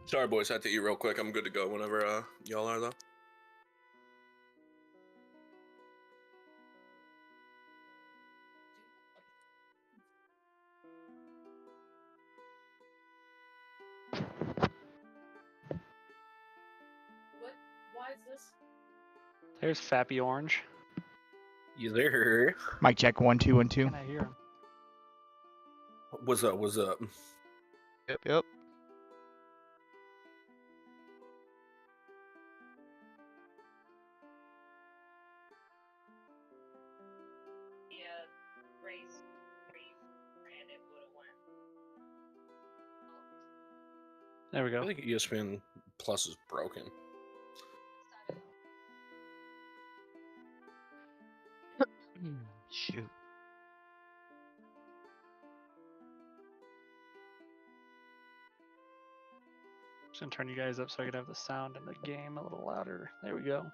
Sorry, boys. I had to eat real quick. I'm good to go whenever y'all are, though. What? Why is this? There's Fappy Orange. You there? Mic check 1 2 1 2. Can I hear him? What's up? What's up? Yep. Yeah, race, and it would have won. There we I go. think ESPN Plus is broken. Shoot. Just gonna turn you guys up so I can have the sound in the game a little louder. There we go.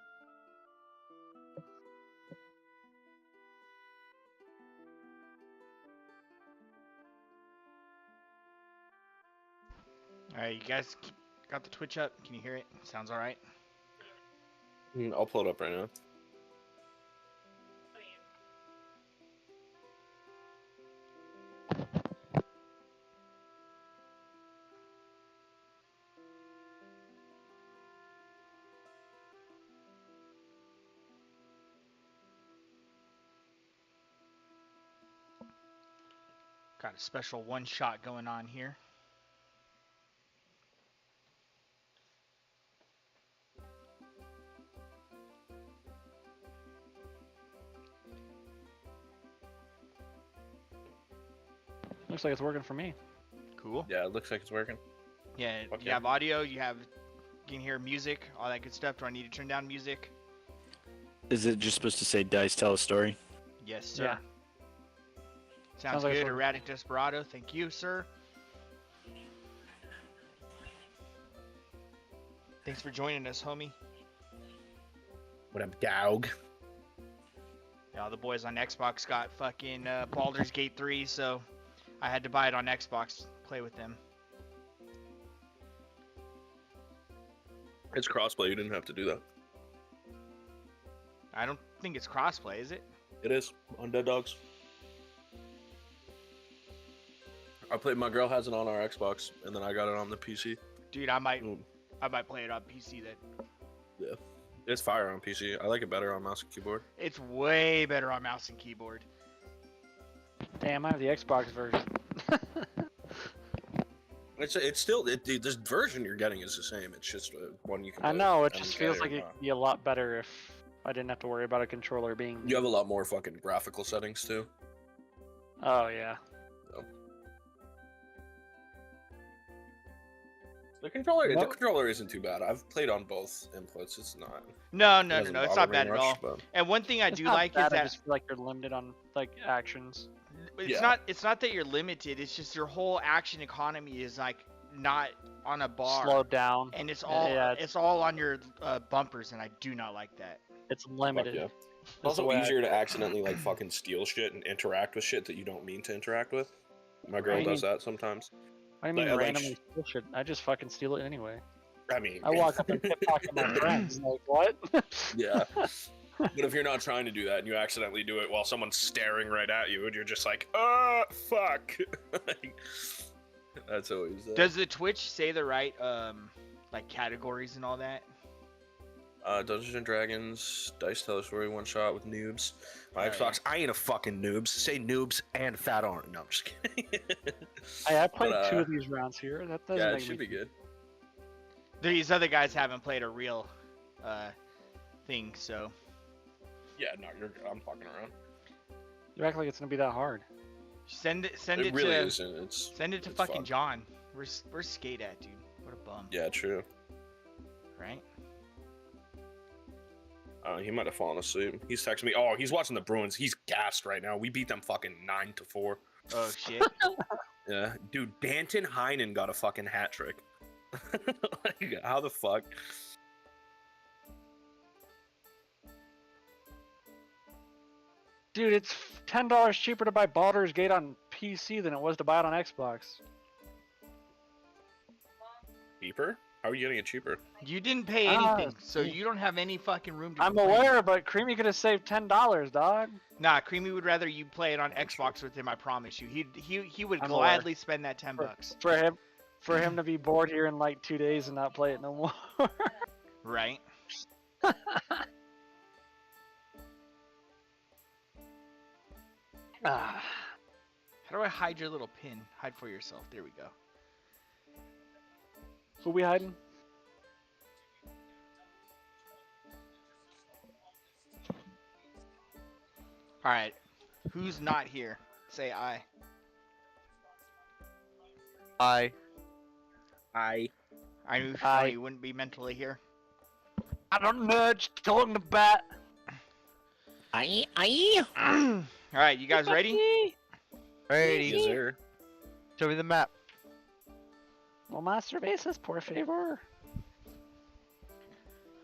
All right, you guys got the Twitch up? Can you hear it? Sounds all right. I'll pull it up right now. Got a special one shot going on here. Looks like it's working for me. Cool. Yeah, it looks like it's working. Yeah, Okay. you have audio, you can hear music, all that good stuff. Do I need to turn down music? Is it just supposed to say Dice Tell a Story? Yes, sir. Yeah. Sounds like it's good. working. Erratic Desperado. Thank you, sir. Thanks for joining us, homie. What up, dog? Yeah, the boys on Xbox got fucking Baldur's Gate 3, so I had to buy it on Xbox to play with them. It's crossplay. You didn't have to do that. I don't think it's crossplay, is it? It is on Dead Dogs. I played. My girl has it on our Xbox, and then I got it on the PC. Dude, I might Mm. play it on PC then. Yeah, it's fire on PC. I like it better on mouse and keyboard. It's way better on mouse and keyboard. Damn, I have the Xbox version. It's still this version you're getting is the same. It's just one you can. I play know, it with just MK feels or like it'd not. be a lot better if I didn't have to worry about a controller being... You have a lot more fucking graphical settings too. Oh, yeah. The controller isn't too bad. I've played on both inputs. It's not. No, it doesn't it's bother not me bad at much, all. but- And one thing I It's do not like is bad, I that just feel like you're limited on, like, actions. it's Yeah. not that you're limited. It's just your whole action economy is like not on a bar, Slowed down. and it's all Yeah, it's all on your bumpers, and I do not like that. It's Fuck limited. yeah. That's It's also the way I- easier to accidentally like fucking steal shit and interact with shit that you don't mean to interact with. My girl Right. does that sometimes. What do you mean like, randomly steal shit? I just fucking steal it anyway. I mean, I walk up and pickpocket my friends. Like, what? yeah. But if you're not trying to do that and you accidentally do it while someone's staring right at you and you're just like, fuck. Like, that's always. Does the Twitch say the right like categories and all that? Dungeons and Dragons, Dice Tell a Story, one shot with Noobs. My Oh, Xbox, I ain't a fucking Noobs. Say Noobs and Fat Orange. No, I'm just kidding. I played But, 2 of these rounds here. That doesn't yeah, it make should me... be good. These other guys haven't played a real thing, so Yeah, no, I'm fucking around. You act like it's gonna be that hard. send it It really to isn't. It's send it to it's fucking fun. John. Where's Skate at, dude? What a bum. Yeah, true. Right? He might have fallen asleep. He's texting me. Oh, he's watching the Bruins. He's gassed right now. We beat them fucking 9-4. Oh shit. Yeah, dude. Danton Heinen got a fucking hat trick. Like, how the fuck? Dude, it's $10 cheaper to buy Baldur's Gate on PC than it was to buy it on Xbox. Cheaper? How are you getting it cheaper? You didn't pay Ah, anything, so see. you don't have any fucking room to I'm complain. aware, but Creamy could have saved $10, dog. Nah, Creamy would rather you play it on Xbox with him. I promise you. He would I'm gladly spend that $10. For him to be bored here in like 2 days and not play it no more. Right. Ah, How do I hide your little pin? Hide for yourself. There we go. who we hiding? All right. Who's not here? Say I. I I I knew Aye. you wouldn't be mentally here. I don't know, just talking about. I. All right, you guys ready? ready. yes, sir. Show me the map. No master bases, por favor.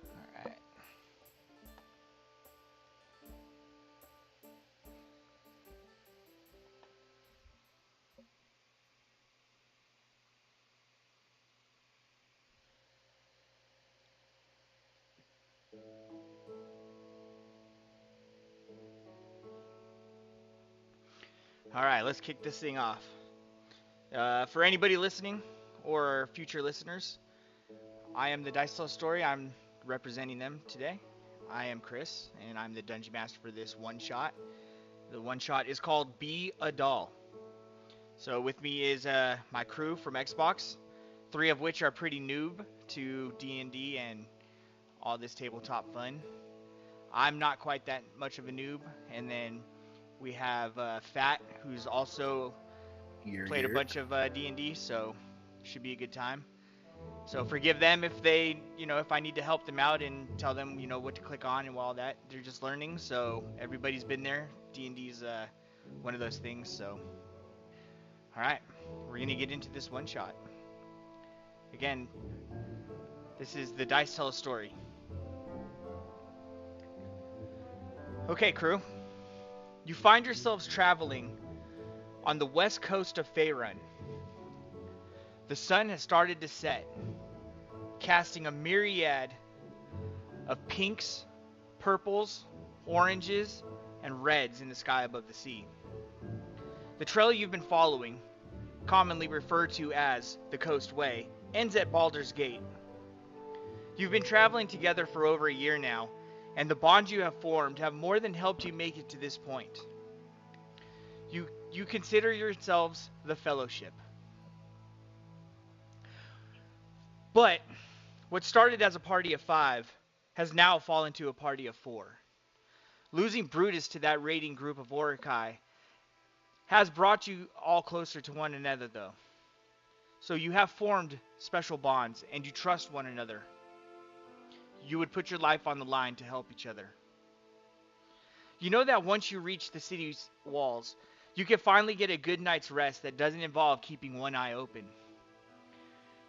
All right. All right, let's kick this thing off. For anybody listening or future listeners, I am the Dice Tell Story. I'm representing them today. I am Chris, and I'm the Dungeon Master for this one shot. The one shot is called Be a Doll. So with me is my crew from Xbox, 3 of which are pretty noob to D&D and all this tabletop fun. I'm not quite that much of a noob, and then we have Fat, who's also played a bunch of D&D, so should be a good time. So forgive them if they, if I need to help them out and tell them, what to click on and all that. They're just learning, so everybody's been there. D&D's one of those things, so. All right, we're gonna get into this one shot. Again, this is the Dice Tell a Story. Okay, crew. You find yourselves traveling on the west coast of Faerun. The sun has started to set, casting a myriad of pinks, purples, oranges, and reds in the sky above the sea. The trail you've been following, commonly referred to as the Coast Way, ends at Baldur's Gate. You've been traveling together for over a year now, and the bonds you have formed have more than helped you make it to this point. You consider yourselves the Fellowship. But what started as a party of 5 has now fallen to a party of 4. Losing Brutus to that raiding group of Orokai has brought you all closer to one another, though. So you have formed special bonds, and you trust one another. You would put your life on the line to help each other. You know that once you reach the city's walls, you can finally get a good night's rest that doesn't involve keeping one eye open.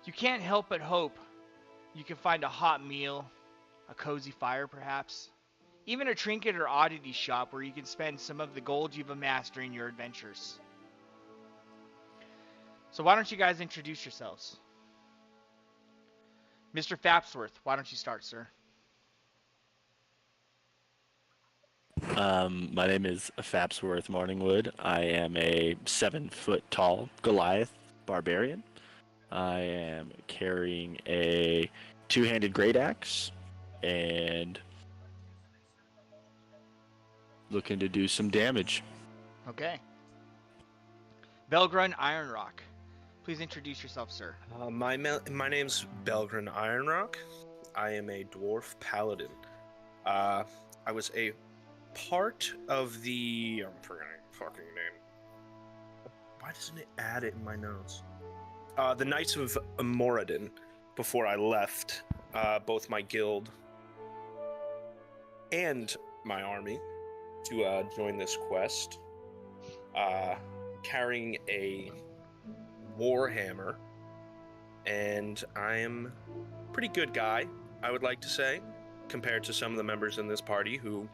You can't help but hope you can find a hot meal, a cozy fire perhaps, even a trinket or oddity shop where you can spend some of the gold you've amassed during your adventures. So why don't you guys introduce yourselves? Mr. Fapsworth, why don't you start, sir? My name is Fapsworth Morningwood. I am a 7-foot tall Goliath barbarian. I am carrying a 2-handed great axe and looking to do some damage. Okay. Belgrun Ironrock, please introduce yourself, sir. My name's Belgrin Ironrock. I am a dwarf paladin. I was a part of the... I'm forgetting the fucking name. Why doesn't it add it in my notes? The Knights of Moradin, before I left both my guild and my army to join this quest, carrying a warhammer, and I am a pretty good guy, I would like to say, compared to some of the members in this party who,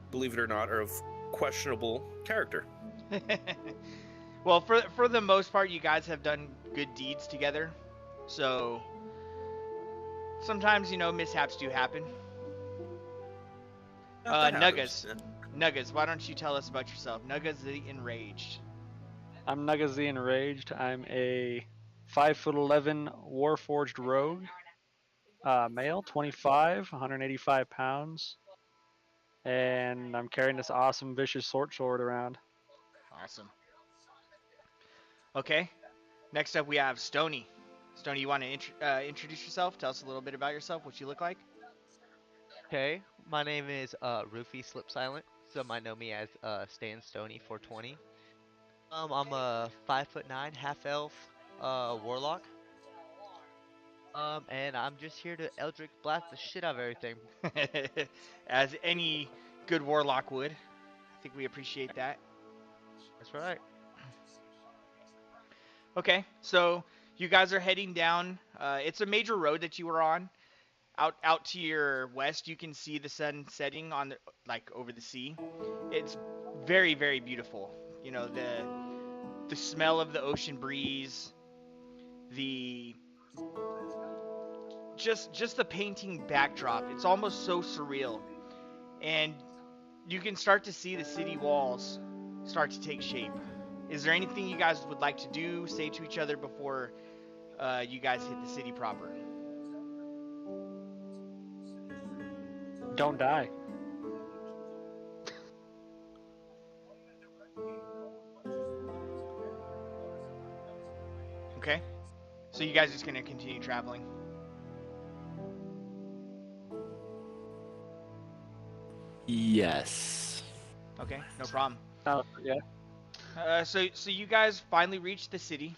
believe it or not, are of questionable character. Well, for the most part, you guys have done good deeds together. So sometimes, mishaps do happen. That happens. Nuggas. Nuggas, why don't you tell us about yourself? Nuggas the Enraged. I'm Nuggas the Enraged. I'm a 5'11" Warforged rogue, male, 25, 185 pounds, and I'm carrying this awesome vicious short sword around. Awesome. Okay. Next up, we have Stony. Stony, you want to introduce yourself? Tell us a little bit about yourself, what you look like. Okay, my name is Rufy Slip Silent. Some might know me as Stan Stony 420. I'm a 5'9" half elf warlock. And I'm just here to Eldritch blast the shit out of everything. As any good warlock would. I think we appreciate that. That's right. Okay, so you guys are heading down. It's a major road that you were on. Out to your west, you can see the sun setting on over the sea. It's very, very beautiful. The smell of the ocean breeze, the just the painting backdrop. It's almost so surreal. And you can start to see the city walls start to take shape. Is there anything you guys would like to do, say to each other before you guys hit the city proper? Don't die. Okay. So you guys are just gonna continue traveling. Yes. Okay, no problem. Yeah. So you guys finally reach the city.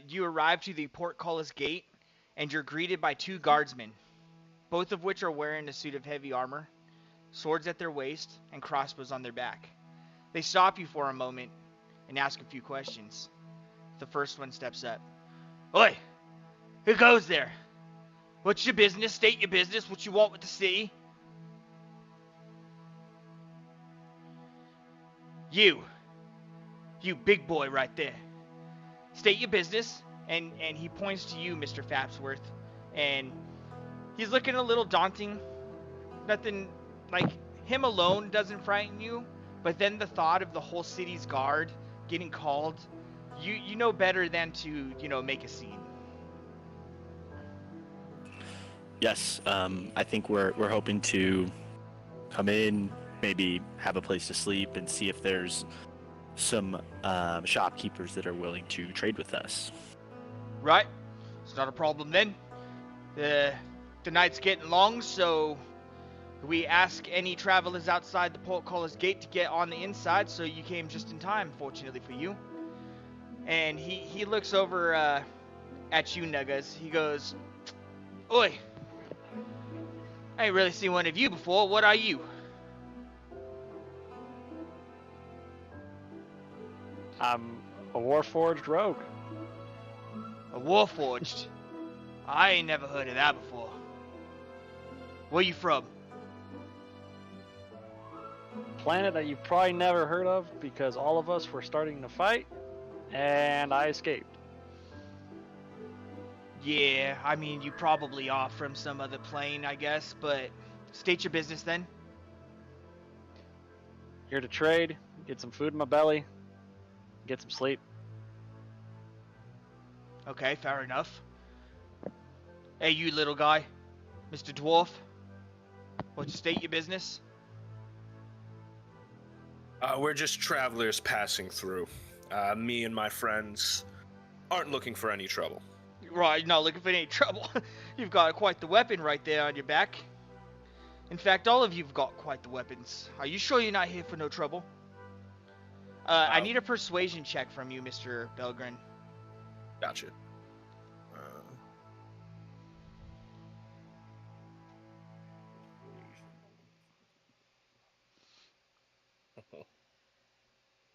You arrive to the portcullis gate, and you're greeted by two guardsmen, both of which are wearing a suit of heavy armor, swords at their waist, and crossbows on their back. They stop you for a moment and ask a few questions. The first one steps up. Oi! Who goes there? What's your business? State your business. What you want with the city? You big boy right there. State your business. And he points to you, Mr. Fapsworth. And he's looking a little daunting. Nothing, him alone doesn't frighten you. But then the thought of the whole city's guard getting called, you know better than to, make a scene. Yes. I think we're hoping to come in, maybe have a place to sleep, and see if there's some shopkeepers that are willing to trade with us. Right. It's not a problem then. The night's getting long, so we ask any travelers outside the portcullis gate to get on the inside, so you came just in time, fortunately for you. And he looks over at you, Nuggas. He goes, Oi! I ain't really seen one of you before. What are you? I'm a Warforged rogue. A Warforged? I ain't never heard of that before. Where you from? Planet that you probably never heard of because all of us were starting to fight, and I escaped. Yeah, I mean, you probably are from some other plane, I guess, but state your business then. Here to trade, get some food in my belly, get some sleep. Okay, fair enough. Hey, you little guy. Mr. Dwarf. What's your state your business? We're just travelers passing through. Me and my friends aren't looking for any trouble. Right, not looking for any trouble. You've got quite the weapon right there on your back. In fact, all of you've got quite the weapons. Are you sure you're not here for no trouble? I need a persuasion check from you, Mr. Belgren. Gotcha.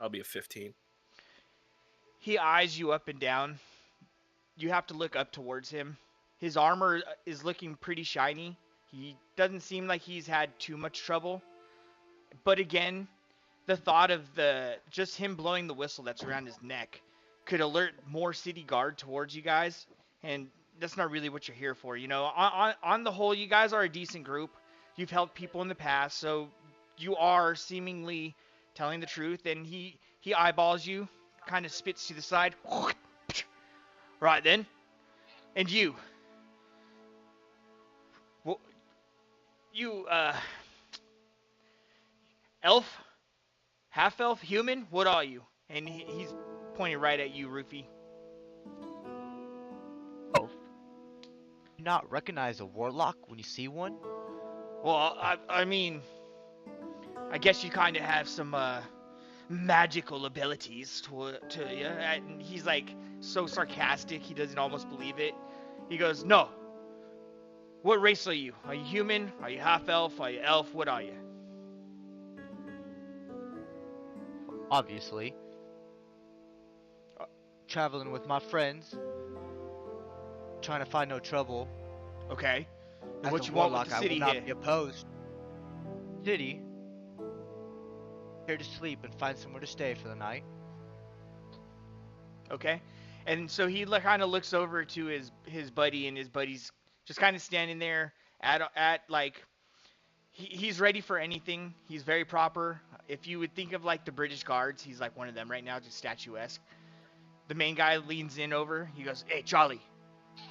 I'll be a 15. He eyes you up and down. You have to look up towards him. His armor is looking pretty shiny. He doesn't seem like he's had too much trouble. But again, the thought of just him blowing the whistle that's around his neck could alert more city guard towards you guys, and that's not really what you're here for. On the whole, you guys are a decent group. You've helped people in the past, so you are seemingly telling the truth. And he eyeballs you, kind of spits to the side. Right then, and you, well, you elf, half elf, human, what are you? And he's pointing right at you, Rufy. Oh, you not recognize a warlock when you see one? Well, I mean, I guess you kind of have some magical abilities to you. And he's like so sarcastic, he doesn't almost believe it. He goes, "No. What race are you? Are you human? Are you half elf? Are you elf? What are you?" Obviously. Traveling with my friends, trying to find no trouble. Okay. And As what a you want with warlock, the I city will not here? be opposed. City, here to sleep and find somewhere to stay for the night. Okay. And so he kind of looks over to his buddy, and his buddy's just kind of standing there at like he's ready for anything. He's very proper. If you would think of like the British guards, he's like one of them right now, just statuesque. The main guy leans in over. He goes, "Hey, Charlie,"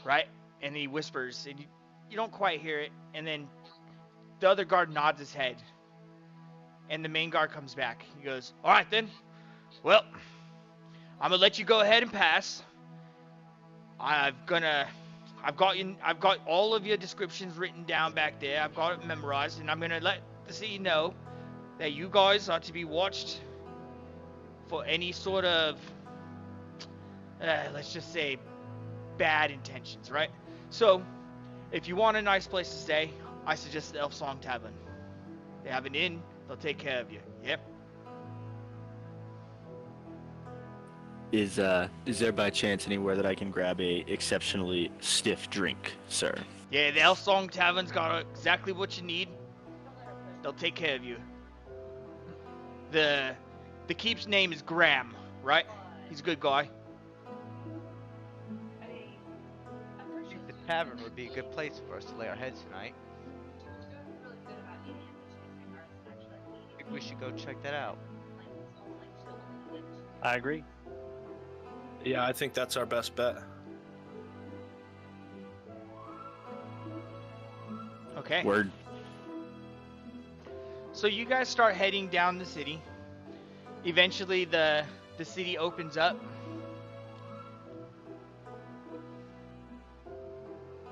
right? And he whispers, and you don't quite hear it. And then the other guard nods his head, and the main guard comes back. He goes, "All right then. Well, I'm gonna let you go ahead and pass. I've got all of your descriptions written down back there. I've got it memorized, and I'm gonna let the city know that you guys are to be watched for any sort of, let's just say, bad intentions, right? So, if you want a nice place to stay, I suggest the Elf Song Tavern. They have an inn. They'll take care of you. Yep. Is there by chance anywhere that I can grab a exceptionally stiff drink, sir? Yeah, the Elf Song Tavern's got exactly what you need. They'll take care of you. The keep's name is Graham, right? He's a good guy. I think the tavern would be a good place for us to lay our heads tonight. I think we should go check that out. I agree. Yeah, I think that's our best bet. Okay. Word. So you guys start heading down the city. Eventually the city opens up.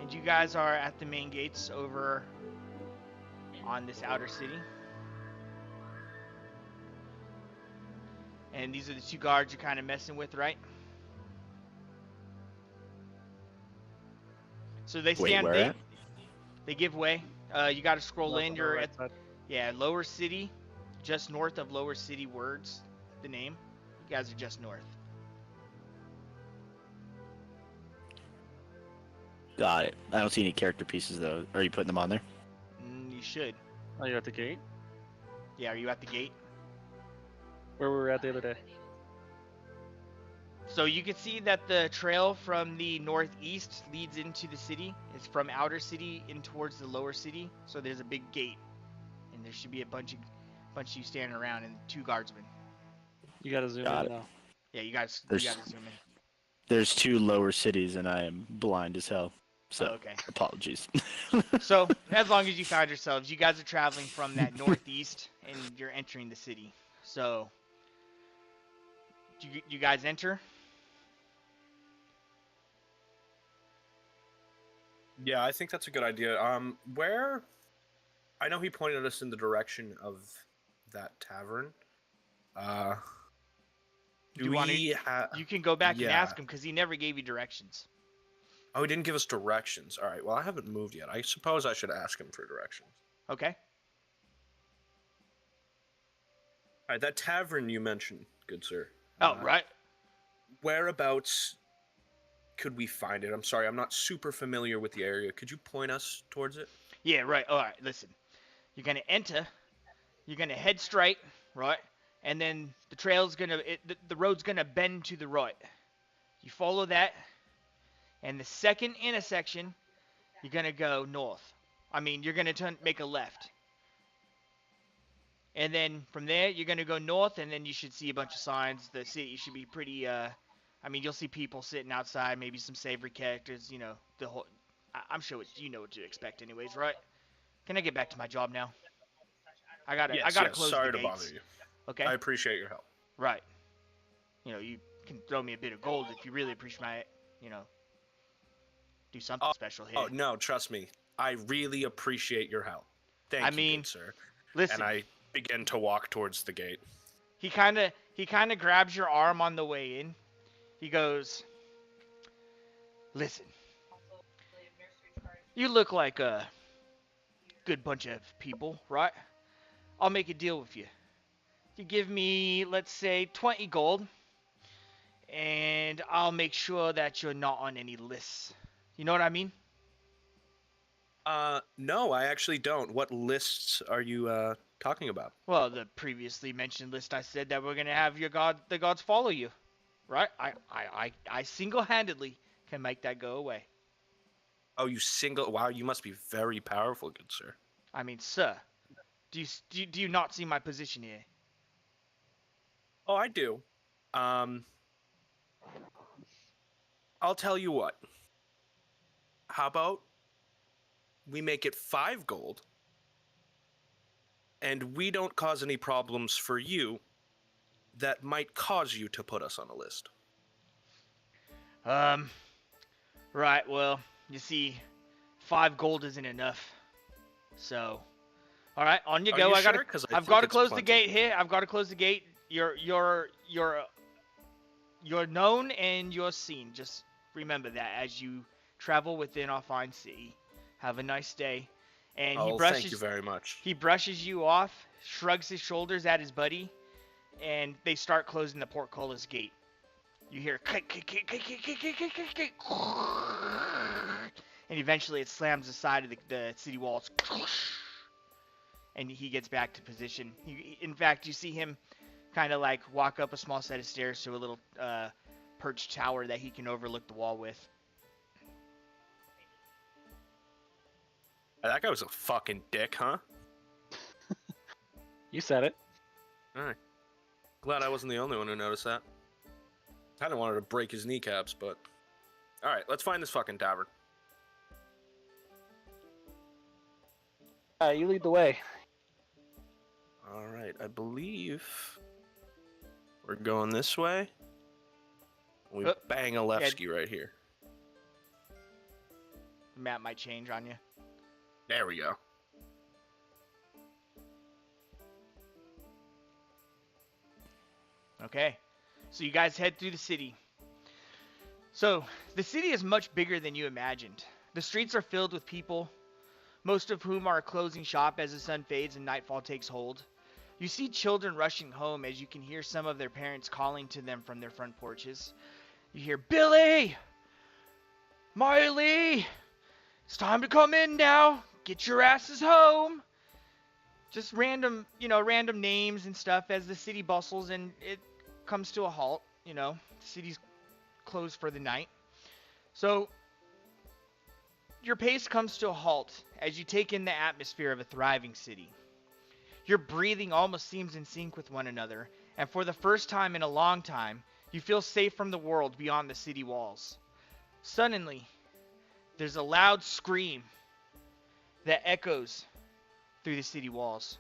And you guys are at the main gates over on this outer city. And these are the two guards you're kind of messing with, right? So they Wait, stand. where at? They give way. You got to scroll Left in. on the You're right at side. Lower City, just north of Lower City Words. The name. You guys are just north. Got it. I don't see any character pieces though. Are you putting them on there? You should. Oh, you're at the gate? Yeah. Are you at the gate? Where we were at the other day. So you can see that the trail from the northeast leads into the city. It's from outer city in towards the lower city. So there's a big gate, and there should be a bunch of you standing around and two guardsmen. You gotta zoom Got in it. now. Yeah, you guys There's- gotta zoom in. There's two lower cities, and I am blind as hell. So Oh, okay. apologies. So as long as you found yourselves, you guys are traveling from that northeast, and you're entering the city. So you guys enter. Yeah, I think that's a good idea. Where? I know he pointed us in the direction of that tavern. Do You wanna- we have? You can go back and Yeah. ask him because he never gave you directions. Oh, he didn't give us directions. All right. Well, I haven't moved yet. I suppose I should ask him for directions. Okay. All right, that tavern you mentioned, good sir. Oh, right. Whereabouts could we find it? I'm sorry, I'm not super familiar with the area. Could you point us towards it? Yeah, right. All right, listen. You're going to enter. You're going to head straight, right? And then the trail's going to... The road's going to bend to the right. You follow that, and the second intersection, you're gonna go north. I mean, you're gonna make a left. And then from there, you're going to go north, and then you should see a bunch of signs. The city should be pretty, I mean, you'll see people sitting outside, maybe some savory characters, you know, the whole, I'm sure you know what to expect anyways, right? Can I get back to my job now? I gotta close Sorry the to gates. bother you. Okay? I appreciate your help. Right. You know, you can throw me a bit of gold if you really appreciate it, you know, do something special here. Oh, no, trust me. I really appreciate your help. Thank you, good sir. Listen. And I begin to walk towards the gate. He kind of grabs your arm on the way in. He goes, "Listen, you look like a good bunch of people, right? I'll make a deal with you. You give me, let's say, 20 gold, and I'll make sure that you're not on any lists. You know what I mean?" No, I actually don't. What lists are you talking about? Well, the previously mentioned list, I said that we're gonna have the gods follow you, right? I single-handedly can make that go away. Oh, wow, you must be very powerful, good sir. I mean, sir, do you not see my position here? Oh, I do. I'll tell you what. How about we make it 5 gold, and we don't cause any problems for you that might cause you to put us on a list. Right, well, you see, 5 gold isn't enough. So, all right, on you Are go. you sure? 'Cause I I've think got to it's close the plenty. gate here. I've got to close the gate. You're known and you're seen. Just remember that as you travel within our fine city. Have a nice day. And Thank you very much. He brushes you off, shrugs his shoulders at his buddy, and they start closing the portcullis gate. You hear click, click, click, click, click, click, click, click, click, click, and eventually it slams the side of the city walls, and he gets back to position. In fact, you see him kind of like walk up a small set of stairs to a little perched tower that he can overlook the wall with. That guy was a fucking dick, huh? You said it. Alright. Glad I wasn't the only one who noticed that. Kinda wanted to break his kneecaps, but... Alright, let's find this fucking tavern. You lead the way. Alright, I believe... we're going this way. We bang a left-ski right here. The map might change on you. There we go. Okay, so you guys head through the city. So, the city is much bigger than you imagined. The streets are filled with people, most of whom are closing shop as the sun fades and nightfall takes hold. You see children rushing home as you can hear some of their parents calling to them from their front porches. You hear, "Billy! Marley! It's time to come in now! Get your asses home!" Just random names and stuff as the city bustles and it comes to a halt. You know, the city's closed for the night. So, your pace comes to a halt as you take in the atmosphere of a thriving city. Your breathing almost seems in sync with one another, and for the first time in a long time, you feel safe from the world beyond the city walls. Suddenly, there's a loud scream that echoes through the city walls.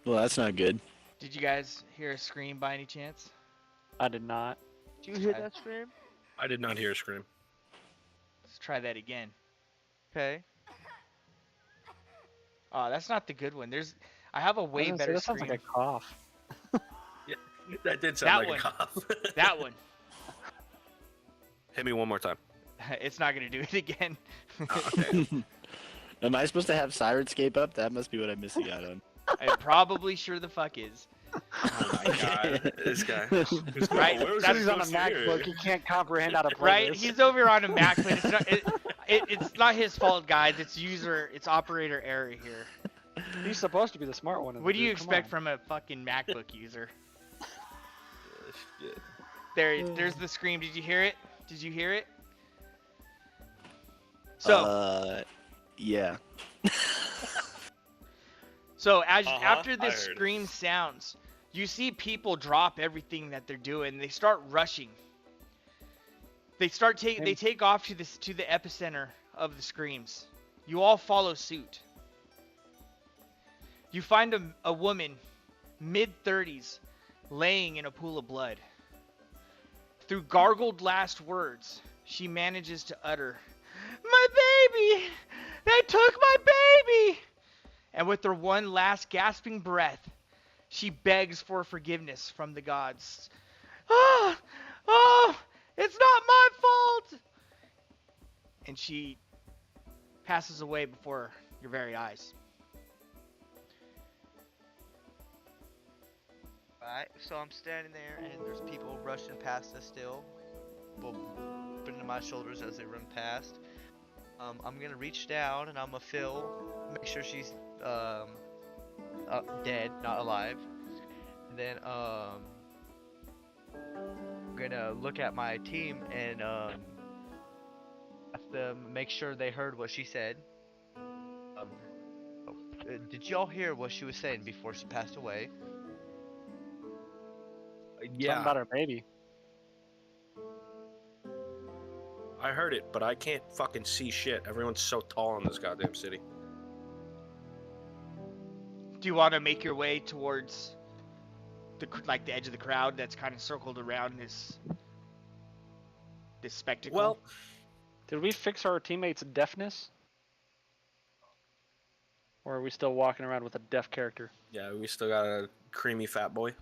Well, that's not good. Did you guys hear a scream by any chance? I did not. Did you hear that scream? I did not hear a scream. Let's try that again. Okay. Oh, that's not the good one. I have a way better That scream. sounds like a cough. That did sound That like one. a cough. That one. Hit me one more time. It's not gonna do it again. Oh, okay. Am I supposed to have Sirenscape up? That must be what I'm missing out on. It probably sure the fuck is. Oh my god, this guy. Right, Where was that's I He's on a supposed to hear? MacBook. He can't comprehend how to play Right? this. He's over on a Mac, but it's not his fault, guys. It's operator error here. He's supposed to be the smart one. In the What do you group, come expect on. from a fucking MacBook user? Shit. There's the scream. Did you hear it? Did you hear it? So, Yeah. so Uh-huh, after I this heard it. scream sounds, you see people drop everything that they're doing. They start rushing. They take off to the epicenter of the screams. You all follow suit. You find a woman, mid-30s, laying in a pool of blood. Through gargled last words, she manages to utter, "My baby! They took my baby!" And with her one last gasping breath, she begs for forgiveness from the gods. "Oh, oh, it's not my fault!" And she passes away before your very eyes. Right, so I'm standing there and there's people rushing past us still. Well, putting my shoulders as they run past. I'm gonna reach down and I'm gonna make sure she's dead, not alive. And then I'm gonna look at my team and have to make sure they heard what she said. Did y'all hear what she was saying before she passed away? Something Yeah, about her baby. I heard it, but I can't fucking see shit. Everyone's so tall in this goddamn city. Do you want to make your way towards the edge of the crowd that's kind of circled around this spectacle? Well, Did we fix our teammates' deafness? Or are we still walking around with a deaf character? yeah, we still got a creamy fat boy.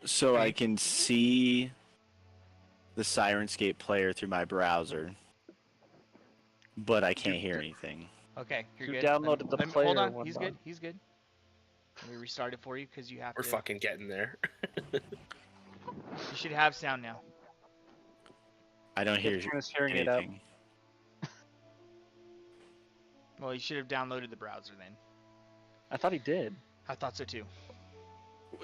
So I can see the Sirenscape player through my browser, but I can't hear anything. Okay, you're You good. downloaded the Hold player on, one, he's Bob. good. He's good. Let me restart it for you because you have We're to. fucking getting there. You should have sound now. I don't hear Turn his hearing aid up. anything. Well, you should have downloaded the browser then. I thought he did. I thought so too.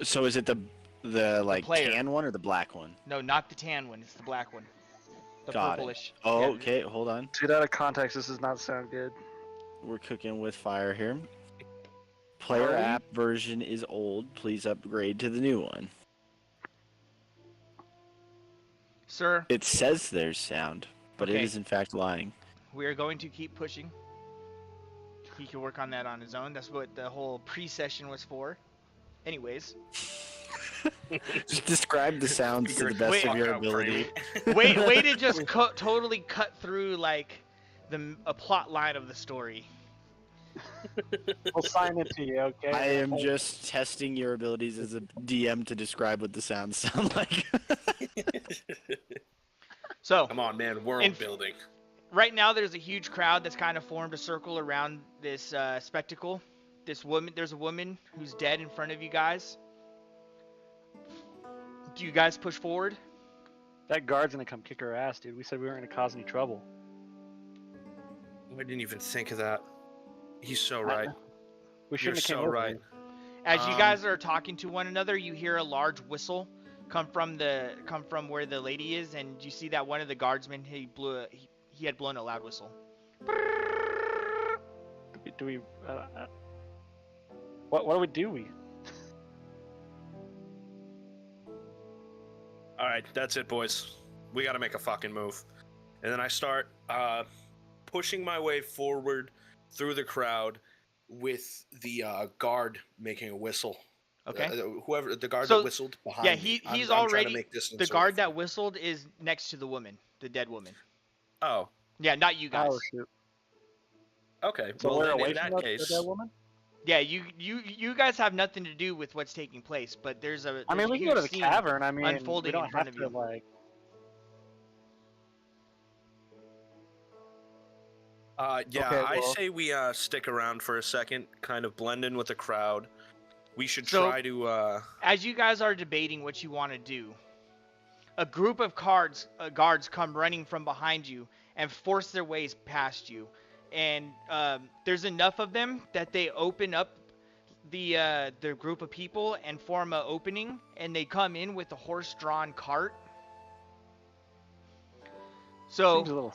So is it the like player. tan one or the black one? No, not the tan one. It's the black one. The Got it. purplish. Oh, Yeah. okay, hold on. Dude, out of context, this does not sound good. We're cooking with fire here. Player Alright. app version is old. Please upgrade to the new one. Sir, It says there's sound, but it Okay. is in fact lying. we are going to keep pushing. He can work on that on his own. That's what the whole pre-session was for. Anyways, Just describe the sounds to the best Wait. of your Fuck out, ability. way to just totally cut through like a plot line of the story. We'll sign it to you, okay? I am just testing your abilities as a DM to describe what the sounds sound like. So, Come on, man. World In- building. right now there's a huge crowd that's kind of formed a circle around this spectacle. There's a woman who's dead in front of you guys. Do you guys push forward? That guard's gonna come kick her ass, dude. We said we weren't gonna cause any trouble. I didn't even think of that. He's so right. We You're shouldn't have came so over right. here. As you guys are talking to one another, you hear a large whistle come from where the lady is, and you see that one of the guardsmen he had blown a loud whistle. Do we? What do we do? All right, that's it, boys. We got to make a fucking move. And then I start pushing my way forward through the crowd with the guard making a whistle. Okay. Whoever the guard So, that whistled behind Yeah, me. he's I'm trying already to make distance the away guard from- that whistled is next to the woman, the dead woman. Oh, Yeah, not you guys. Oh shoot! okay. So well, we're then away in from that the case, dead woman. Yeah, you guys have nothing to do with what's taking place, but there's a I mean, there's a we can go to the huge scene cavern. I mean, unfolding we don't in front have of to you. like. yeah, Okay, I well- say we stick around for a second, kind of blend in with the crowd. We should So- try to. As you guys are debating what you want to do, a group of guards come running from behind you and force their ways past you. and there's enough of them that they open up the group of people and form a opening, and they come in with a horse-drawn cart. So Seems a little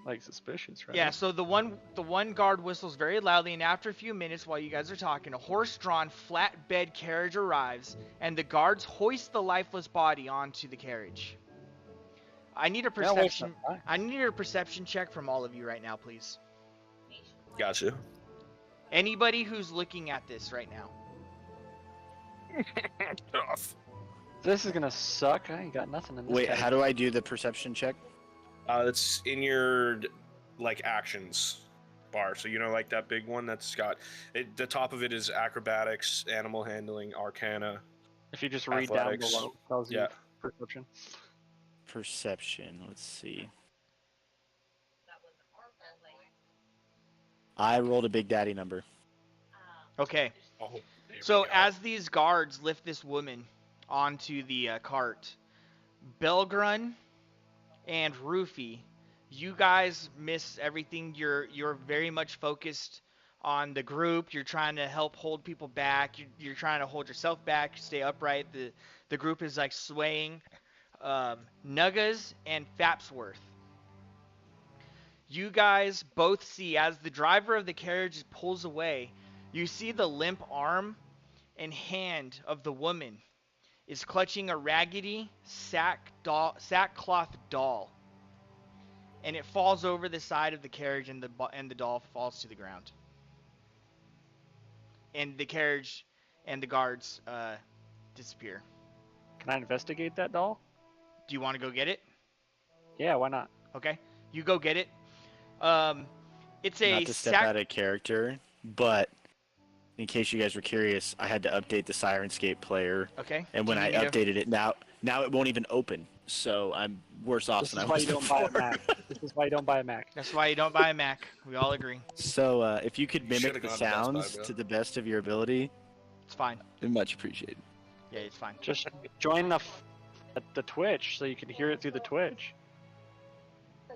like suspicious, right? yeah, so the one guard whistles very loudly, and after a few minutes, while you guys are talking, a horse-drawn flatbed carriage arrives, and the guards hoist the lifeless body onto the carriage. I need a Yeah, wait, perception. fine. I need a perception check from all of you right now, please. Gotcha. Anybody who's looking at this right now. Tough. This is gonna suck. I ain't got nothing in this. Wait, category. how do I do the perception check? It's in your like actions bar. So like that big one that's got the top of it is acrobatics, animal handling, arcana. If you just read down Athletics. below, tells you Yeah. perception. Perception. Let's see. I rolled a big daddy number. Okay. Oh, there we So go. as these guards lift this woman onto the cart, Belgrun and Rufy, you guys miss everything. You're very much focused on the group. You're trying to help hold people back. You're trying to hold yourself back, stay upright. The group is like swaying. Nuggas and Fapsworth, you guys both see as the driver of the carriage pulls away, you see the limp arm and hand of the woman is clutching a raggedy sackcloth doll, and it falls over the side of the carriage, and the doll falls to the ground. And the carriage and the guards disappear. Can I investigate that doll? Do you want to go get it? Yeah, why not? Okay, you go get it. It's a Not to step out of character, but in case you guys were curious, I had to update the Sirenscape player, Okay. and Do when you I need to- updated it, now it won't even open. So I'm worse off This than is I why was you don't buy a before. Mac. This is why you don't buy a Mac. That's why you don't buy a Mac. We all agree. So if you could You mimic should've the gone to Best Buy, sounds bro. to the best of your ability, It's fine. it'd much appreciated. Yeah, it's fine. Just join the Twitch so you can hear it through the Twitch.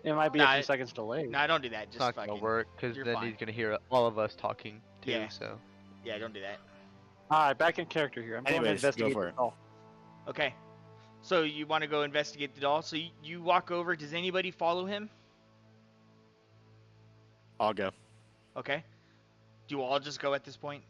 It might be Nah, a few seconds delayed. No, don't do that. It's Just not fucking. gonna work because you're then fine. he's gonna hear all of us talking too. Yeah. So Yeah, don't do that. All right, back in character here. I'm going to Anyways, go investigate for the it. doll. Okay. So you want to go investigate the doll? So you walk over. Does anybody follow him? I'll go. Okay. Do you all just go at this point?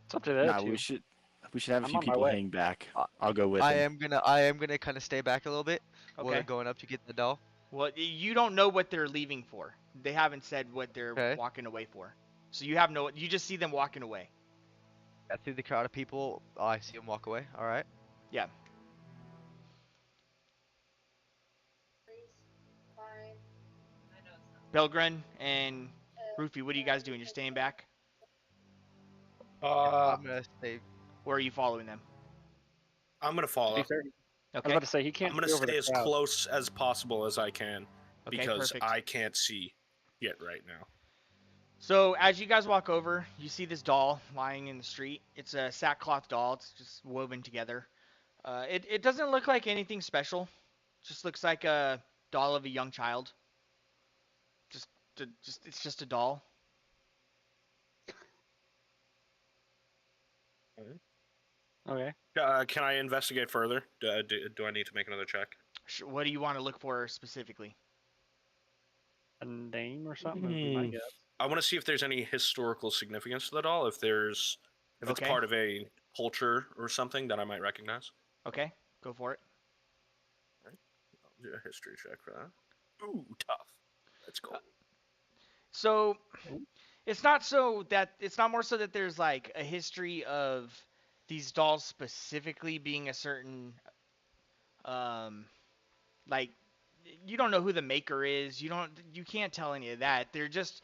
It's up to them. Nah, we should have a I'm few on my people way. hang back. Uh, I'll go with I him. am gonna kind of stay back a little bit while Okay. they're going up to get the doll. Well, you don't know what they're leaving for. They haven't said what they're Okay. walking away for. So you have no. You just see them walking away. Got through the crowd of people. Oh, I see him walk away. All right. Yeah. Belgrun and Rufy, what are you guys doing? You're staying back, I'm gonna stay. or are you following them? I'm gonna follow. To be fair, I was Okay. about to say he can't I'm gonna see over stay the as crowd. close as possible as I can Okay, because perfect. I can't see yet right now. So as you guys walk over, you see this doll lying in the street. It's a sackcloth doll. It's just woven together. It doesn't look like anything special. Just looks like a doll of a young child. It's just a doll. Okay. Can I investigate further? Do I need to make another check? What do you want to look for specifically? A name or something would be my Hmm. guess. I want to see if there's any historical significance to the doll. If it's Okay. part of a culture or something that I might recognize. Okay, go for it. I'll do a history check for that. Ooh, tough. Let's go. So it's not more so that there's like a history of these dolls specifically being a certain like you don't know who the maker is. You can't tell any of that. They're just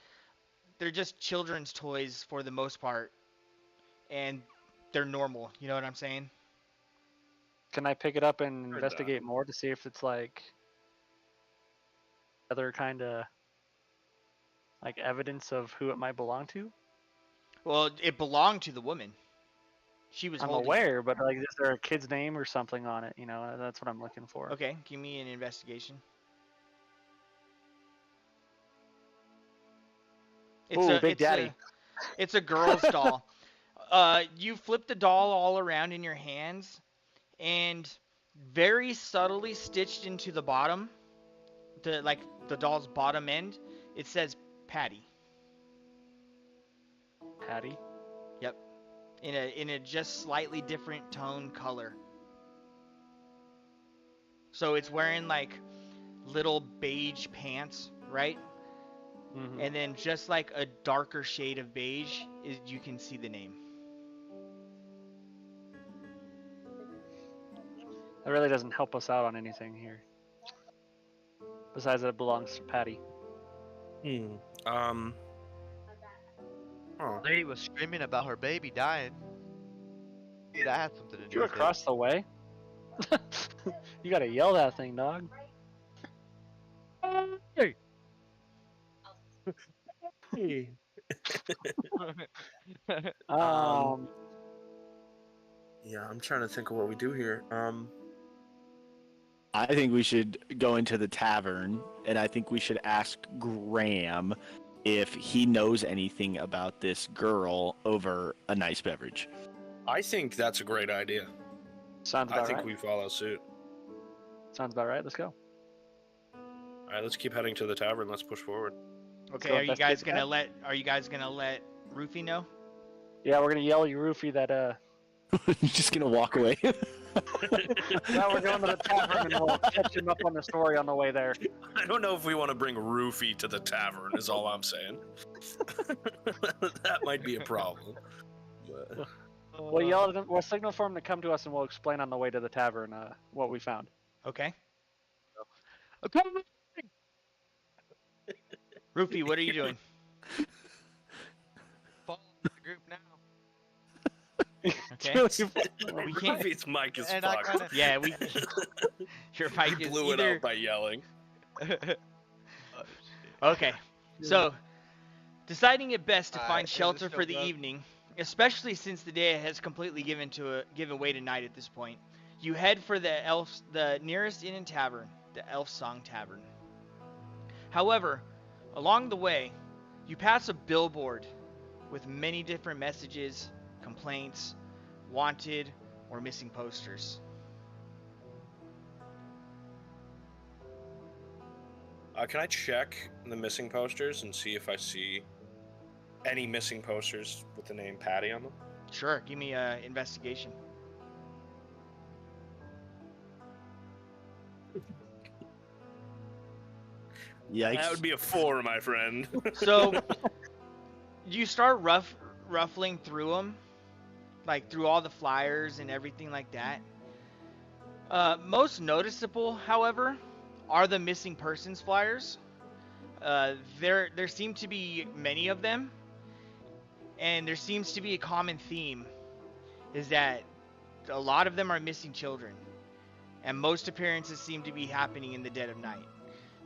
children's toys for the most part, and they're normal. You know what I'm saying? Can I pick it up and Heard that. investigate more to see if it's like other kind of like evidence of who it might belong to? Well, it belonged to the woman. She was I'm holding it. aware, but like, is there a kid's name or something on it? You know, that's what I'm looking for. Okay, give me an investigation. Ooh, Big Daddy. It's a girl's doll. You flip the doll all around in your hands, and very subtly stitched into the bottom, the doll's bottom end, it says Patty. Patty. Yep. In a just slightly different tone color. So it's wearing like little beige pants, right? Mm-hmm. And then just like a darker shade of beige is you can see the name. That really doesn't help us out on anything here. Besides that it belongs to Patty. Huh. Lady was screaming about her baby dying. Maybe that had something to do You're with it. across the way. You gotta yell that thing, dog. Hey. Hey. Um, Yeah, I'm trying to think of what we do here. I think we should go into the tavern, and I think we should ask Graham if he knows anything about this girl over a nice beverage. I think that's a great idea. sounds I about think right. we follow suit. Sounds about right. Let's go. All right, let's keep heading to the tavern. Let's push forward. Okay, go are you guys investigate gonna let Rufy know? Yeah, we're gonna yell at you, Roofy, that You're just gonna walk away. now we're going to the tavern and we'll catch him up on the story on the way there. I don't know if we want to bring Roofy to the tavern, is all I'm saying. That might be a problem. But... We'll yell at him. We'll signal for him to come to us, and we'll explain on the way to the tavern what we found. Okay. Okay. Rufy, what are you doing? Follow the group now. Okay. Really We can't- Roofy's mic is And I fucked. kinda- Yeah, we. Your mic He is blew it either. out by yelling. Okay, so deciding it best to Alright, find is it shelter still for the dark? evening, especially since the day has completely given way to night at this point, you head for the nearest inn and tavern, the Elf Song Tavern. However, along the way, you pass a billboard with many different messages, complaints, wanted, or missing posters. Can I check the missing posters and see if I see any missing posters with the name Patty on them? Sure, give me a investigation. Yikes. That would be a 4, my friend. So you start ruffling through them, like through all the flyers and everything like that. Most noticeable, however, are the missing persons flyers. There seem to be many of them, and there seems to be a common theme, is that a lot of them are missing children, and most appearances seem to be happening in the dead of night.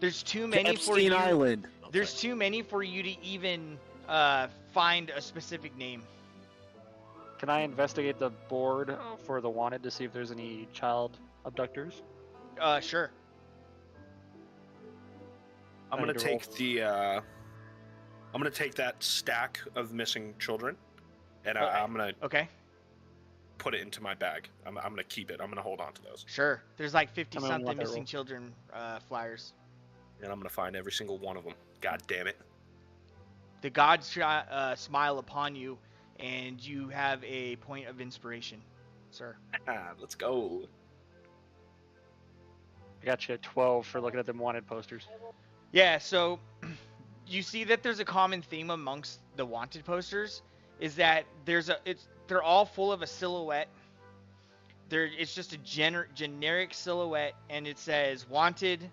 There's too many for Epstein you. Island. There's too many for you to even find a specific name. Can I investigate the board for the wanted to see if there's any child abductors? Sure. I'm I gonna need to roll. take I'm gonna take that stack of missing children, and Okay. I'm gonna Okay. put it into my bag. I'm gonna keep it. I'm gonna hold on to those, Sure. There's like 50 How many something want that missing roll? children flyers. and I'm gonna find every single one of them. God damn it! The gods smile upon you, and you have a point of inspiration, sir. Let's go. I got you at 12 for looking at them wanted posters. Yeah, so you see that there's a common theme amongst the wanted posters, is that they're all full of a silhouette. It's just a generic silhouette, and it says wanted,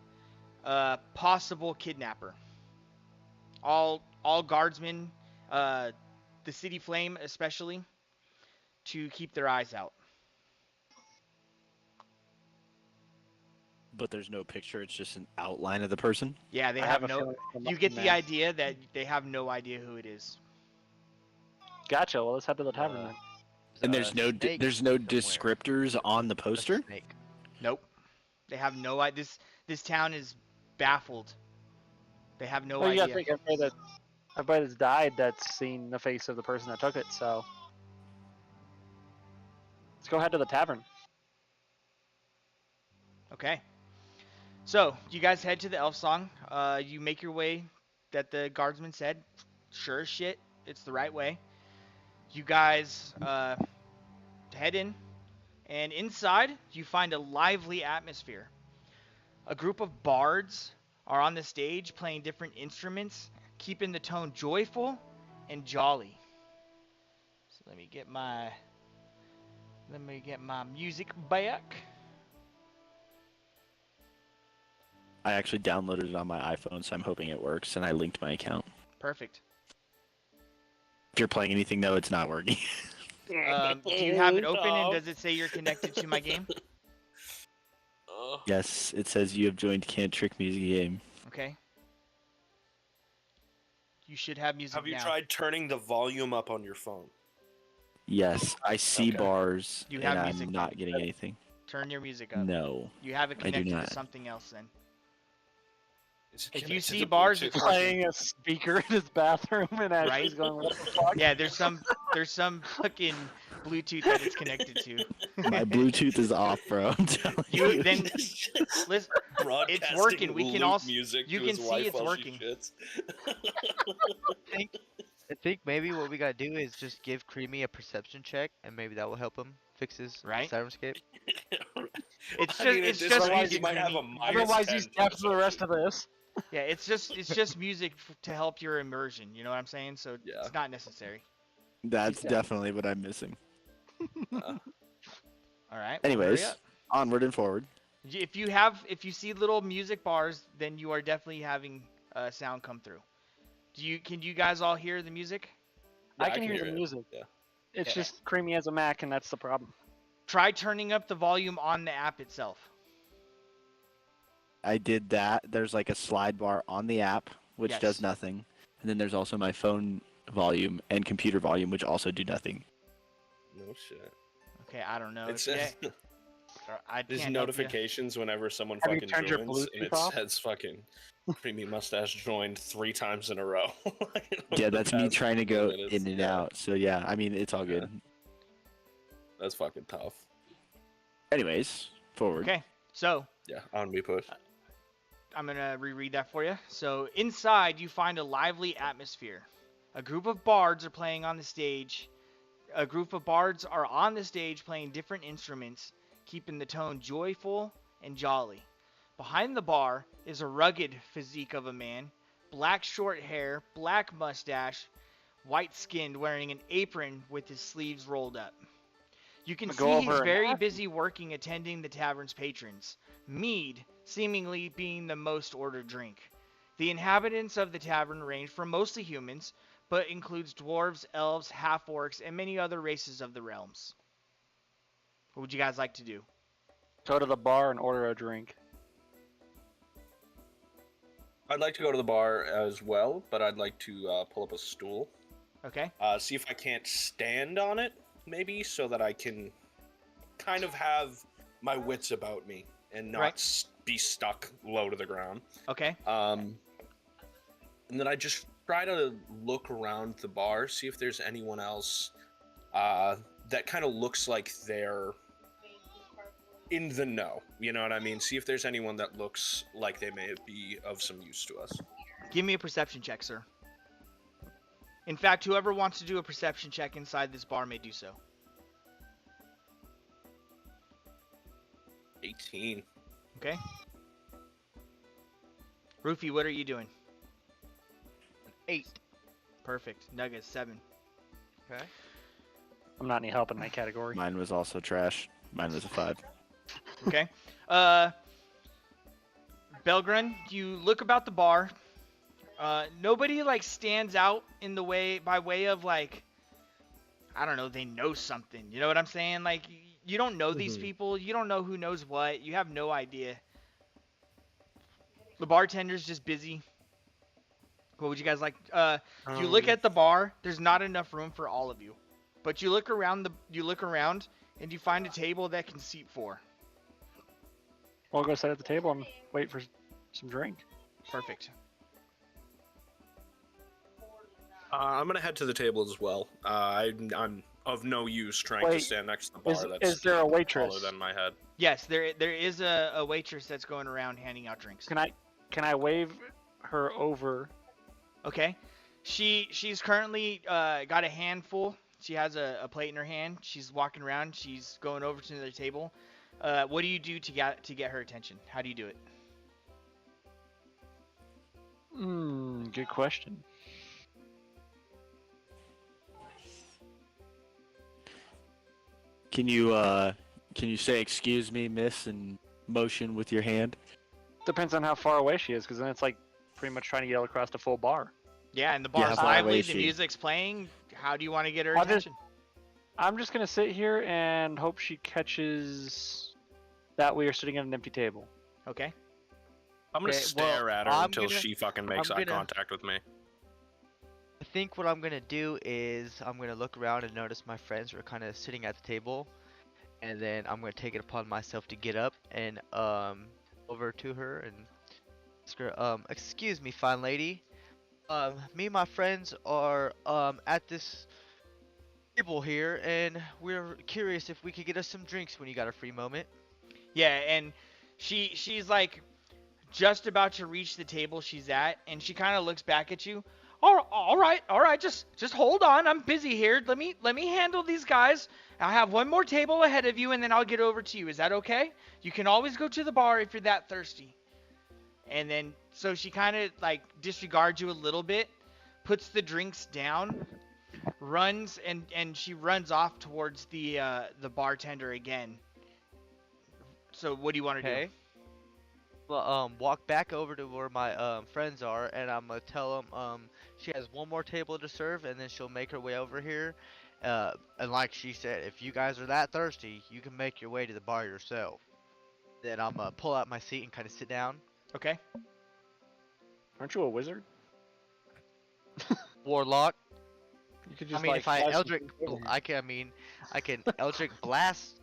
possible kidnapper. All guardsmen, the city flame especially, to keep their eyes out. But there's no picture, it's just an outline of the person. Yeah, they I have a no. feeling it's You get man. the idea that they have no idea who it is. Gotcha. Well, let's head to the tavern then. And there's no snake there's no somewhere. descriptors on the A poster. snake. Nope. They have no idea. This town is baffled. They have no Well, you idea. gotta think, Everybody that's died that's seen the face of the person that took it, so. Let's go head to the tavern. Okay. So you guys head to the elf song. You make your way that the guardsman said. Sure as shit, it's the right way. You guys head in, and inside you find a lively atmosphere. A group of bards are on the stage playing different instruments, keeping the tone joyful and jolly. So let me get my music back. I actually downloaded it on my iPhone, so I'm hoping it works, and I linked my account. Perfect. If you're playing anything, though, it's not working. Do you have it open, and does it say you're connected to my game? Yes, it says you have joined Can't Trick Music Game. Okay. You should have music Have you now. tried turning the volume up on your phone? Yes, I see Okay. bars, You and have I'm music not then. getting anything. Turn your music up. No. You have it I do connected not. to something else then. Is it If you connected see to bars, Bluetooth? it's Playing a speaker in his bathroom, and Ashley's Right? going, "What the fuck?" Yeah, there's some fucking Bluetooth that it's connected to. My Bluetooth is off, bro. I'm telling You you. then listen. Broadcasting working. We can loop also- music you to can his see wife it's while working. She shits. I think maybe what we gotta do is just give Creamy a perception check, and maybe that will help him fix his Right? Sirenscape. It's I just mean, it's at this just point, music. you might have a Creamy. minus Otherwise, 10 he's deaf for the rest perception. of this. Yeah, it's just music to help your immersion. You know what I'm saying? So Yeah. it's not necessary. That's Yeah. definitely what I'm missing. Uh, All right. well, hurry Anyways, up. onward and forward. If you see little music bars, then you are definitely having sound come through. Can you guys all hear the music? yeah, I can hear the it. music. Yeah. It's Yeah. just Creamy as a Mac, and that's the problem. Try turning up the volume on the app itself. I did that. There's like a slide bar on the app, which Yes. does nothing. And then there's also my phone volume and computer volume, which also do nothing. No shit. Okay, I don't know. It If says you- I there's can't help you. notifications whenever someone Have you fucking turned your joins, and it Bluetooth off? says fucking Creamy Mustache joined 3 times in a row. Yeah, The that's me past trying to few go minutes. in and Yeah, out. So yeah, I mean, it's all Yeah. good. That's fucking tough. Anyways, forward. Okay, so Yeah, on me push. I'm gonna reread that for you. So inside, you find a lively atmosphere. A group of bards are playing on the stage. A group of bards are on the stage playing different instruments, keeping the tone joyful and jolly. Behind the bar is a rugged physique of a man, black short hair, black mustache, white-skinned, wearing an apron with his sleeves rolled up. You can Go see he's over and very ask him. busy working attending the tavern's patrons. Mead seemingly being the most ordered drink. The inhabitants of the tavern range from mostly humans, but includes dwarves, elves, half-orcs, and many other races of the realms. What would you guys like to do? Go to the bar and order a drink. I'd like to go to the bar as well, but I'd like to pull up a stool. Okay? See if I can't stand on it, maybe, so that I can kind of have my wits about me and not Right. be stuck low to the ground. Okay? And then I just try to look around the bar, see if there's anyone else that kind of looks like they're in the know. You know what I mean? See if there's anyone that looks like they may be of some use to us. Give me a perception check, sir. In fact, whoever wants to do a perception check inside this bar may do so. 18. Okay? Rufy, what are you doing? 8. Perfect. Nugget, 7. Okay. I'm not any help in that category. Mine was also trash. Mine was a 5. Okay. Belgrun, you look about the bar. Nobody like stands out in the way by way of like, I don't know, they know something. You know what I'm saying? Like you don't know these Mhm. people. You don't know who knows what. You have no idea. The bartender's just busy. What would you guys like? You look at the bar. There's not enough room for all of you, but you look around and you find a table that can seat 4. We'll go sit at the table and wait for some drink. Perfect. I'm gonna head to the table as well. I'm of no use trying to Wait, stand next to the bar that's is there a taller waitress? than my head. Yes, there is a waitress that's going around handing out drinks. Can I wave her over? Okay. She's currently got a handful. She has a plate in her hand. She's walking around. She's going over to the table. What do you do to get her attention? How do you do it? Good question. Can you say excuse me, miss, and motion with your hand? Depends on how far away she is, because then it's like pretty much trying to yell across the full bar. Yeah, and the Yeah, bar's how far away lively. is The she? music's playing. How do you want to get her I'll just- attention? I'm just gonna sit here and hope she catches that we are sitting at an empty table. Okay. I'm gonna Okay, stare well, at her I'm until gonna- she fucking makes I'm eye gonna- contact with me. I think what I'm gonna do is I'm gonna look around and notice my friends are kind of sitting at the table, and then I'm gonna take it upon myself to get up and over to her and ask her, excuse me, fine lady. Me and my friends are at this table here, and we're curious if we could get us some drinks when you got a free moment. Yeah, and she's like just about to reach the table she's at, and she kind of looks back at you. All right, just hold on. I'm busy here. Let me handle these guys. I have one more table ahead of you, and then I'll get over to you. Is that okay? You can always go to the bar if you're that thirsty. And then so she kind of like disregards you a little bit, puts the drinks down, runs and she runs off towards the bartender again. So what do you want to do? Okay. Well, walk back over to where my friends are, and I'm gonna tell them she has one more table to serve, and then she'll make her way over here. And like she said, if you guys are that thirsty, you can make your way to the bar yourself. Then I'm gonna pull out my seat and kind of sit down. Okay. Aren't you a wizard? Warlock. You could I just mean, like if I fly some Eldritch, people here. I can Eldritch blast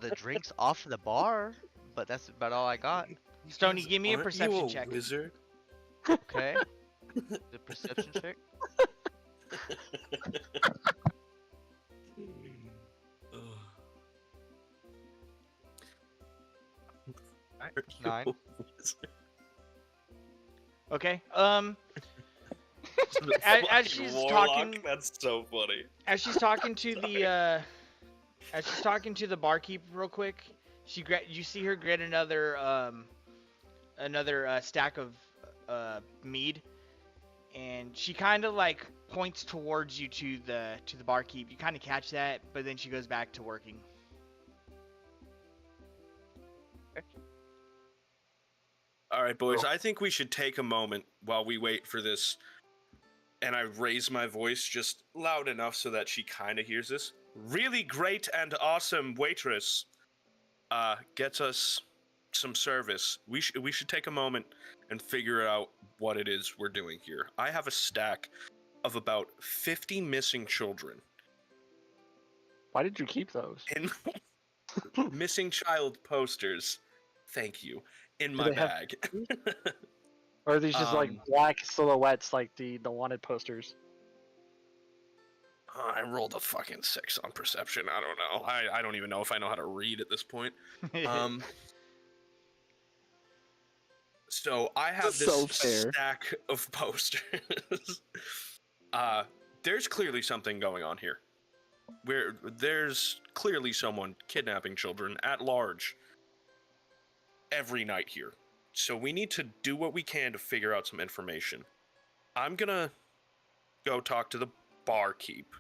the drinks off the bar, but that's about all I got. Stony, give me a Aren't perception you a check. wizard? Okay. The perception check. Aren't you 9. a wizard? Okay. The As fucking she's warlock? talking- That's so funny. As she's talking to the barkeep real quick, you see her get another stack of mead, and she kind of like points towards you to the barkeep. You kind of catch that, but then she goes back to working. All right, boys. I think we should take a moment while we wait for this. And I raise my voice just loud enough so that she kind of hears this. Really great and awesome waitress gets us some service. We should take a moment and figure out what it is we're doing here. I have a stack of about 50 missing children. Why did you keep those? In missing child posters. Thank you. In Do my they have bag. Or are these just like black silhouettes like the wanted posters? I rolled a fucking 6 on perception. I don't know. I don't even know if I know how to read at this point. So I have this So fair. stack of posters. There's clearly something going on here. Where there's clearly someone kidnapping children at large every night here. So we need to do what we can to figure out some information. I'm gonna go talk to the barkeep.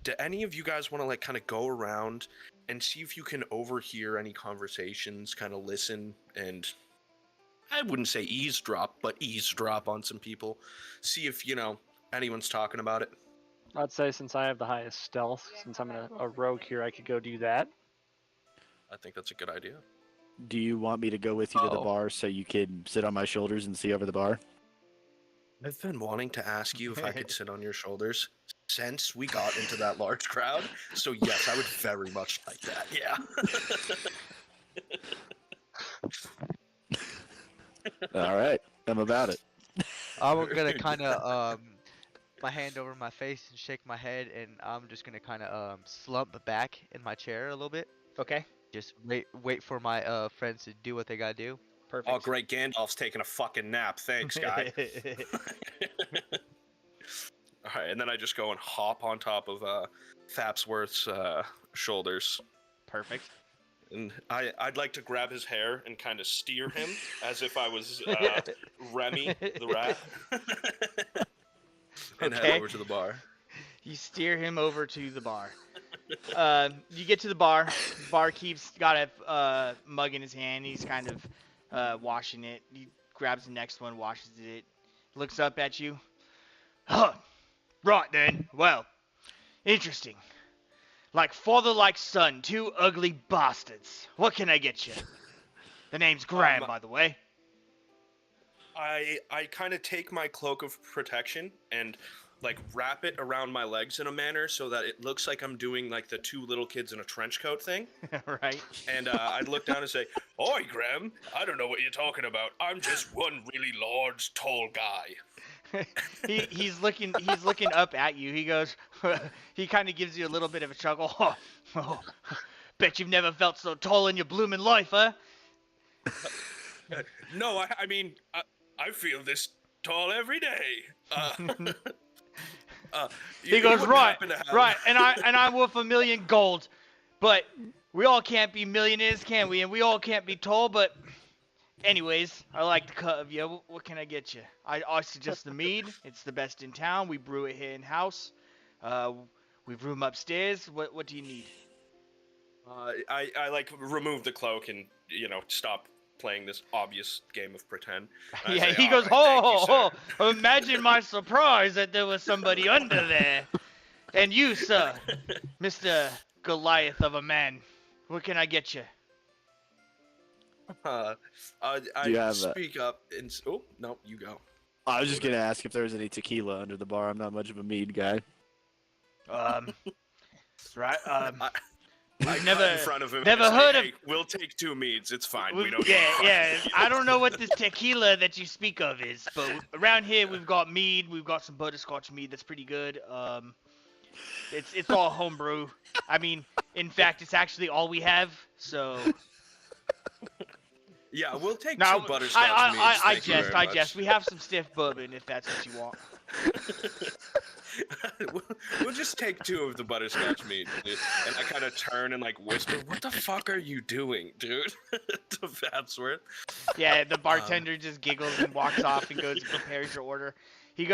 Do any of you guys want to like kind of go around and see if you can overhear any conversations, kind of listen and I wouldn't say eavesdrop, but eavesdrop on some people. See if, anyone's talking about it. I'd say since I have the highest stealth, since I'm a rogue here, I could go do that. I think that's a good idea. Do you want me to go with you to the Oh. bar so you can sit on my shoulders and see over the bar? I've been wanting to ask you if I could sit on your shoulders since we got into that large crowd. So yes, I would very much like that. Yeah. All right, I'm about it. I'm gonna kind of my hand over my face and shake my head, and I'm just gonna kind of slump back in my chair a little bit. Okay. Just wait for my friends to do what they gotta do. Perfect. Oh, great. Gandalf's taking a fucking nap. Thanks, guy. All right, and then I just go and hop on top of Fapsworth's shoulders. Perfect. And I'd like to grab his hair and kind of steer him as if I was Remy the rat. And head Okay. over to the bar. You steer him over to the bar. You get to the bar. Barkeep's got a mug in his hand. He's kind of washing it. He grabs the next one, washes it, looks up at you. Huh. Right then. Well, interesting. Like father, like son, two ugly bastards. What can I get you? The name's Graham, by the way. I kind of take my cloak of protection and like wrap it around my legs in a manner so that it looks like I'm doing like the two little kids in a trench coat thing. Right. And I'd look down and say, "Oi, Graham, I don't know what you're talking about. I'm just one really large, tall guy." He's looking up at you. He goes, he kind of gives you a little bit of a chuckle. Oh, bet you've never felt so tall in your blooming life, huh? No, I mean, I feel this tall every day. He goes, right, and I'm worth $1 million gold, but we all can't be millionaires, can we? And we all can't be tall, but anyways, I like the cut of you. What can I get you? I suggest the mead. It's the best in town. We brew it here in house. We brew them upstairs. What do you need? I like remove the cloak and stop playing this obvious game of pretend. And I Yeah, say, he "All goes, right, thank you, oh, sir." imagine my surprise that there was somebody under there. And you, sir, Mr. Goliath of a man, what can I get you? Do I you have speak up and oh no, you go. I was just gonna ask if there was any tequila under the bar. I'm not much of a mead guy. Right, I never- cut in front of him. never and say, heard of- "Hey, we'll take 2 meads. It's fine. We don't. yeah. I don't know what this tequila that you speak of is, but around here we've got mead. We've got some butterscotch mead that's pretty good. It's all homebrew. I mean, in fact, it's actually all we have. So Yeah, we'll take no, 2 butterscotch meads. I Thank you jest. very I much. jest. We have some stiff bourbon if that's what you want. we'll just take 2 of the butterscotch meads, dude. And I kind of turn and like whisper, "What the fuck are you doing, dude?" to Fapsworth. Yeah, the bartender just giggles and walks off and goes and prepares your order. He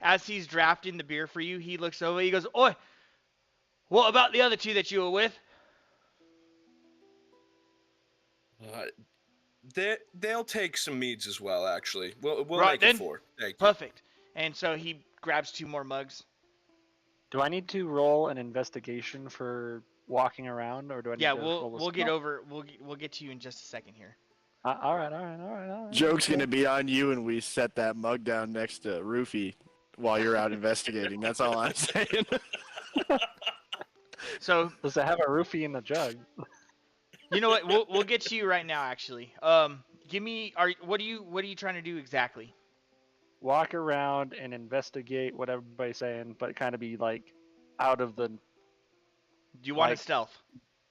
as he's drafting the beer for you, he looks over. He goes, "Oi, what about the other 2 that you were with?" They'll take some meads as well. Actually, we'll Right make then. it 4. Thank you. Perfect. And so he grabs 2 more mugs. Do I need to roll an investigation for walking around, or do I need Yeah, to roll a we'll get skill? over. We'll get to you in just a second here. All right. Joke's gonna be on you, and we set that mug down next to Roofy while you're out investigating. That's all I'm saying. So Does it have a roofie in the jug? you know what? We'll get to you right now. Actually, give me. What are you trying to do exactly? Walk around and investigate what everybody's saying, but kind of be like out of the. Do you want a Like- stealth?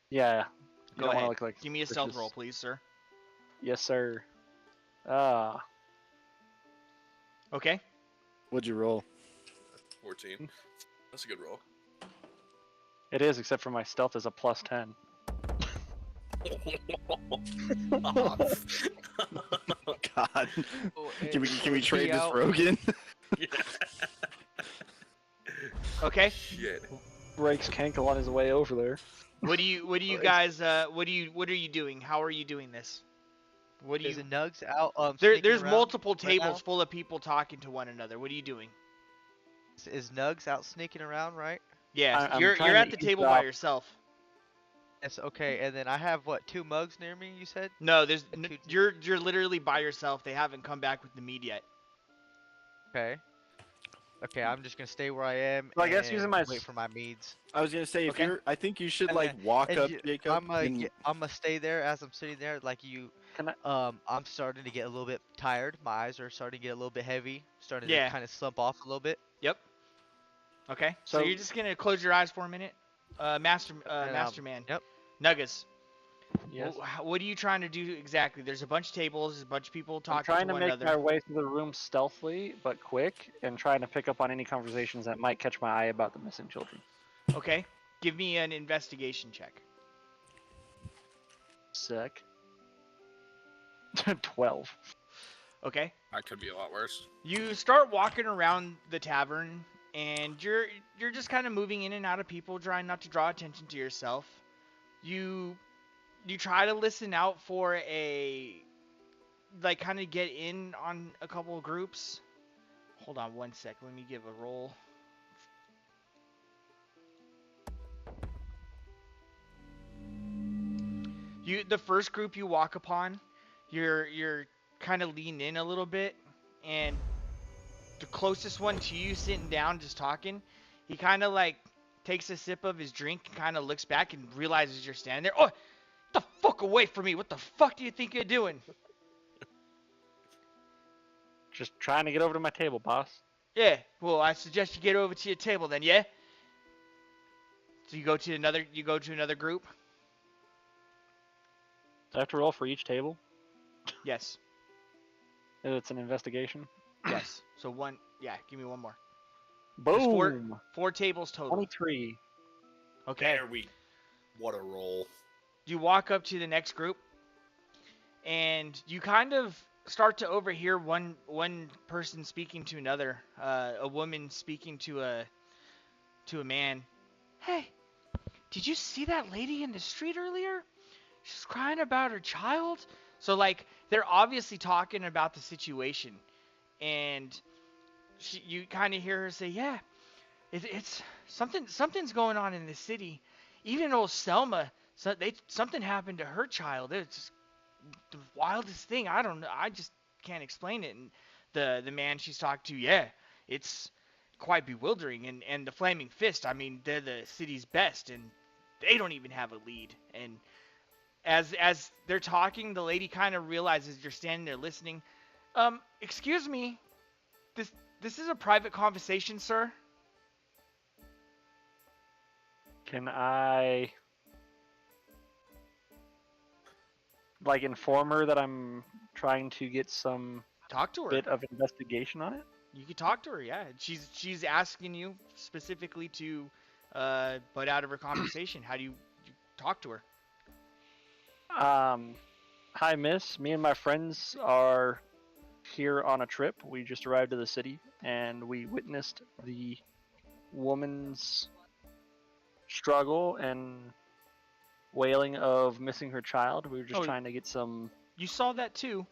Yeah. You Go don't ahead. wanna look like Give me a stealth suspicious. roll, please, sir. Yes, sir. Okay. What'd you roll? 14. That's a good roll. It is, except for my stealth is a +10. God. Oh, Can we Roofy trade this out. Rogan? Okay. Shit. Breaks Kenkel on his way over there. What do you guys what are you doing? How are you doing this? What do Is you the Nugs out? There's sneaking around multiple right now? tables full of people talking to one another. What are you doing? Is Nugs out sneaking around, right? Yeah, I'm you're trying at to the table by eavesdrop. yourself. Yes. Okay. And then I have what 2 mugs near me? You said. No, there's And two- you're literally by yourself. They haven't come back with the mead yet. Okay. Okay, I'm just gonna stay where I am. Well, I guess using and my wait s- for my meads. I was gonna say if Okay. I think you should And like walk And up, you- Jacob. I'm gonna stay there as I'm sitting there, like you. Can I? I'm starting to get a little bit tired. My eyes are starting to get a little bit heavy, starting to Yeah. kind of slump off a little bit. Yep. Okay. So So you're just gonna close your eyes for a minute, And Master Man, yep. Nuggas. yes, What are you trying to do exactly? There's a bunch of tables, there's a bunch of people I'm talking to trying to one make my another. way through the room stealthily but quick, and trying to pick up on any conversations that might catch my eye about the missing children. Okay. Give me an investigation check. Sick. 12. Okay. That could be a lot worse. You start walking around the tavern, and you're just kind of moving in and out of people, trying not to draw attention to yourself. You try to listen out for kind of get in on a couple of groups. Hold on one sec. Let me give a roll. The first group you walk upon, you're kind of lean in a little bit, and the closest one to you sitting down just talking, he kind of like takes a sip of his drink and kind of looks back and realizes you're standing there. Oh, get the fuck away from me. What the fuck do you think you're doing? Just trying to get over to my table, boss. Yeah, well, I suggest you get over to your table then, yeah? So you go to another group? Do I have to roll for each table? Yes. It's an investigation. Yes. So one, yeah, give me one more. Boom! There's four tables total. 23. Okay. There we. What a roll. You walk up to the next group, and you kind of start to overhear one person speaking to another, a woman speaking to a man. Hey, did you see that lady in the street earlier? She's crying about her child. So like they're obviously talking about the situation, and you kind of hear her say, "Yeah, it's something's going on in the city. Even old Selma, something happened to her child. It's the wildest thing. I don't know. I just can't explain it." And the man she's talking to, yeah, it's quite bewildering. And the Flaming Fist, I mean, they're the city's best, and they don't even have a lead. And as they're talking, the lady kind of realizes you're standing there listening. Excuse me, this is a private conversation, sir. Can I like inform her that I'm trying to get some Talk to her. bit of investigation on it? You can talk to her, yeah. She's asking you specifically to butt out of her conversation. How do you talk to her? Hi, miss. Me and my friends are here on a trip. We just arrived to the city, and we witnessed the woman's struggle and wailing of missing her child. We were just Oh. trying to get some You saw that too.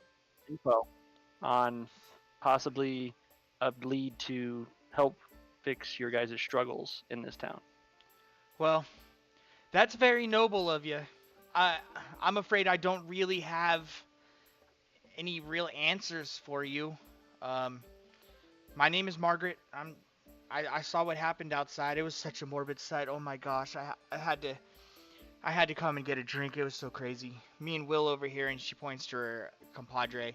info on possibly a lead to help fix your guys' struggles in this town. Well, that's very noble of you. I'm afraid I don't really have any real answers for you. My name is Margaret. I saw what happened outside. It was such a morbid sight. Oh my gosh, I had to come and get a drink. It was so crazy. Me and Will over here, and she points to her compadre.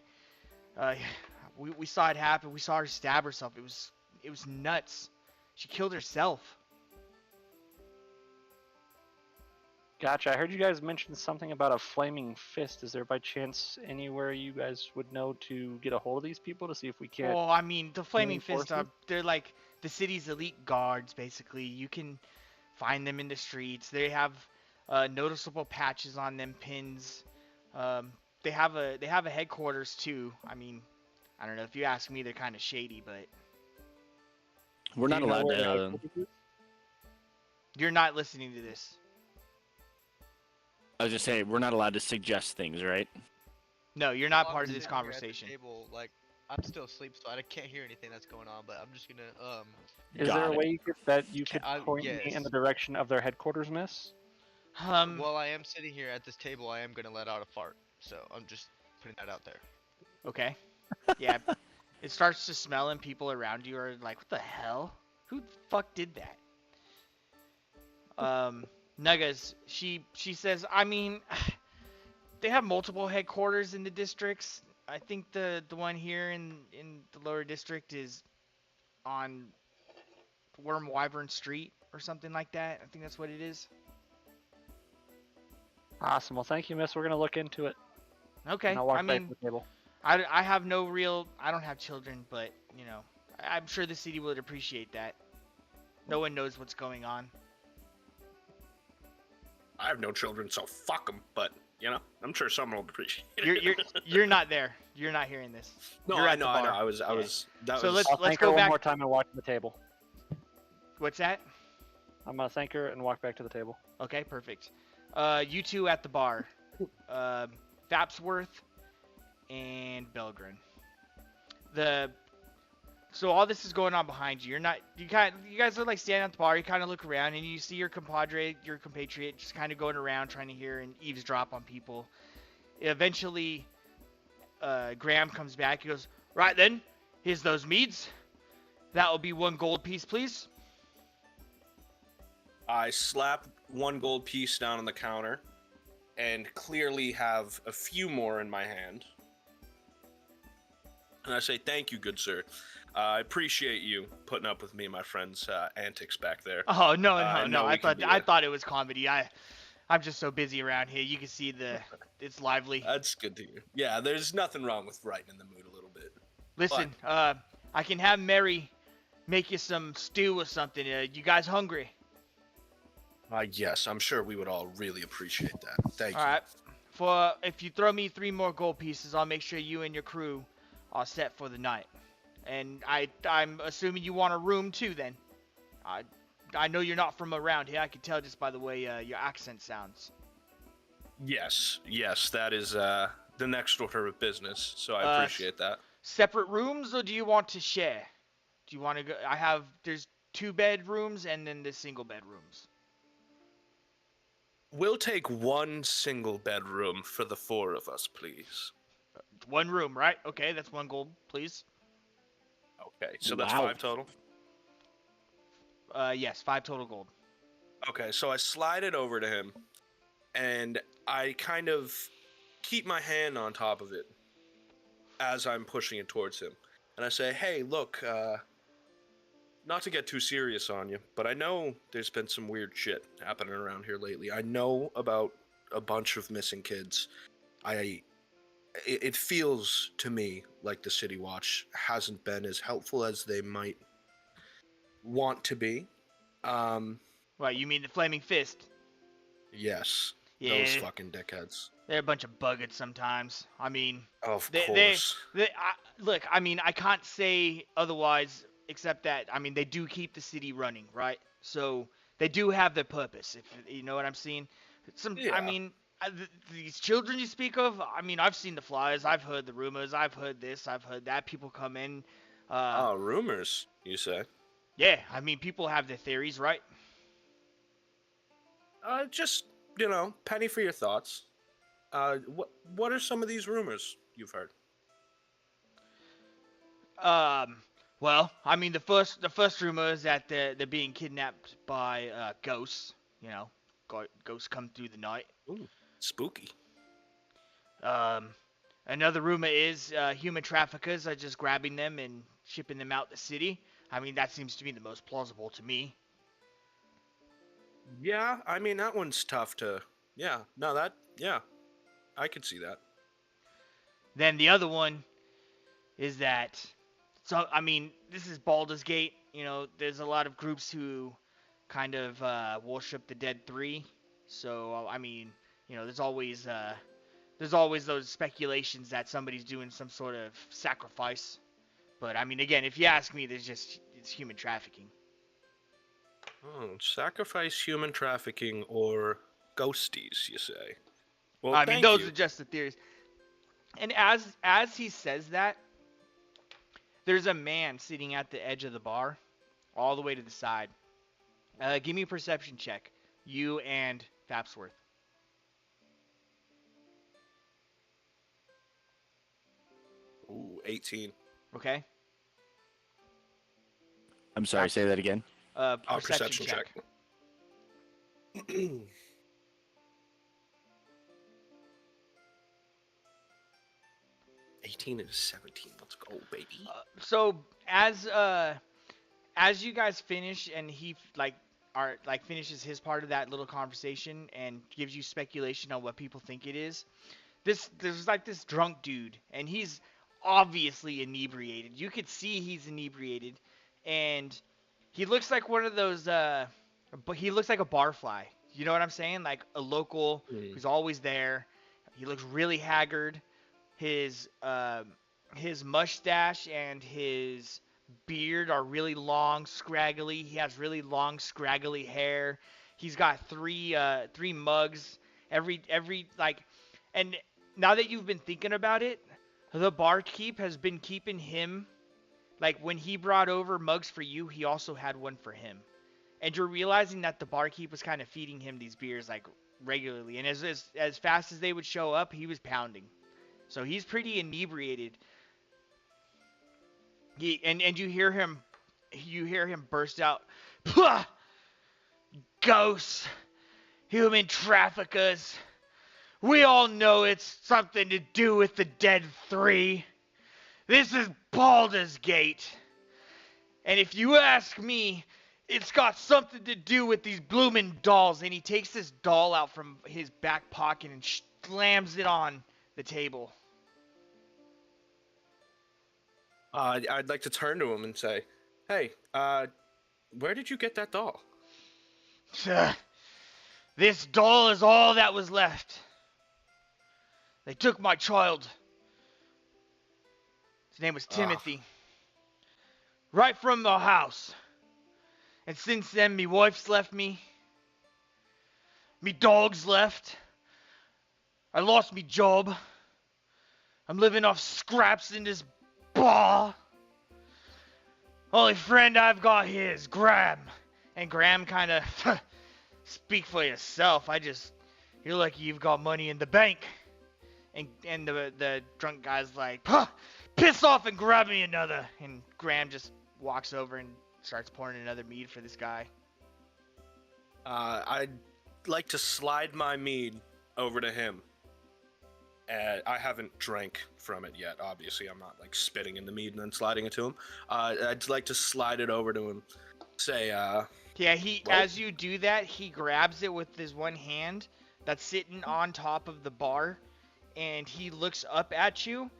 We saw it happen. We saw her stab herself. It was nuts. She killed herself. Gotcha. I heard you guys mention something about a flaming fist. Is there by chance anywhere you guys would know to get a hold of these people to see if we can't? Well, I mean, the Flaming Fist, reinforcements? they're like the city's elite guards, basically. You can find them in the streets. They have noticeable patches on them, pins. They have a headquarters too. I mean, I don't know. If you ask me, they're kind of shady, but We're Do not you know allowed where the to. headquarters is? you're not listening to this. I was just saying, we're not allowed to suggest ththings, right? No, you're not Well, I'm part of this sitting here at the conversation. table, like, I'm still asleep, so I can't hear anything that's going on. But I'm just gonna Is Got there a it. way you could I- point me in yes. the direction of their headquarters, miss? While I am sitting here at this table, I am gonna let out a fart. So I'm just putting that out there. Okay. Yeah. It starts to smell, and people around you are like, "What the hell? Who the fuck did that?" Nuggas, she says, I mean, they have multiple headquarters in the districts. I think the one here in the lower district is on Worm Wyvern Street or something like that. I think that's what it is. Awesome. Well, thank you, miss. We're gonna look into it. Okay. And I'll walk I back mean, to the table. I have no real. I don't have children, but you know, I'm sure the city would appreciate that. No one knows what's going on. I have no children, so fuck them. But you know, I'm sure someone will appreciate it. You're not there. You're not hearing this. No, You're I at the know, I know. bar. I was. That So was. I'll let's thank go her one back- more time and walk to the table. What's that? I'm gonna thank her and walk back to the table. Okay, perfect. You two at the bar. Fapsworth and Belgren. So all this is going on behind you. You guys are like standing at the bar. You kind of look around and you see your compatriot, just kind of going around trying to hear and eavesdrop on people. Eventually, Graham comes back. He goes, "Right then, here's those meads. That will be 1 gold piece, please." I slap 1 gold piece down on the counter, and clearly have a few more in my hand. And I say, "Thank you, good sir. I appreciate you putting up with me and my friend's antics back there." Oh no, I know we can be I a- thought it was comedy. I'm just so busy around here. You can see it's lively. That's good to hear. Yeah, there's nothing wrong with brightening the mood a little bit. Listen, I can have Mary make you some stew or something. You guys hungry? Yes, I'm sure we would all really appreciate that. Thank All you. right. If you throw me 3 more gold pieces, I'll make sure you and your crew are set for the night. And I'm assuming you want a room too. Then, I know you're not from around here. I can tell just by the way your accent sounds. Yes, that is the next order of business. So I appreciate that. Separate rooms, or do you want to share? Do you want to go? There's 2 bedrooms and then the single bedrooms. We'll take 1 single bedroom for the 4 of us, please. 1 room, right? Okay, that's 1 gold, please. Okay, so that's Wow. 5 total. Yes, 5 total gold. Okay, so I slide it over to him, and I kind of keep my hand on top of it as I'm pushing it towards him. And I say, "Hey, look, not to get too serious on you, but I know there's been some weird shit happening around here lately. I know about a bunch of missing kids. It feels to me like the City Watch hasn't been as helpful as they might want to be. Right, you mean the Flaming Fist? Yes, Yeah, those fucking dickheads. they're a bunch of buggers sometimes. I mean, Of They- course. look, I mean, I can't say otherwise except that, I mean, they do keep the city running, right? So they do have their purpose, if you know what I'm saying. Yeah. I mean, these children you speak of, I mean, I've seen the flyers, I've heard the rumors, I've heard this, I've heard that. People come in. Oh, rumors, you say? Yeah, I mean, people have their theories, right? Just, penny for your thoughts. What are some of these rumors you've heard? Well, I mean, the first rumor is that they're being kidnapped by ghosts. You know, ghosts come through the night. Ooh, spooky. Another rumor is human traffickers are just grabbing them and shipping them out the city. I mean, that seems to be the most plausible to me. Yeah, I mean, that one's tough to... Yeah, I could see that. Then the other one is that... So, I mean, this is Baldur's Gate. You know, there's a lot of groups who kind of worship the Dead Three. So, I mean, you know, there's always those speculations that somebody's doing some sort of sacrifice. But, I mean, again, if you ask me, it's human trafficking. Oh, sacrifice, human trafficking, or ghosties, you say? Well, I mean, thank those you. are just the theories. And as he says that, there's a man sitting at the edge of the bar, all the way to the side. Give me a perception check, you and Fapsworth. Ooh, 18. Okay. I'm sorry, say that again. Perception check. 18 and 17. Let's go, baby. So as you guys finish and he finishes his part of that little conversation and gives you speculation on what people think it is, there's like this drunk dude and he's obviously inebriated. You could see he's inebriated, and he looks like one of those but he looks like a barfly. You know what I'm saying? Like a local who's always there. He looks really haggard. His mustache and his beard are really long, scraggly. He has really long, scraggly hair. He's got three mugs. Every like, and now that you've been thinking about it, the barkeep has been keeping him. Like when he brought over mugs for you, he also had one for him. And you're realizing that the barkeep was kind of feeding him these beers like regularly. And as fast as they would show up, he was pounding. So he's pretty inebriated. And you hear him burst out, "Pah! Ghosts, human traffickers. We all know it's something to do with the dead three. This is Baldur's Gate. And if you ask me, it's got something to do with these bloomin' dolls." And he takes this doll out from his back pocket and slams it on the table. I'd like to turn to him and say, "Hey, where did you get that doll?" This doll is all that was left. They took my child. His name was Timothy. Right from the house. And since then, me wife's left me. Me dog's left. I lost me job. I'm living off scraps in this bar. Only friend I've got here is Graham. And Graham kind of, speak for yourself. You're lucky you've got money in the bank. And the drunk guy's like, piss off and grab me another. And Graham just walks over and starts pouring another mead for this guy. I'd like to slide my mead over to him. I haven't drank from it yet. Obviously, I'm not like spitting in the mead and then sliding it to him. I'd like to slide it over to him. Say, yeah, as you do that, he grabs it with his one hand that's sitting on top of the bar, and he looks up at you,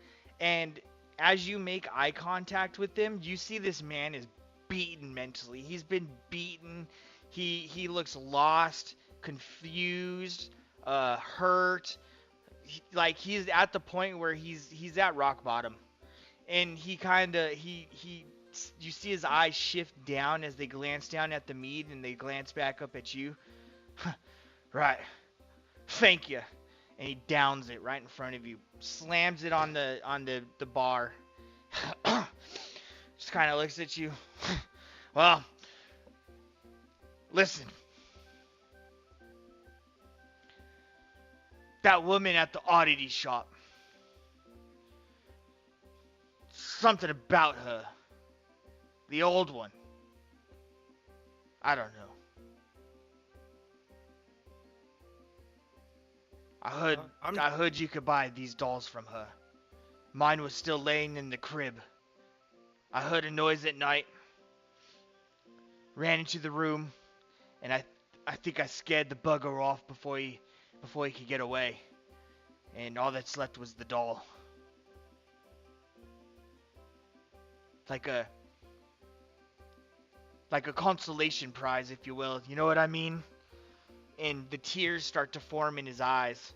and as you make eye contact with him, you see this man is beaten mentally. He's been beaten. He looks lost, confused, hurt. He's at the point where he's at rock bottom, and you see his eyes shift down as they glance down at the mead and they glance back up at you. Right, thank you. And he downs it right in front of you, slams it on the bar. Just kind of looks at you. Well, listen. That woman at the oddity shop. Something about her. The old one. I don't know. I heard you could buy these dolls from her. Mine was still laying in the crib. I heard a noise at night. Ran into the room, and I think I scared the bugger off before he could get away. And all that's left was the doll. Like a consolation prize, if you will. You know what I mean? And the tears start to form in his eyes.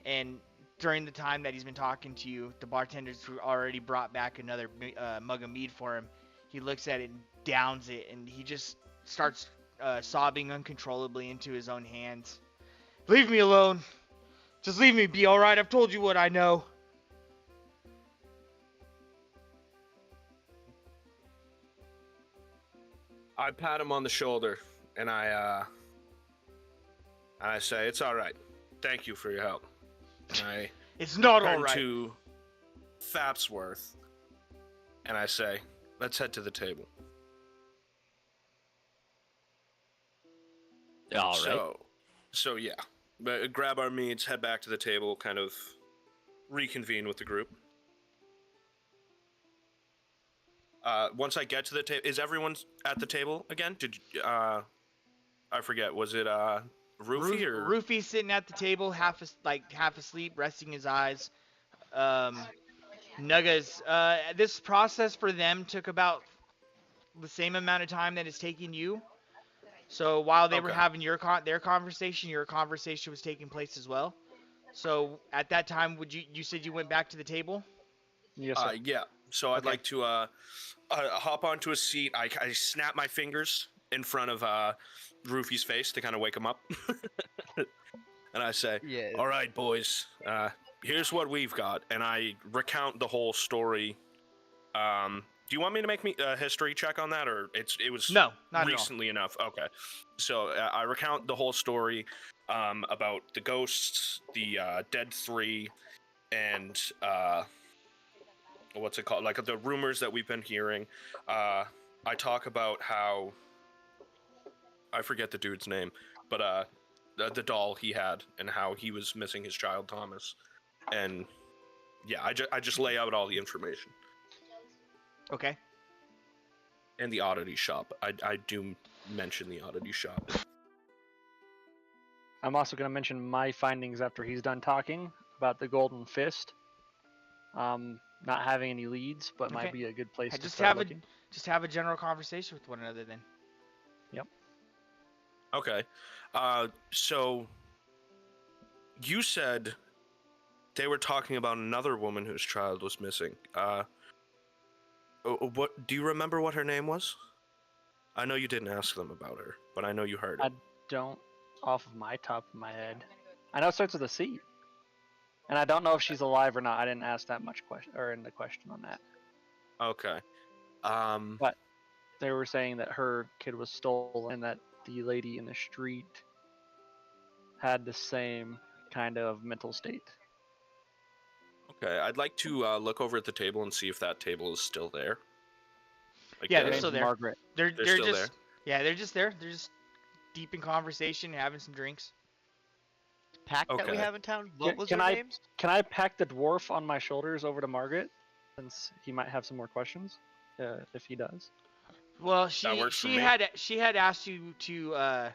And during the time that he's been talking to you, the bartender's already brought back another mug of mead for him. He looks at it and downs it, and he just starts sobbing uncontrollably into his own hands. Leave me alone. Just leave me be, alright? I've told you what I know. I pat him on the shoulder, and I say, "It's all right. Thank you for your help." And It's not I all turn right. to Fapsworth, and I say, "Let's head to the table." All right. So yeah, but grab our meats, head back to the table, kind of reconvene with the group. once I get to the table, is everyone at the table again? I forget. Was it Roofy or? Roofy's sitting at the table, half asleep, resting his eyes. Nuggas. This process for them took about the same amount of time that it's taking you. So while they were Okay. having their conversation, your conversation was taking place as well. So at that time, you said you went back to the table? Yes, sir. Yeah. So I'd Okay. like to hop onto a seat. I snap my fingers in front of Roofy's face to kind of wake him up, and I say, Yes. "All right, boys. Here's what we've got," and I recount the whole story. Do you want me to make a history check on that, or it was No, not recently enough? Okay. So I recount the whole story about the ghosts, the dead three, and what's it called? Like the rumors that we've been hearing. I talk about how I forget the dude's name, but the doll he had and how he was missing his child Thomas, and yeah, I just lay out all the information. all. Okay. And the oddity shop. I do mention the oddity shop. I'm also going to mention my findings after he's done talking about the Golden Fist. Not having any leads, but might Okay. be a good place to Just start have looking. just have a general conversation with one another then. Okay. So you said they were talking about another woman whose child was missing. What do you remember what her name was? I know you didn't ask them about her, but I know you heard it. I don't, off of my top of my head. I know it starts with a C. And I don't know if she's alive or not. I didn't ask that much question or in the question on that. Okay. But they were saying that her kid was stolen and that the lady in the street had the same kind of mental state. Okay. I'd like to look over at the table and see if that table is still there. Like, Yeah, Her they're name's still there. Margaret. They're still just there. yeah, they're just there. They're just deep in conversation, having some drinks. Pack that we Okay. have in town. What was Can their I- names? Can I pack the dwarf on my shoulders over to Margaret, since he might have some more questions, if he does? Well, That works for she me. had asked you to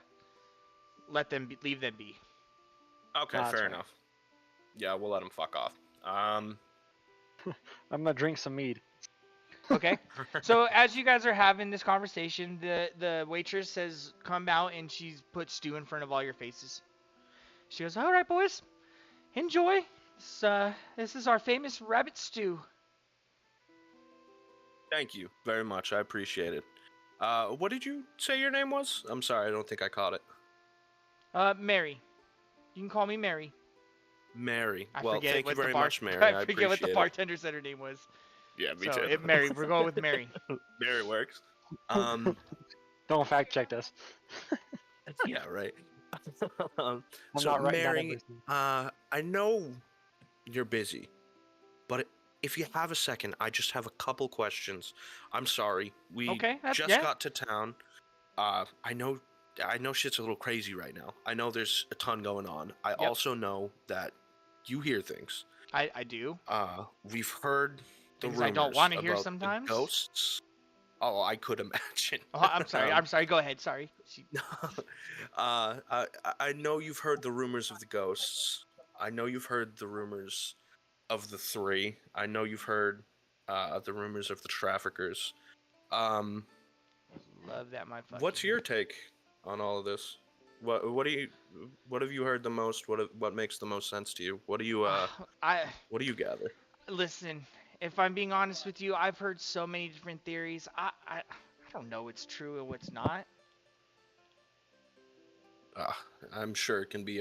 leave them be. Okay, That's fair right. enough. Yeah, we'll let him fuck off. I'm gonna drink some mead. Okay. So as you guys are having this conversation, the waitress has come out and she's put stew in front of all your faces. She goes, "All right, boys, enjoy. This is our famous rabbit stew." Thank you very much. I appreciate it. What did you say your name was? I'm sorry, I don't think I caught it. Mary. You can call me Mary. Mary. I Well, forget thank you what the very bar- much, Mary. I forget what the appreciate bartender said her name was. it. Yeah, me So too. Mary. We're going with Mary. Mary works. Don't fact check this. Yeah, right. I'm So not writing down Mary, everything. I know you're busy, but if you have a second, I just have a couple questions. I'm sorry, we Okay, that's just yeah. got to town. I know shit's a little crazy right now. I know there's a ton going on. I Yep. also know that you hear things. I do. We've heard the Things rumors I don't wanna hear about sometimes. the ghosts. Oh, I could imagine. Oh, I'm sorry. Um, I'm sorry. Go ahead. Sorry. I know you've heard the rumors of the ghosts. I know you've heard the rumors of the three. I know you've heard the rumors of the traffickers. Um, Love that, my fucking. what's your take on all of this? What have you heard the most? What makes the most sense to you? What do you what do you gather? Listen. If I'm being honest with you, I've heard so many different theories. I don't know what's true and what's not. I'm sure it can be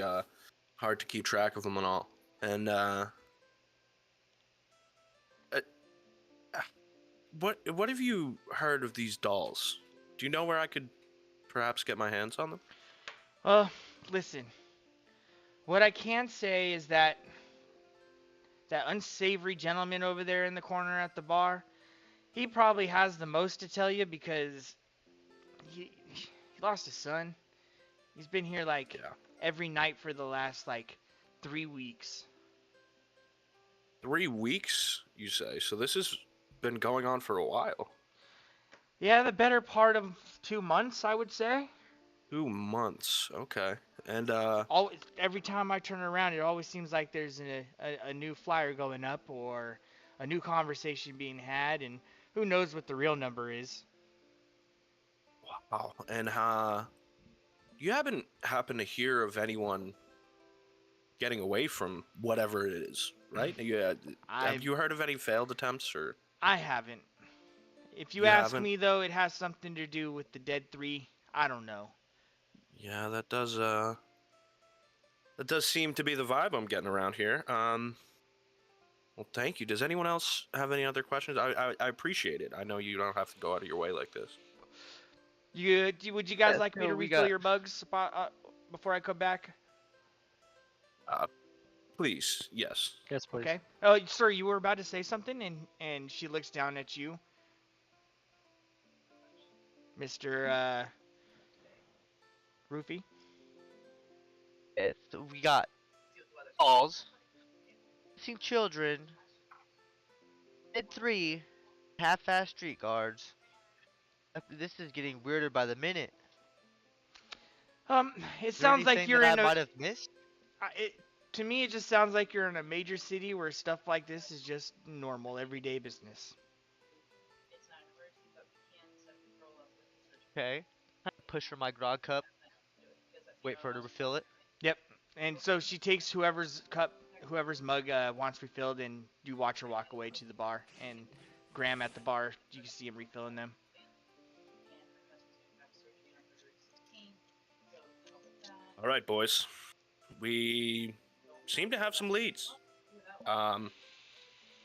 hard to keep track of them and all. And what have you heard of these dolls? Do you know where I could perhaps get my hands on them? Listen. What I can say is that unsavory gentleman over there in the corner at the bar, he probably has the most to tell you because he lost his son. He's been here like Yeah. every night for the last like 3 weeks. 3 weeks, you say? So this has been going on for a while. Yeah, the better part of 2 months, I would say. 2 months. Okay. And Always, every time I turn around, it always seems like there's a new flyer going up or a new conversation being had, and who knows what the real number is. wow. And you happen to hear of anyone getting away from whatever it is, right? Have I you heard of any failed attempts or I haven't. If you you ask haven't? me though, it has something to do with the Dead 3. I don't know. Yeah, that does seem to be the vibe I'm getting around here. Well, thank you. Does anyone else have any other questions? I appreciate it. I know you don't have to go out of your way like this. Would you guys Yeah, like me so to we refill got your mugs before I come back? Uh, please, yes. Yes, please. Okay. Oh, sir, you were about to say something, and she looks down at you, Mr. Roofy. yeah, so we got balls, missing children, dead 3, half-assed street guards. This is getting weirder by the minute. It Is there sounds like anything you're that I in a. might have missed? To me, it just sounds like you're in a major city where stuff like this is just normal, everyday business. Okay. Push for my grog cup. Wait for her to refill it. Yep. And so she takes whoever's mug wants refilled, and you watch her walk away to the bar. And Graham at the bar, you can see him refilling them. All right, boys. We seem to have some leads.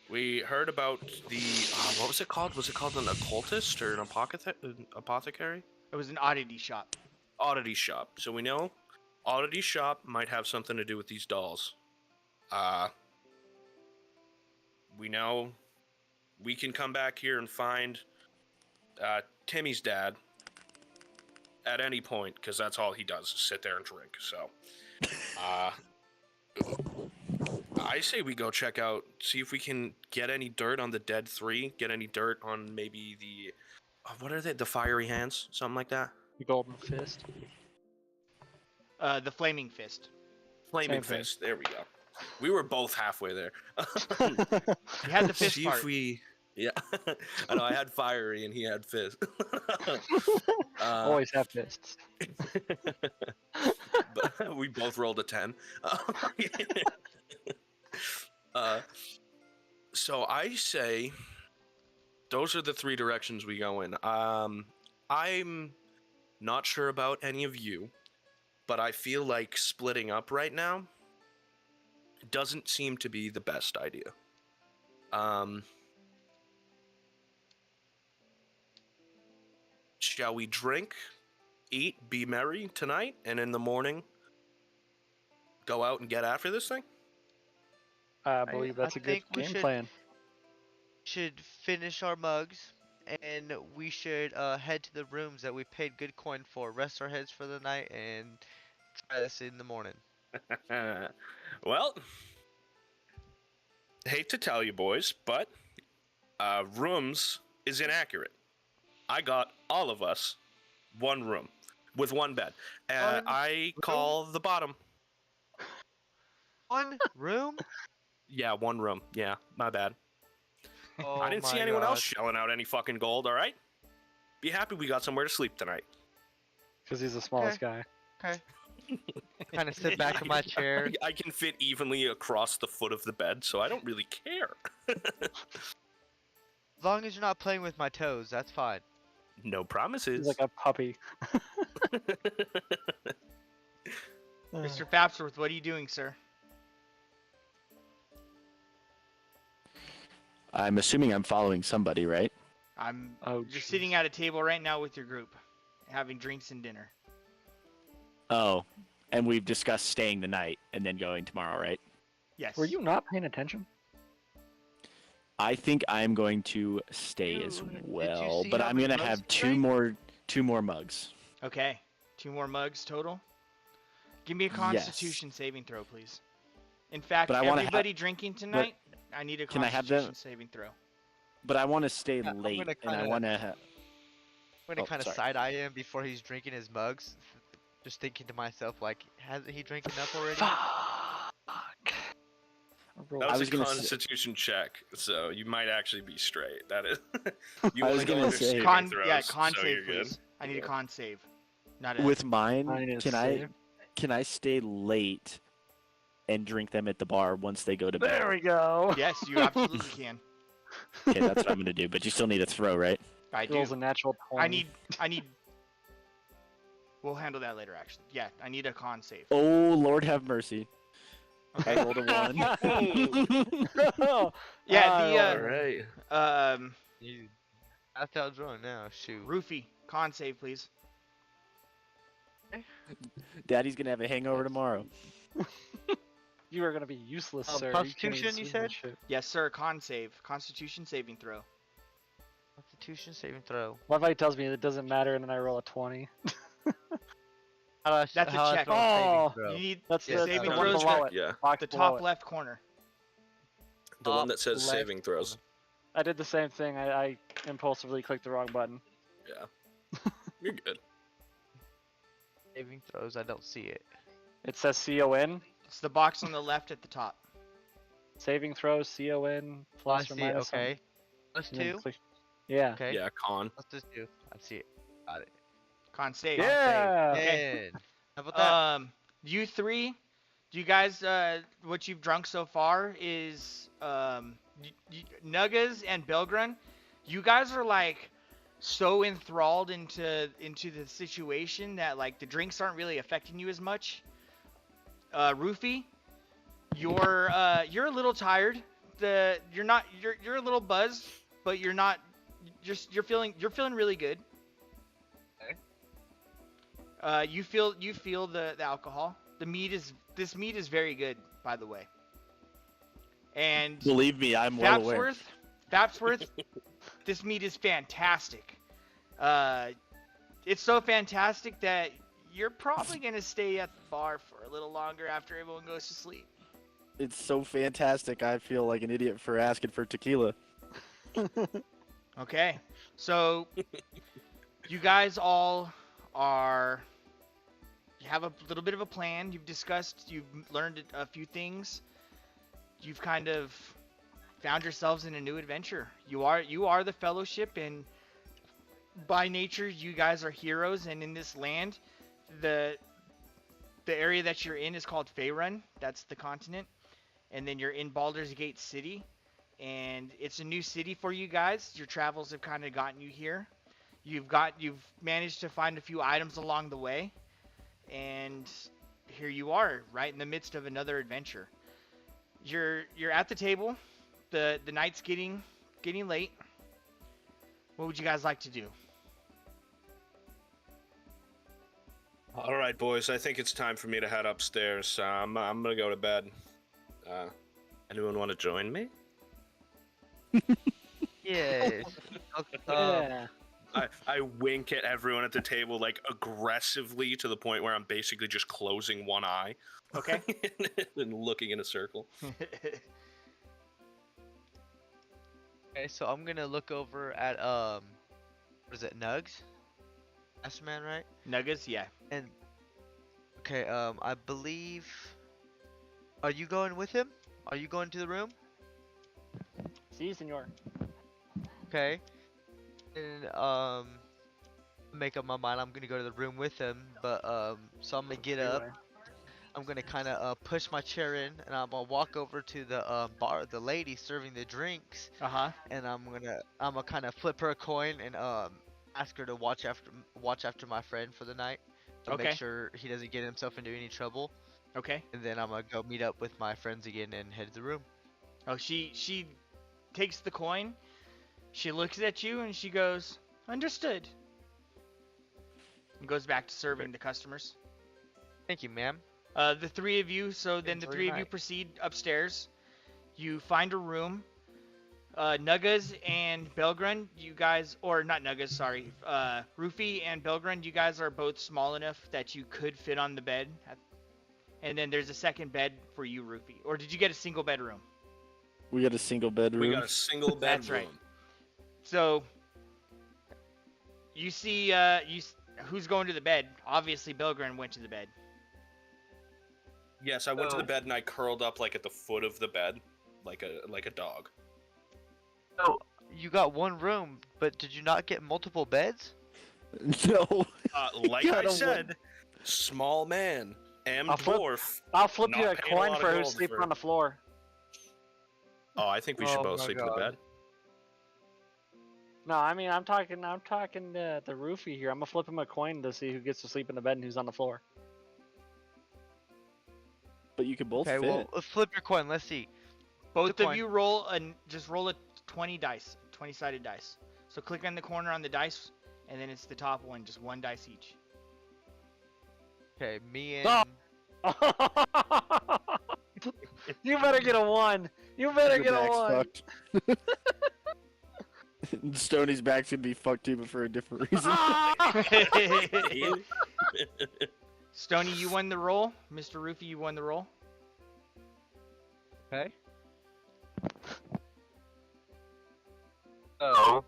We heard about the what was it called? Was it called an occultist or an apothecary? It was an oddity shop. Oddity shop. So we know oddity shop might have something to do with these dolls. We know we can come back here and find Timmy's dad at any point because that's all he does is sit there and drink. So, I say we go check out, see if we can get any dirt on the Dead 3, get any dirt on maybe the what are they? The Fiery Hands, something like that. The Golden Fist. The Flaming Fist. Flaming Same thing. Fist. There we go. We were both halfway there. You had the fist See part. if we. Yeah, I know. I had fiery and he had fist. Always have fists. But we both rolled a 10. So I say those are the three directions we go in. I'm not sure about any of you, but I feel like splitting up right now doesn't seem to be the best idea. Shall we drink, eat, be merry tonight, and in the morning go out and get after this thing? I believe that's a good think we game should- plan. Should finish our mugs, and we should head to the rooms that we paid good coin for, rest our heads for the night, and try this in the morning. Well, hate to tell you boys, but rooms is inaccurate. I got all of us one room with one bed. One I call the bottom. One room? Yeah, one room. Yeah, my bad. Oh I didn't see my anyone else God. shelling out any fucking gold, alright? Be happy we got somewhere to sleep tonight. Because he's the smallest guy. Okay. Kind of sit back in my chair. I can fit evenly across the foot of the bed, so I don't really care. As long as you're not playing with my toes, that's fine. No promises. He's like a puppy. Mr. Fapsworth, what are you doing, sir? I'm assuming I'm following somebody, right? Oh, You're jeez. sitting at a table right now with your group, having drinks and dinner. Oh, and we've discussed staying the night and then going tomorrow, right? Yes. Were you not paying attention? I think I'm going to stay as Did you well, see but how I'm many gonna mugs have we two more mugs. Okay. 2 more mugs total. Give me a Yes. Constitution saving throw, please. In fact, But I wanna everybody drinking tonight, I need a Can I have Constitution them- saving throw. But I want to stay I'm late, gonna and I kinda- want to. gonna Oh, kind of sorry. side eye him before he's drinking his mugs. Just thinking to myself, like, hasn't he drank enough already? Fuck. That I was, was a gonna say- Constitution check, so you might actually be straight. That is. You I only was go gonna under say- saving Con, throws, yeah, con so save, you're good. please. I need a Yeah. con save. Not a. With mine, Mine is can save. I stay late and drink them at the bar once they go to bed? There we go. Yes, you absolutely can. Okay, that's what I'm gonna do. But you still need a throw, right? I do. Rolls a natural 20. I need. We'll handle that later, actually. Yeah, I need a con save. Oh Lord, have mercy! Okay. I rolled a 1. Yeah, the All right. You passed out drunk now. Shoot. Roofy, con save, please. Daddy's gonna have a hangover tomorrow. You are gonna be useless, sir. You can't even Constitution, you see said? that shit. Yes, sir. Con save. Constitution saving throw. Constitution saving throw. What if he tells me it doesn't matter and then I roll a 20? How do I, That's a how do I check. throw a saving Oh! throw? You need That's Yeah, the saving the one throws. below it. Yeah, Box The below top it. left corner. the one Top that says left saving throws. I did the same thing. I impulsively clicked the wrong button. Yeah, you're good. Saving throws. I don't see it. It says CON. It's the box on the left at the top. Saving throws, CON, I plus or see it. minus. something. Okay. Plus And then 2. click- Yeah. Okay. Yeah, con. Plus this 2. I see it. Got it. Con save. Yeah. Okay. And how about that? You three, do you guys, what you've drunk so far is, Nuggas and Belgrun, you guys are like so enthralled into the situation that like the drinks aren't really affecting you as much. Roofy, you're a little tired. You're a little buzzed, but you're not. You're feeling really good. You feel the alcohol. This meat is very good, by the way. And Believe me, I'm well aware. Fapsworth, this meat is fantastic. It's so fantastic that you're probably gonna stay at the bar for a little longer after everyone goes to sleep. It's so fantastic. I feel like an idiot for asking for tequila. Okay, so you guys all are. You have a little bit of a plan. You've discussed. You've learned a few things. You've kind of found yourselves in a new adventure. You are the Fellowship, and by nature, you guys are heroes. And in this land, the area that you're in is called Faerun. That's the continent. And then you're in Baldur's Gate City, and it's a new city for you guys. Your travels have kind of gotten you here. You've managed to find a few items along the way, and here you are, right in the midst of another adventure. You're at the table. The night's getting late. What would you guys like to do? All right, boys. I think it's time for me to head upstairs. I'm gonna go to bed. Anyone want to join me? Yes. Yeah. I wink at everyone at the table like aggressively to the point where I'm basically just closing one eye. Okay. And looking in a circle. Okay, so I'm gonna look over at what is it, Nugs? Master Man, right? Nuggas, yeah. And okay, I believe. Are you going with him? Are you going to the room? Si, senor. Okay. And make up my mind. I'm gonna go to the room with him, but so I'm gonna get up. Anyway. I'm gonna kind of push my chair in, and I'm gonna walk over to the bar, the lady serving the drinks, Uh-huh. and I'm gonna kind of flip her a coin and ask her to watch after my friend for the night, to Okay. make sure he doesn't get himself into any trouble. Okay. And then I'm gonna go meet up with my friends again and head to the room. Oh, she takes the coin. She looks at you and she goes, "Understood." And goes back to serving the customers. Thank you, ma'am. The three of you, so then the Enjoy three your of you night. proceed upstairs. You find a room. Nuggas and Belgrun, you guys, or not Nuggas, sorry. Roofy and Belgrun, you guys are both small enough that you could fit on the bed. And then there's a second bed for you, Roofy. Or did you get a single bedroom? We got a single bedroom. We got a single bedroom. That's right. So, You see, who's going to the bed? Obviously, Belgren went to the bed. Yes, I went to So- the bed and I curled up like at the foot of the bed, like a dog. So you got one room, but did you not get multiple beds? No. Like Got I a one- said, small man and I'll flip- dwarf. I'll flip you Not a paying a coin lot for of who's gold sleeping for- on the floor. Oh, I think we should Oh both my sleep in the God. bed. No, I mean I'm talking the roofie here. I'm gonna flip him a coin to see who gets to sleep in the bed and who's on the floor. But you can both Okay, fit. well, let's flip your coin. Let's see. Both The of coin. you just roll a 20-sided dice. So click on the corner on the dice, and then it's the top one, just one dice each. Okay, me and Oh! You better get a 1. You better Your get a back's 1. fucked. Stoney's back's gonna be fucked too, but for a different reason. Stony, you won the roll. Mr. Roofy, you won the roll. okay. So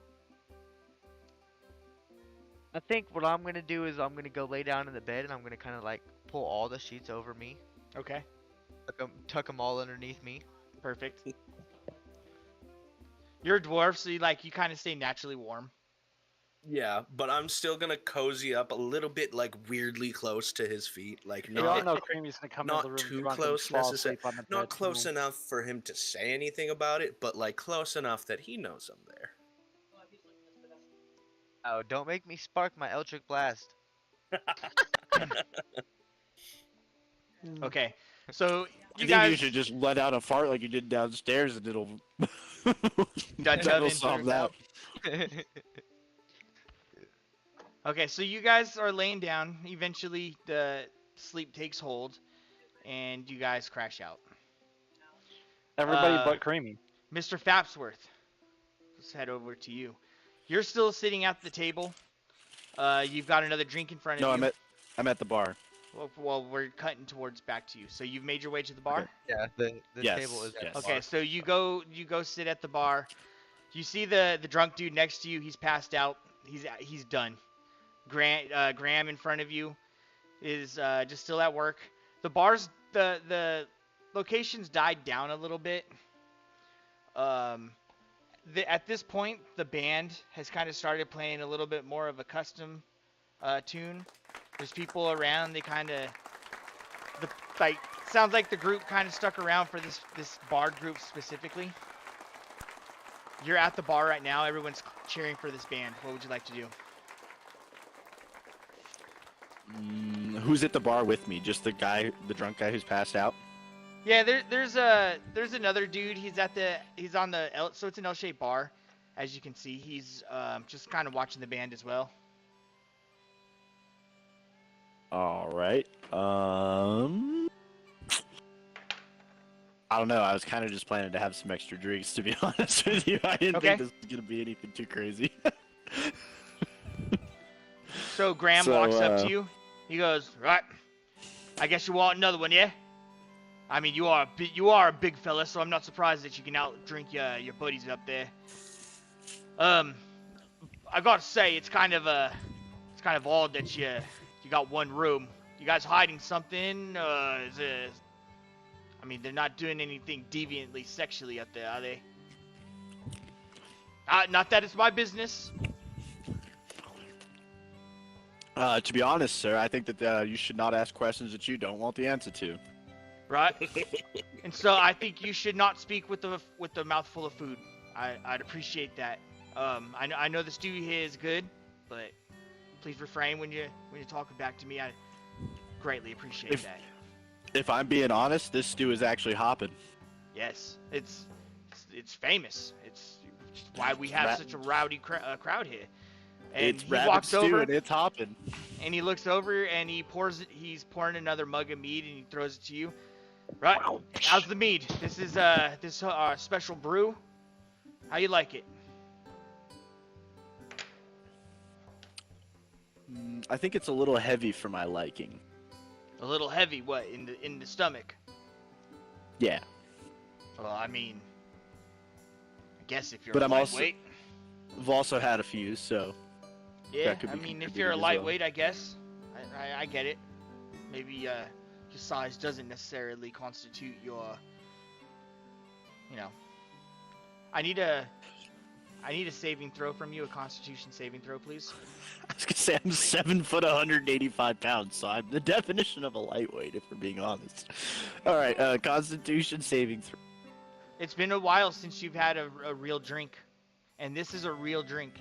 I think what I'm gonna do is I'm gonna go lay down in the bed and I'm gonna kind of like pull all the sheets over me, Okay, tuck them all underneath me. perfect. You're a dwarf, so you kind of stay naturally warm. Yeah, but I'm still gonna cozy up a little bit, like weirdly close to his feet, like We all not know Creamy's gonna come not into the room too drunk close and fall necessar- asleep on the bed. not close Yeah. enough for him to say anything about it, but like close enough that he knows I'm there. Oh, don't make me spark my Eldritch Blast. Okay, so I you think guys you should just let out a fart like you did downstairs, and it'll Dutch that'll oven solve turns that. out. Okay, so you guys are laying down. Eventually, the sleep takes hold, and you guys crash out. Everybody Uh, but Creamy. Mr. Fapsworth, let's head over to you. You're still sitting at the table. You've got another drink in front of No, you. I'm at the bar. Well, we're cutting towards back to you. So you've made your way to the bar. Okay. Yeah, the Yes, table is at yes. the Okay, bar. so you go sit at the bar. You see the drunk dude next to you. He's passed out. He's done. Graham in front of you is just still at work. The location's died down a little bit. At this point, the band has kind of started playing a little bit more of a custom tune. There's people around. They kind of sounds like the group kind of stuck around for this bard group specifically. You're at the bar right now. Everyone's cheering for this band. What would you like to do? Who's at the bar with me? Just the drunk guy who's passed out? Yeah, there's another dude. He's on the L, so it's an L-shaped bar, as you can see. He's just kind of watching the band as well. All right. I don't know. I was kind of just planning to have some extra drinks, to be honest with you. I didn't Okay. think this was gonna be anything too crazy. So Graham So, walks up to you. He goes, "Right, I guess you want another one, yeah? I mean, you are a big fella, so I'm not surprised that you can outdrink your buddies up there. I gotta say, it's kind of odd that you got one room. You guys hiding something? I mean, they're not doing anything deviantly sexually up there, are they? Not that it's my business. To be honest, sir, I think that you should not ask questions that you don't want the answer to. Right? And so I think you should not speak with the mouthful of food. I'd appreciate that. I know the stew here is good, but please refrain when you're talking back to me. I greatly appreciate that. If I'm being honest, this stew is actually hopping. Yes, it's famous. It's why we have such a rowdy crowd here. And It's he rabbit walks stew over and it's hopping. and he looks over and he's pouring another mug of mead and he throws it to you. Right? How's the mead? This is our special brew. How you like it? I think it's a little heavy for my liking. A little heavy, what, in the stomach? Yeah. Well, I mean, I guess if you're But a I'm also- lightweight. I've also had a few, so Yeah, That could I be mean, if contributed you're a as well. lightweight, I guess. I get it. Maybe your size doesn't necessarily constitute your, you know. I need a saving throw from you, a Constitution saving throw, please. I was gonna say I'm 7 foot, 185 pounds, so I'm the definition of a lightweight, if we're being honest. All right, Constitution saving throw. It's been a while since you've had a real drink, and this is a real drink.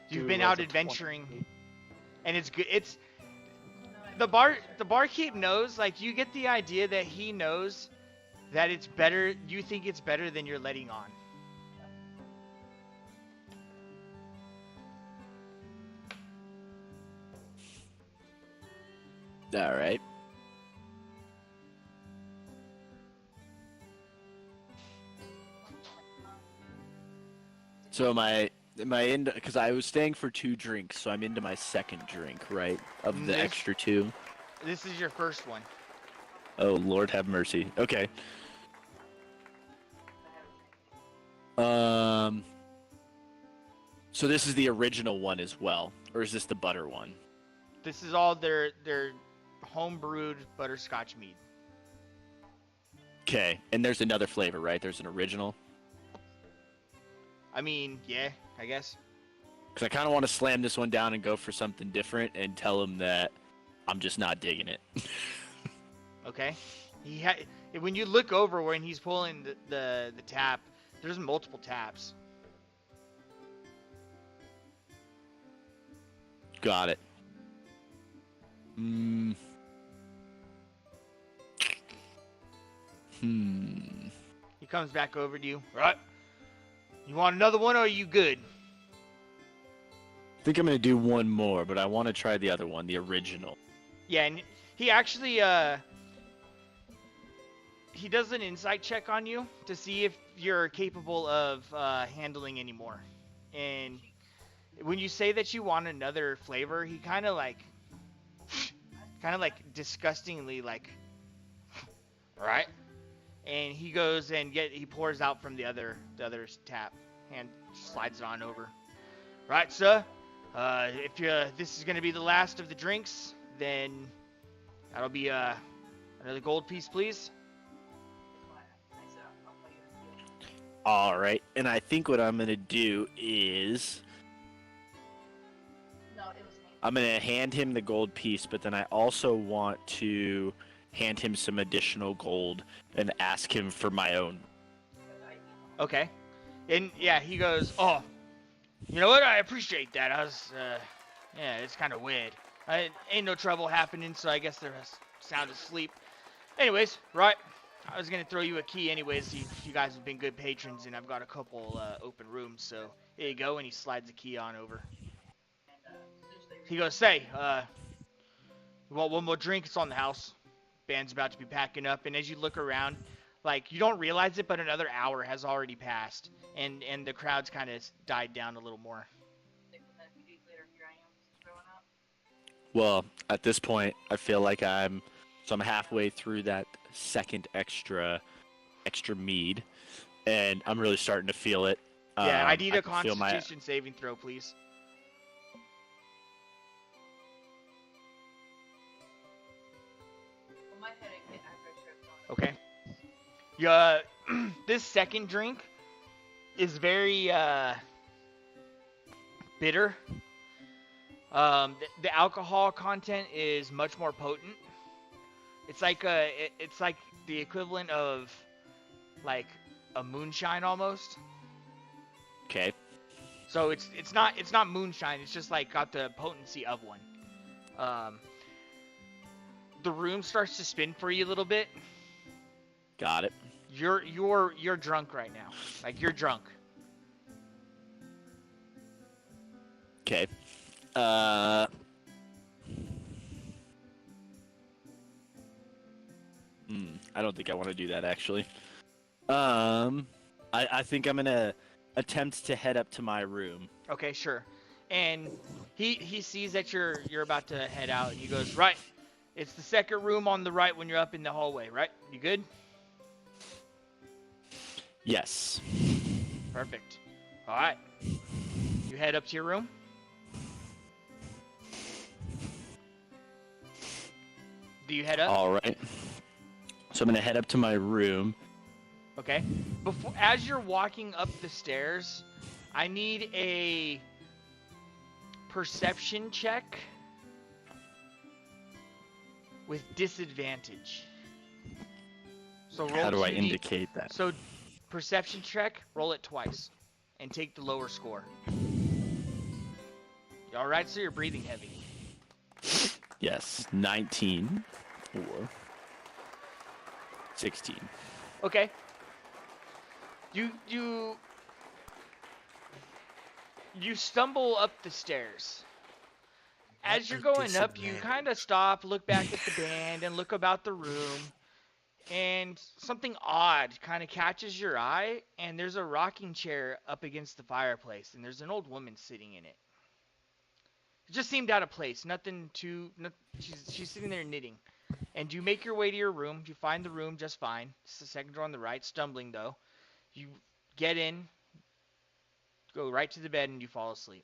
You've Dude been rolls out a adventuring, 20. and it's good. It's the barkeep knows. Like, you get the idea that he knows that it's better. You think it's better than you're letting on. All right. So am I into, because I was staying for 2 drinks, so I'm into my second drink, right? Of the This- extra 2. This is your first one. Oh, Lord have mercy. Okay. So this is the original one as well, or is this the butter one? This is all their home brewed butterscotch mead. Okay, and there's another flavor, right? There's an original. I mean, yeah, I guess. Because I kind of want to slam this one down and go for something different and tell him that I'm just not digging it. Okay. When you look over when he's pulling the tap, there's multiple taps. Got it. Hmm. He comes back over to you. Right. You want another one, or are you good? I think I'm gonna do one more, but I want to try the other one, the original. Yeah, and he actually he does an insight check on you to see if you're capable of handling anymore. And when you say that you want another flavor, he kind of like disgustingly like, right? And he goes and he pours out from the other tap and slides it on over. Right, sir. If this is gonna be the last of the drinks, then that'll be another gold piece, please. All right, and I think what I'm gonna do is I'm gonna hand him the gold piece, but then I also want to hand him some additional gold and ask him for my own. Okay. And yeah, he goes, "Oh, you know what? I appreciate that. I was, yeah, it's kind of weird. Ain't no trouble happening, so I guess they're sound asleep. Anyways, right? I was gonna throw you a key anyways. You guys have been good patrons, and I've got a couple open rooms, so here you go." And he slides the key on over. He goes, "Say, you want one more drink? It's on the house. Band's about to be packing up." And as you look around, like, you don't realize it, but another hour has already passed, and the crowd's kind of died down a little more. Well, at this point, I feel like I'm halfway through that second extra mead, and I'm really starting to feel it. Yeah, I need a can feel my- Constitution saving throw, please. Okay. Yeah, this second drink is very bitter. The alcohol content is much more potent. It's like it's like the equivalent of like a moonshine almost. Okay. So it's not moonshine. It's just like got the potency of one. The room starts to spin for you a little bit. Got it. You're drunk right now. Like, you're drunk. Okay. I don't think I want to do that, actually. I think I'm gonna attempt to head up to my room. Okay, sure. And he sees that you're about to head out, and he goes, "Right. It's the second room on the right when you're up in the hallway, right? You good?" Yes. Perfect. All right. You head up to your room. Do you head up? All right. So I'm gonna head up to my room. Okay. As you're walking up the stairs, I need a perception check with disadvantage. So roll How do I 2d indicate that? So perception check, roll it twice, and take the lower score. You all right, sir? You're breathing heavy. Yes, 19 or 16. Okay. You stumble up the stairs. As you're going up, you kind of stop, look back at the band, and look about the room. And something odd kind of catches your eye, and there's a rocking chair up against the fireplace, and there's an old woman sitting in it. It just seemed out of place. She's sitting there knitting. And you make your way to your room. You find the room just fine. It's the second door on the right, stumbling though. You get in, go right to the bed, and you fall asleep.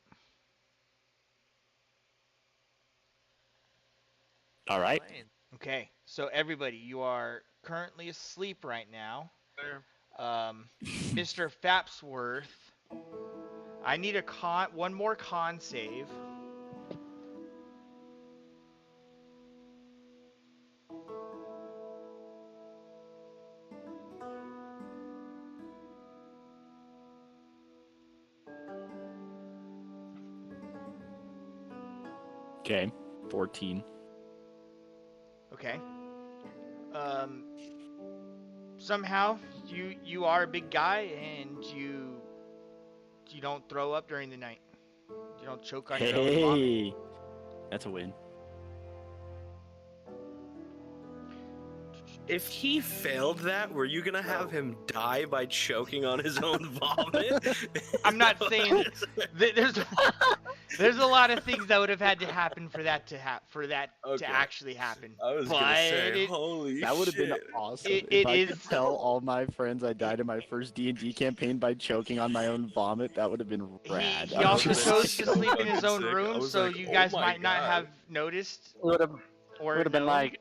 All right. Playing. Okay, so everybody, you are currently asleep right now. Mr. Fapsworth, I need one more con save. Okay, 14. Okay. Somehow you are a big guy and you don't throw up during the night. You don't choke on your own vomit. Hey, that's a win. If he failed that, were you gonna have him die by choking on his own vomit? I'm not saying there's a lot of things that would have had to happen for that to Okay. actually happen. I was But gonna say, it- holy That would have been shit. awesome. It if I is- could tell all my friends I died in my first D&D campaign by choking on my own vomit, that would have been rad. He I also would've so chose to been sleep in his own sick. I room, was so like, you oh guys my might not God. have noticed It would have or been known. like,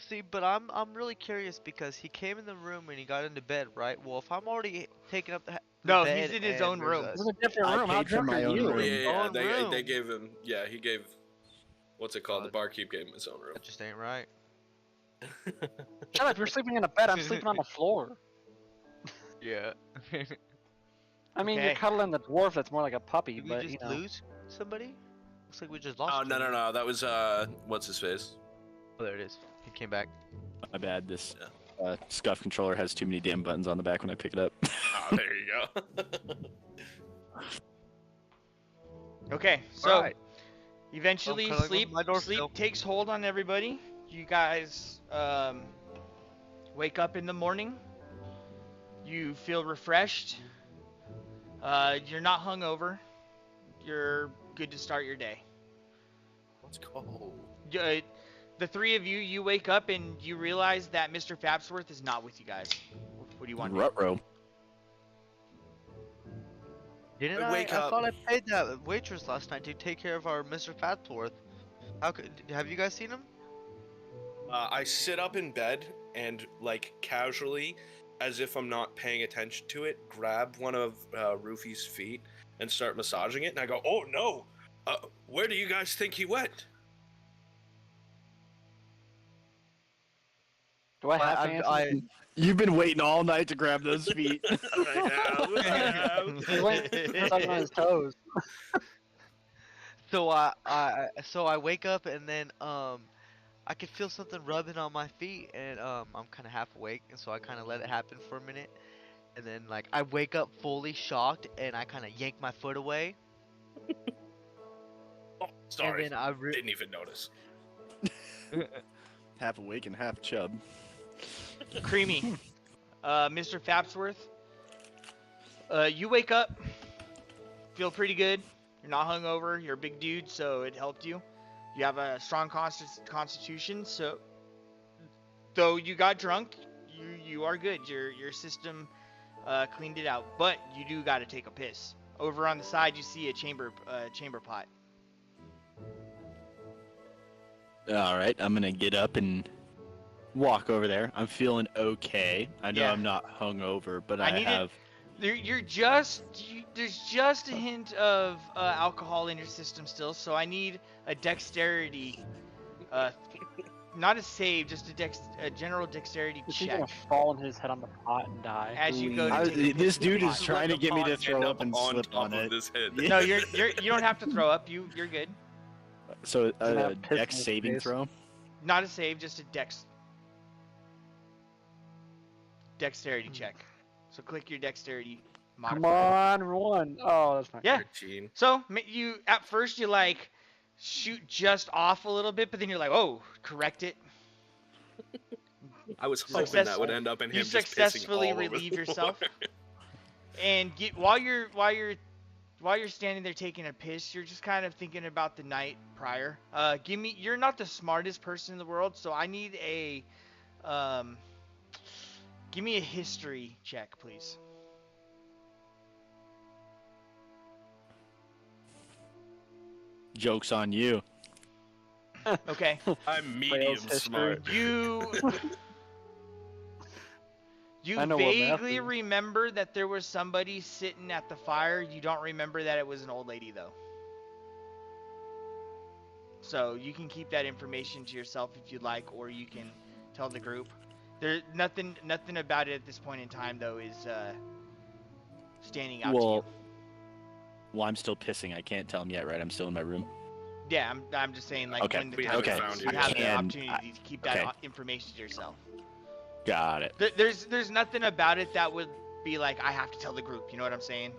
See, but I'm really curious because he came in the room and he got into bed, right? Well, if I'm already taking up the No, bed he's in his and own there's room. a- this is a different I room. How paid for drunk my are own you? room. Yeah, Own they room. gave him. Yeah, he gave. What's it called? The barkeep gave him his own room. That just ain't right. Shut up! You're sleeping in a bed. I'm sleeping on the floor. Yeah. I mean, Okay. you're cuddling the dwarf. That's more like a puppy, Did we but just you know. lose somebody? Looks like we just lost. Oh no, somebody. no, no! That was what's his face? Oh, there it is. He came back. My bad. This scuff controller has too many damn buttons on the back when I pick it up. Oh, there you go. Okay, so Alright. eventually I'm cuddling sleep with my doorbell. takes hold on everybody. You guys wake up in the morning. You feel refreshed. You're not hungover. You're good to start your day. Let's go. The three of you wake up and you realize that Mr. Fapsworth is not with you guys. What do you want to do? Ruh-roh. Didn't I I? wake I up- thought I paid that waitress last night to take care of our Mr. Fatsworth. How could? Have you guys seen him? I sit up in bed and, like, casually, as if I'm not paying attention to it, grab one of Rufy's feet and start massaging it. And I go, "Oh no! Where do you guys think he went?" Do I have fancy? You've been waiting all night to grab those feet. I have. He went sucking on his toes. So I wake up and then I could feel something rubbing on my feet and I'm kind of half awake and so I kind of let it happen for a minute and then like I wake up fully shocked and I kind of yank my foot away Oh, sorry, and then I didn't even notice. Half awake and half chub. Creamy. Mr. Fapsworth. You wake up, feel pretty good. You're not hungover. You're a big dude, so it helped you. You have a strong constitution, so though you got drunk, you are good. Your system cleaned it out, but you do got to take a piss. Over on the side, you see a chamber pot. All right, I'm gonna get up and walk over there. I'm feeling okay. I know Yeah. I'm not hungover, but I I need it- have. There's just a hint of alcohol in your system still, so I need a dexterity, not a save, just a general dexterity Is he check gonna fall on his head on the pot and die? as you go to I- take a this piss. dude is Please trying to let the get me to pot throw end up and on slip top on of it. this head. No, you don't have to throw up. You're good. So Doesn't a have piss dex in his saving face. throw. Not a save, just a dexterity check. So click your dexterity Come modifier. on, one. Oh, that's not Yeah. good. 13. So you at first you like shoot just off a little bit, but then you're like, oh, correct it. I was hoping Success- that would end up in him You just pissing successfully all over the relieve floor. yourself. And while you're standing there taking a piss, you're just kind of thinking about the night prior. You're not the smartest person in the world, so I need give me a history check, please. Joke's on you. Okay. I'm medium history. smart. You I know what math vaguely is. remember that there was somebody sitting at the fire. You don't remember that it was an old lady though. So you can keep that information to yourself if you'd like, or you can tell the group. There's nothing about it at this point in time though is standing out to you. Well, I'm still pissing. I can't tell him yet, right? I'm still in my room. Yeah, I'm just saying like Okay. when the We time haven't comes, found you you have yet. the And opportunity to keep that okay. information to yourself. Got it. There's nothing about it that would be like I have to tell the group. You know what I'm saying?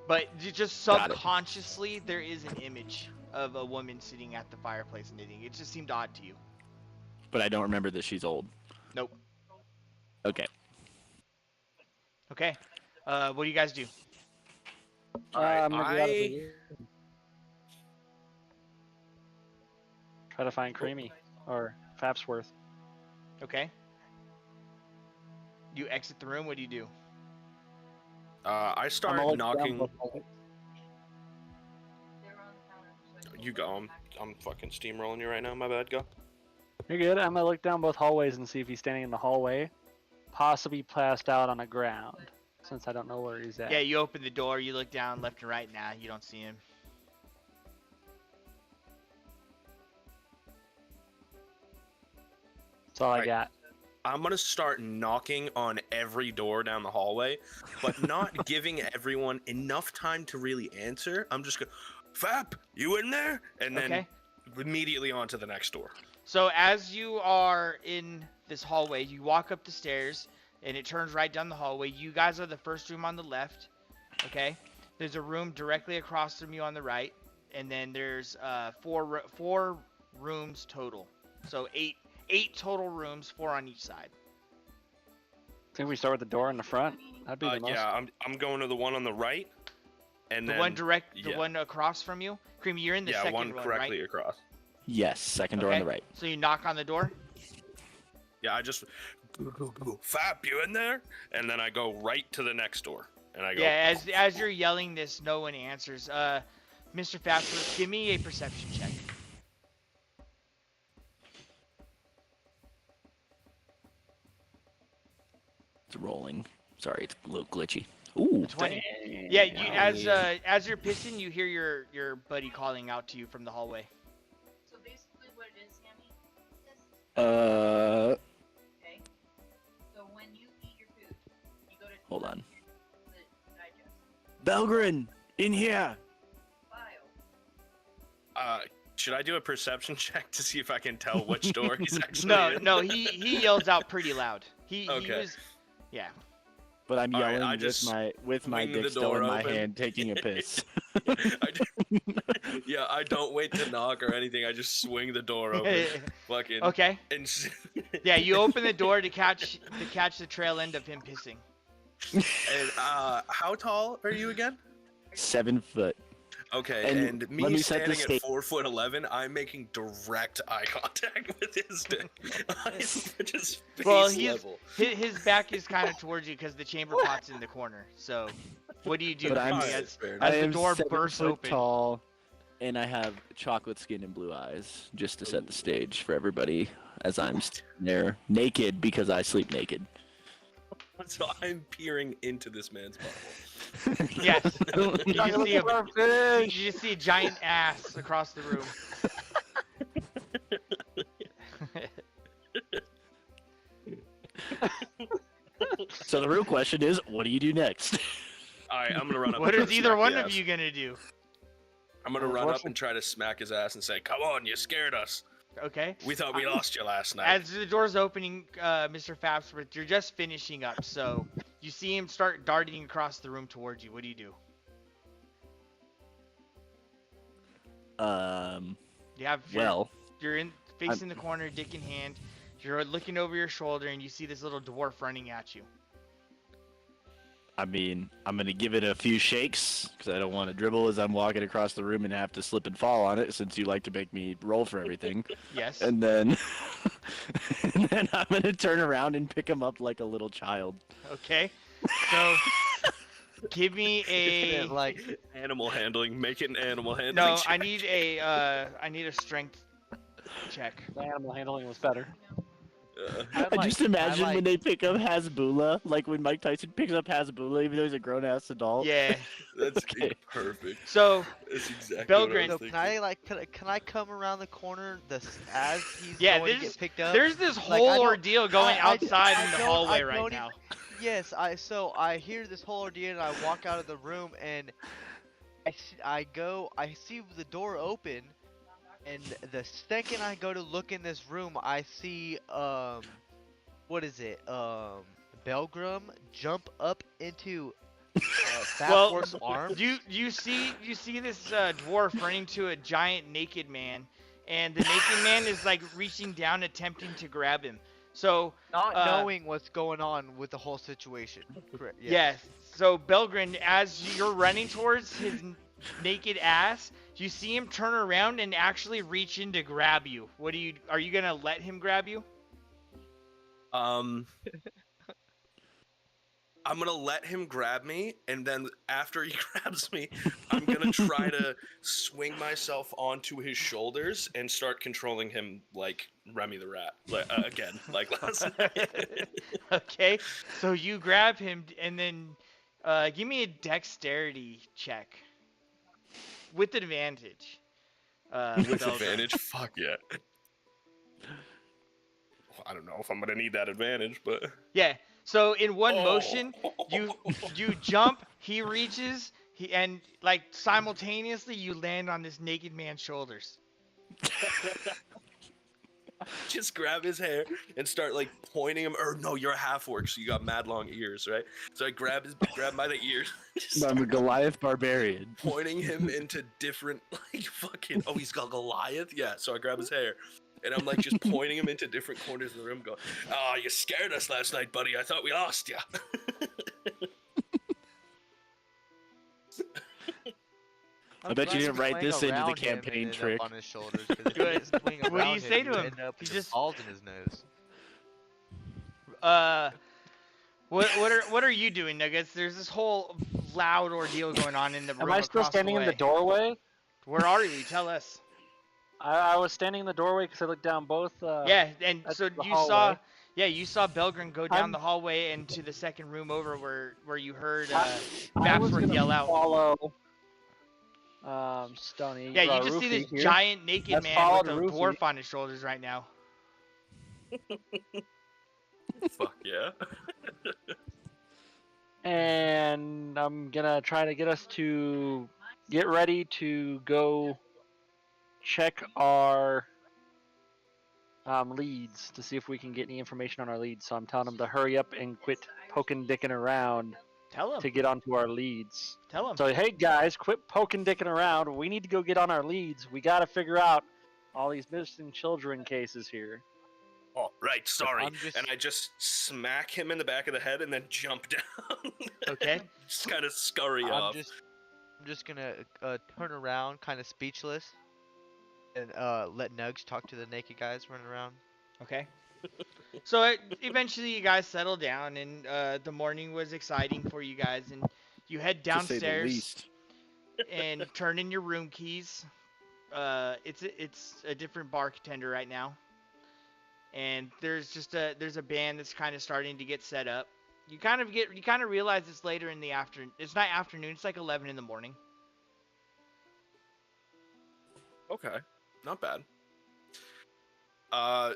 But just Got it. subconsciously, there is an image of a woman sitting at the fireplace knitting. It just seemed odd to you. But I don't remember that she's old. Nope. Okay. Okay. What do you guys do? Alright, I'm gonna get out of I- the room. Try to find Creamy or Fapsworth. Okay. You exit the room. What do you do? I I'm start gonna look down knocking. both hallways. They were on the counter. So You go. I'm fucking steamrolling you right now. My bad. Go. You're good. I'm gonna look down both hallways and see if he's standing in the hallway, possibly passed out on the ground, since I don't know where he's at. Yeah, you open the door. You look down left and right. Nah, you don't see him. That's all I Alright. got. I'm gonna start knocking on every door down the hallway, but not giving everyone enough time to really answer. I'm just gonna, Fap, you in there? And then Okay. immediately on to the next door. So as you are in this hallway, you walk up the stairs, and it turns right down the hallway. You guys are the first room on the left. Okay. There's a room directly across from you on the right, and then there's four rooms total. So eight total rooms, 4 on each side. Think we start with the door in the front? That'd be the most. Yeah, I'm going to the one on the right, and The then the yeah. one across from you. Creamy, you're in the yeah, second one one, correctly right? across. Yes, second door on Okay. the right. So you knock on the door. Yeah, I just Fap, you in there? And then I go right to the next door, and I go. Yeah, as you're yelling this, no one answers. Mr. Fastworth, give me a perception check. It's rolling. Sorry, it's a little glitchy. Ooh. 20. Dang. Yeah, as you're pissing, you hear your buddy calling out to you from the hallway. So basically, what it is, Sammy, okay? So when you eat your food, you go to Hold on. the digest Belgrin, in here. file. Should I do a perception check to see if I can tell which door he's actually in? No, he yells out pretty loud. He Okay. was, yeah. But I'm All right, yelling I just with my wing the dick still door in my open. hand, taking a piss. Yeah, I don't wait to knock or anything. I just swing the door open. Fucking. Okay. And Yeah, you open the door to catch the trail end of him pissing. and, how tall are you again? 7 foot. Okay, And and me let me set the standing at sta- 4'11", I'm making direct eye contact with his dick. I'm just face Well, he's level. his back is kind of towards you because the chamber pot's in the corner. So, what do you do But I'm Creamy, s- as I the am door 7 bursts foot open? tall. And I have chocolate skin and blue eyes, just to set the stage for everybody as I'm standing there naked because I sleep naked. So I'm peering into this man's butthole. Yes. You Talking just see a about you fish. just see a giant ass across the room. So the real question is, what do you do next? All right, I'm gonna run up. What and is try to either smack one the of ass. you gonna do? I'm gonna run up and try to smack his ass and say, "Come on, you scared us. Okay. We thought we lost you last night." As the door's opening, Mr. Fapsworth, you're just finishing up, so you see him start darting across the room towards you. What do you do? You have you're in facing the corner, dick in hand. You're looking over your shoulder, and you see this little dwarf running at you. I mean, I'm gonna give it a few shakes because I don't want to dribble as I'm walking across the room and have to slip and fall on it, since you like to make me roll for everything. Yes. And then, and then I'm gonna turn around and pick him up like a little child. Okay. So, give me a. Like, Animal handling. Make it an animal handling. No, check. I need a strength check. The animal handling was better. I just imagine when they pick up Hasbullah, like when Mike Tyson picks up Hasbullah, even though he's a grown-ass adult. Yeah. That's Okay. perfect. So, That's exactly Belgrin- what I was so can thinking. I like can I come around the corner as he's Yeah, going to there's- get picked up? there's this Like, whole I don't- ordeal going I outside in the don't- hallway I right don't now. Yes, I hear this whole ordeal and I walk out of the room and I see the door open, and the second I go to look in this room, I see what is it? Belgrum jump up into Well, Fapworth's arms. You see this dwarf running to a giant naked man, and the naked man is like reaching down, attempting to grab him. So Not knowing what's going on with the whole situation. Correct. yes. So Belgrin, as you're running towards his naked ass, you see him turn around and actually reach in to grab you. Are you gonna let him grab you? I'm gonna let him grab me, and then after he grabs me, I'm gonna try to swing myself onto his shoulders and start controlling him like Remy the Rat, again, like last night. Okay. So you grab him, and then give me a dexterity check with advantage. With Belgrin. advantage, fuck yeah. I don't know if I'm gonna need that advantage, but Yeah. So in one Oh. motion, you jump, he reaches, and like simultaneously you land on this naked man's shoulders. just grab his hair and start like pointing him. Or no, you're a half orc, so you got mad long ears, right? So I grab by the ears, just I'm a Goliath barbarian. pointing him into different like fucking. Oh, he's got Goliath. Yeah. So I grab his hair. And I'm like just pointing him into different corners of the room, going, "Oh, you scared us last night, buddy. I thought we lost you." I bet you didn't write this into the campaign trick. On his shoulders, 'cause if Good. you just swing What do you around say him, to him? End up He with just- balls in his nose. What are you doing, Nuggets? There's this whole loud ordeal going on in the room. Am I still across standing the in the way. doorway? Where are you? Tell us. I was standing in the doorway because I looked down both. Yeah, and that's so the you saw. hallway. Yeah, you saw Belgrin go down I'm- the hallway and to the second room over where you heard I was Fapsworth gonna yell out. follow Stony. Yeah, you just see this Rufy here. giant naked Let's man follow with a Rufy. dwarf on his shoulders right now. Fuck yeah. And I'm gonna try to get us to get ready to go check our leads to see if we can get any information on our leads. So I'm telling them to hurry up and quit poking dicking around Tell him. to get onto our leads. Tell him. So hey guys, quit poking dicking around. We need to go get on our leads. We got to figure out all these missing children cases here. Oh, right. Sorry. I'm just- And I just smack him in the back of the head and then jump down. Okay. Just kind of scurry I'm off. just gonna turn around, kind of speechless, and let Nugs talk to the naked guys running around. Okay. So eventually you guys settle down, and the morning was exciting for you guys, and you head To say the downstairs least. and turn in your room keys. it's a different bartender right now, and there's a band that's kind of starting to get set up. You kind of realize it's later in the afternoon. It's not afternoon. It's like 11 in the morning. Okay, not bad.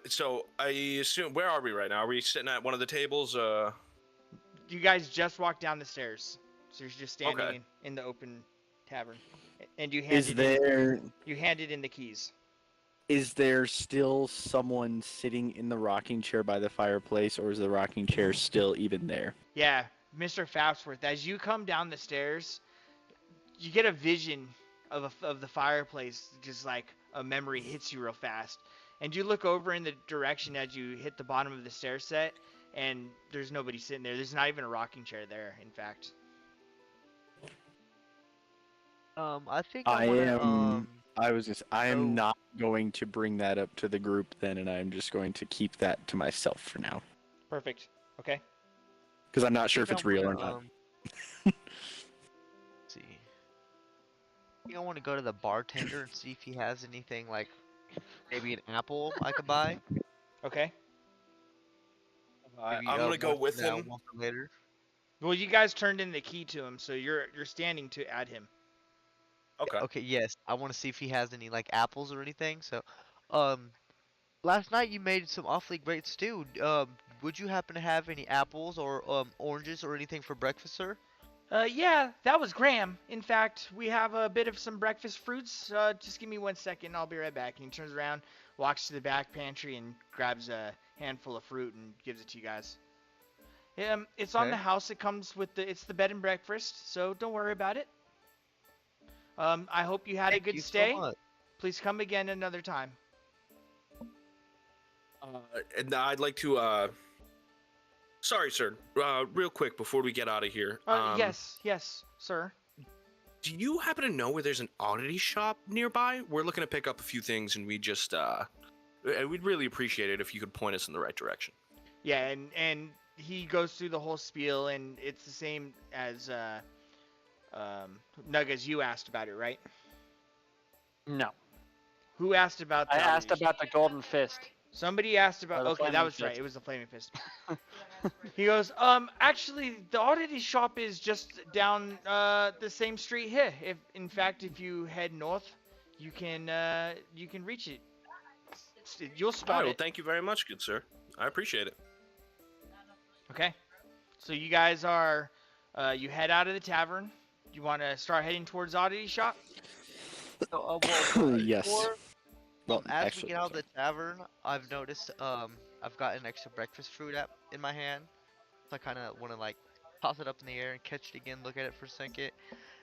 So I assume, where are we right now? Are we sitting at one of the tables? You guys just walked down the stairs, so you're just standing Okay. in the open tavern, and you handed in the keys. Is there still someone sitting in the rocking chair by the fireplace, or is the rocking chair still even there? Yeah, Mr. Fapsworth. As you come down the stairs, you get a vision of the fireplace, just like a memory hits you real fast, and you look over in the direction as you hit the bottom of the stair set, and there's nobody sitting there. There's not even a rocking chair there, in fact. I think I I wanna am. I am go. not going to bring that up to the group then, and I'm just going to keep that to myself for now Perfect. Okay. because I'm not sure if think it's I real or wanna not. see. I think I want to go to the bartender and see if he has anything like maybe an apple I could buy. Okay. Maybe I'm gonna go one with for now, him. one for later. Well, you guys turned in the key to him, so you're standing to add him. Okay. Okay, yes. I want to see if he has any like apples or anything. So, um, last night you made some awfully great stew. Would you happen to have any apples or oranges or anything for breakfast, sir? Yeah, that was Graham. In fact, we have a bit of some breakfast fruits. Just give me 1 second, I'll be right back. And he turns around, walks to the back pantry, and grabs a handful of fruit and gives it to you guys. It's on the Okay. house. It comes with it's the bed and breakfast, so don't worry about it. I hope you had a Thank good you so stay. much. Please come again another time. And I'd like to. Sorry, sir. Real quick before we get out of here. Yes, sir. Do you happen to know where there's an oddity shop nearby? We're looking to pick up a few things, and we'd really appreciate it if you could point us in the right direction. Yeah, and he goes through the whole spiel, and it's the same as Nuggas. You asked about it, right? No, Who asked about I the asked oddity about the golden fist. Somebody asked about. the Okay, that flaming was right. fist. It was the flaming fist. He goes, actually, the oddity shop is just down the same street here. If in fact, if you head north, you can reach it. You'll All spot right, well, it. thank you very much, good sir. I appreciate it. Okay. So you guys are, you head out of the tavern. You want to start heading towards oddity shop? So, well, Yes. before, Well, as actually, we get out of the tavern, I've noticed I've got an extra breakfast fruit in my hand. So I kind of want to like toss it up in the air and catch it again, look at it for a second,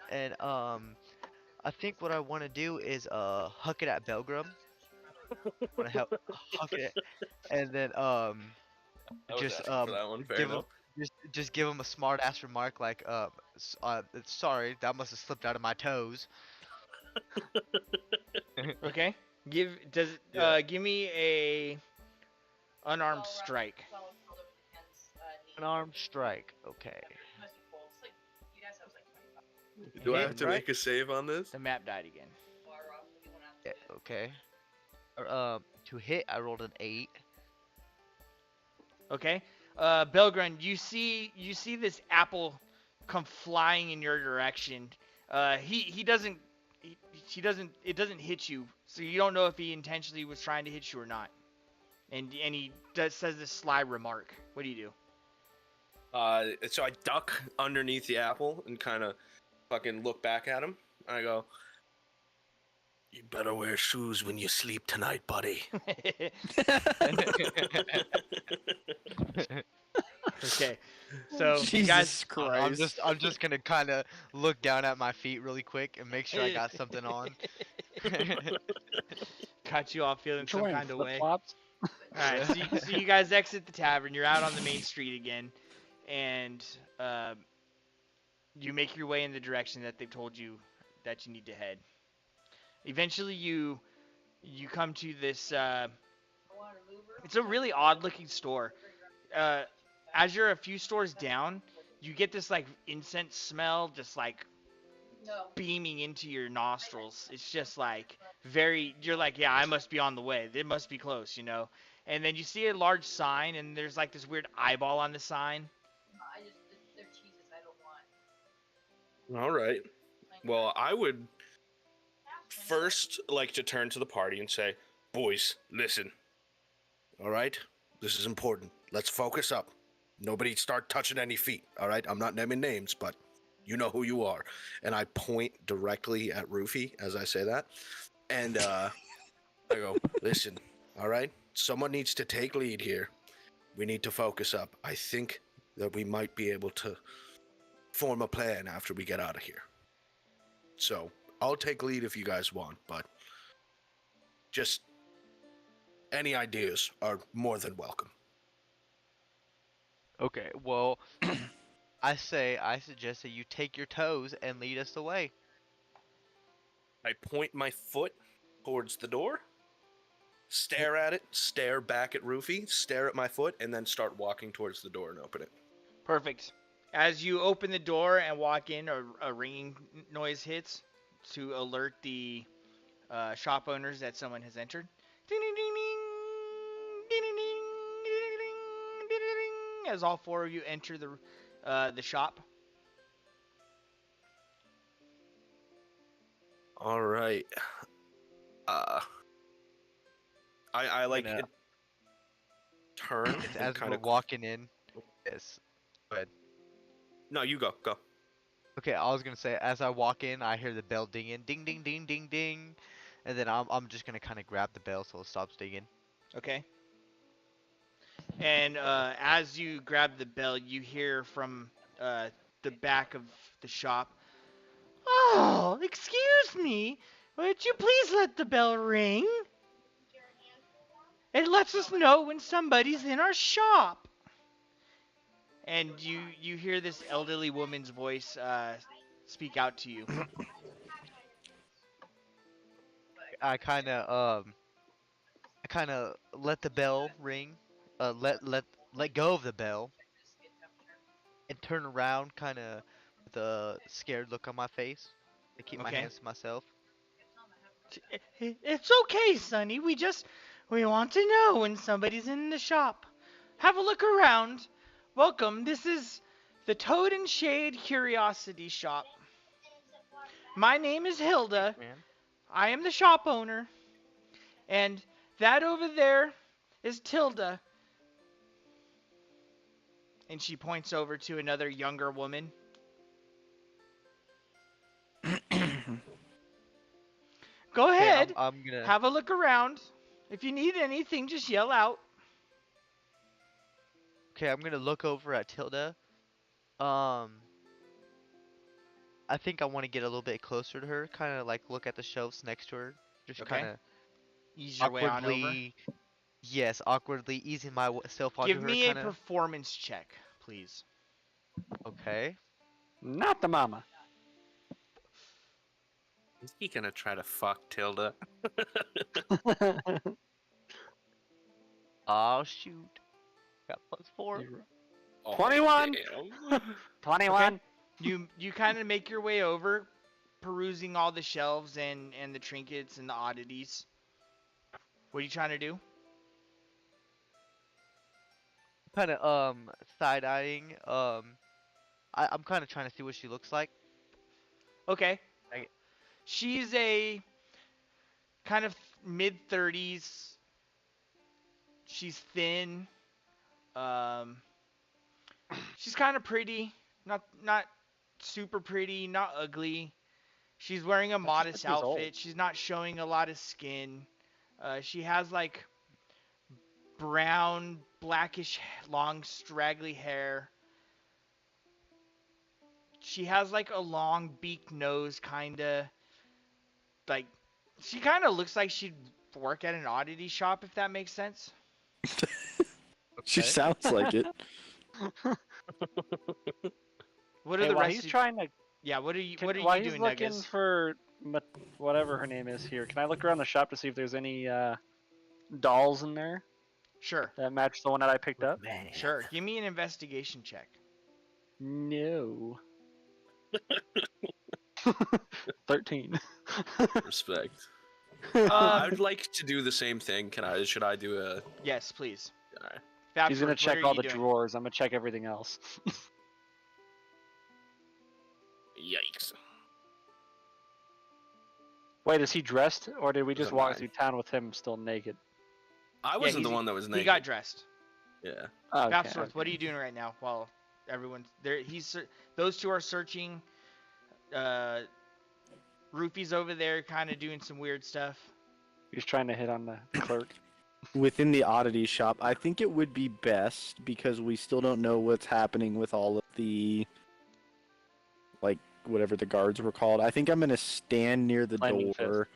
and I think what I want to do is huck it at Belgrum. Want to help huck it, and then I was just asking for that one. Fair give him enough. just give him a smart ass remark like sorry, that must have slipped out of my toes. Okay. Give me a unarmed strike. An arm strike. Okay. Do I Hit, have to right? make a save on this? The map died again. Yeah, okay. To hit, I rolled an 8. Okay. Belgren, you see this apple come flying in your direction. He doesn't it doesn't hit you, so you don't know if he intentionally was trying to hit you or not. And he says this sly remark. What do you do? So I duck underneath the apple and kind of fucking look back at him. And I go, "You better wear shoes when you sleep tonight, buddy." Okay. So you Jesus guys Christ. I'm just gonna kind of look down at my feet really quick and make sure I got something on. got you all feeling some Wearing kind of way. flip-flops? Alright, so you guys exit the tavern, you're out on the main street again, and you make your way in the direction that they've told you that you need to head. Eventually you come to this it's a really odd looking store. As you're a few stores down, you get this like incense smell, just like No. beaming into your nostrils. It's just like you're like, yeah, I must be on the way. It must be close, you know. And then you see a large sign, and there's like this weird eyeball on the sign. They're cheeses I don't want. All right. Well, I would first like to turn to the party and say, boys, listen. All right? This is important. Let's focus up. Nobody start touching any feet, all right? I'm not naming names, but you know who you are. And I point directly at Rufy as I say that. And I go, listen, all right? Someone needs to take lead here. We need to focus up. I think that we might be able to form a plan after we get out of here. So I'll take lead if you guys want, but just any ideas are more than welcome. Okay, well, I suggest that you take your toes and lead us away. I point my foot towards the door, stare at it, stare back at Rufy, stare at my foot, and then start walking towards the door and open it. Perfect. As you open the door and walk in, a ringing noise hits to alert the shop owners that someone has entered. Ding ding ding ding, ding ding ding, ding ding ding, ding ding, as all four of you enter the shop. All right. I like Gonna- it. Turn It's and as kind we're of walking in. Yes. Go ahead. No, you go. Go. Okay, I was gonna say as I walk in, I hear the bell dinging, ding ding ding ding ding, and then I'm just gonna kind of grab the bell so it stops dinging. Okay. And as you grab the bell, you hear from the back of the shop. Oh, excuse me. Would you please let the bell ring? It lets us know when somebody's in our shop. And you hear this elderly woman's voice speak out to you. I kind of let the bell ring, let go of the bell, and turn around, kind of with a scared look on my face. I keep my Okay. hands to myself. It's okay, Sonny. We want to know when somebody's in the shop. Have a look around. Welcome. This is the Toad and Shade Curiosity Shop. My name is Hilda. Man. I am the shop owner. And that over there is Tilda. And she points over to another younger woman. Go Okay, ahead. I'm gonna. Have a look around. If you need anything, just yell out. Okay, I'm gonna look over at Tilda. Um, I think I want to get a little bit closer to her, kind of like look at the shelves next to her, just Okay. kind of Ease your way on over. awkwardly. Yes, awkwardly easing myself onto Give her, me a kind of. performance check, please. Okay. Not the mama. Is he gonna try to fuck Tilda? Oh shoot. Got +4. Oh, 21. damn. 21. You kind of make your way over, perusing all the shelves and the trinkets and the oddities. What are you trying to do? Kind of side eyeing. I'm kind of trying to see what she looks like. Okay. I- She's a kind of mid-30s. She's thin. Um, she's kind of pretty. Not super pretty, not ugly. She's wearing a She's modest 50 years old. outfit. She's not showing a lot of skin. She has like brown, blackish, long, straggly hair. She has like a long beak nose, kinda. Like, she kind of looks like she'd work at an oddity shop, if that makes sense. She Okay. sounds like it. What are Hey, the while rest he's of trying to, Yeah, what are you while he's doing, looking Nuggas? for whatever her name is here, can I look around the shop to see if there's any dolls in there Sure. that match the one that I picked up? Man. Sure. Give me an investigation check. No. 13. Respect. Um, I would like to do the same thing. Should I do a? Yes, please. Alright. He's gonna Fabsworth, what check are all you the doing? drawers. I'm gonna check everything else. Yikes. Wait, is he dressed, or did we Was just a walk 9. through town with him still naked? I Yeah, wasn't the one that was naked. He got dressed. Yeah. Okay, Fabsworth, what are you doing right now while everyone's there? Those two are searching. Roofy's over there kind of doing some weird stuff. He's trying to hit on the clerk. Within the oddity shop, I think it would be best because we still don't know what's happening with all of the, like, whatever the guards were called. I think I'm gonna stand near the Flaming door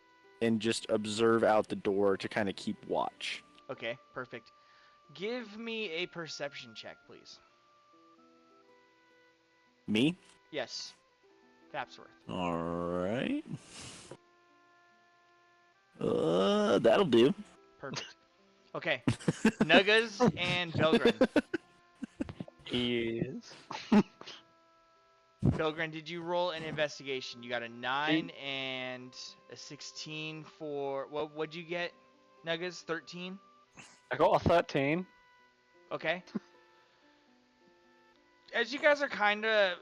and just observe out the door to kind of keep watch. Okay, perfect. Give me a perception check, please. Me? Yes. Fapsworth. All right. That'll do. Perfect. Okay. Nuggas and Belgren. He is. Belgren, did you roll an investigation? You got a 9 and a 16 for what'd you get? Nuggas 13? I got a 13. Okay. As you guys are kind of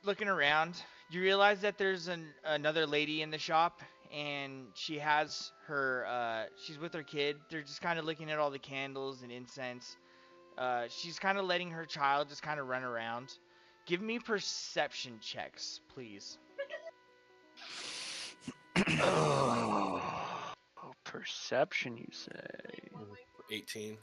looking around, you realize that there's another lady in the shop, and she has her, she's with her kid. They're just kind of looking at all the candles and incense. She's kind of letting her child just kind of run around. Give me perception checks, please. Oh, perception, you say? 18.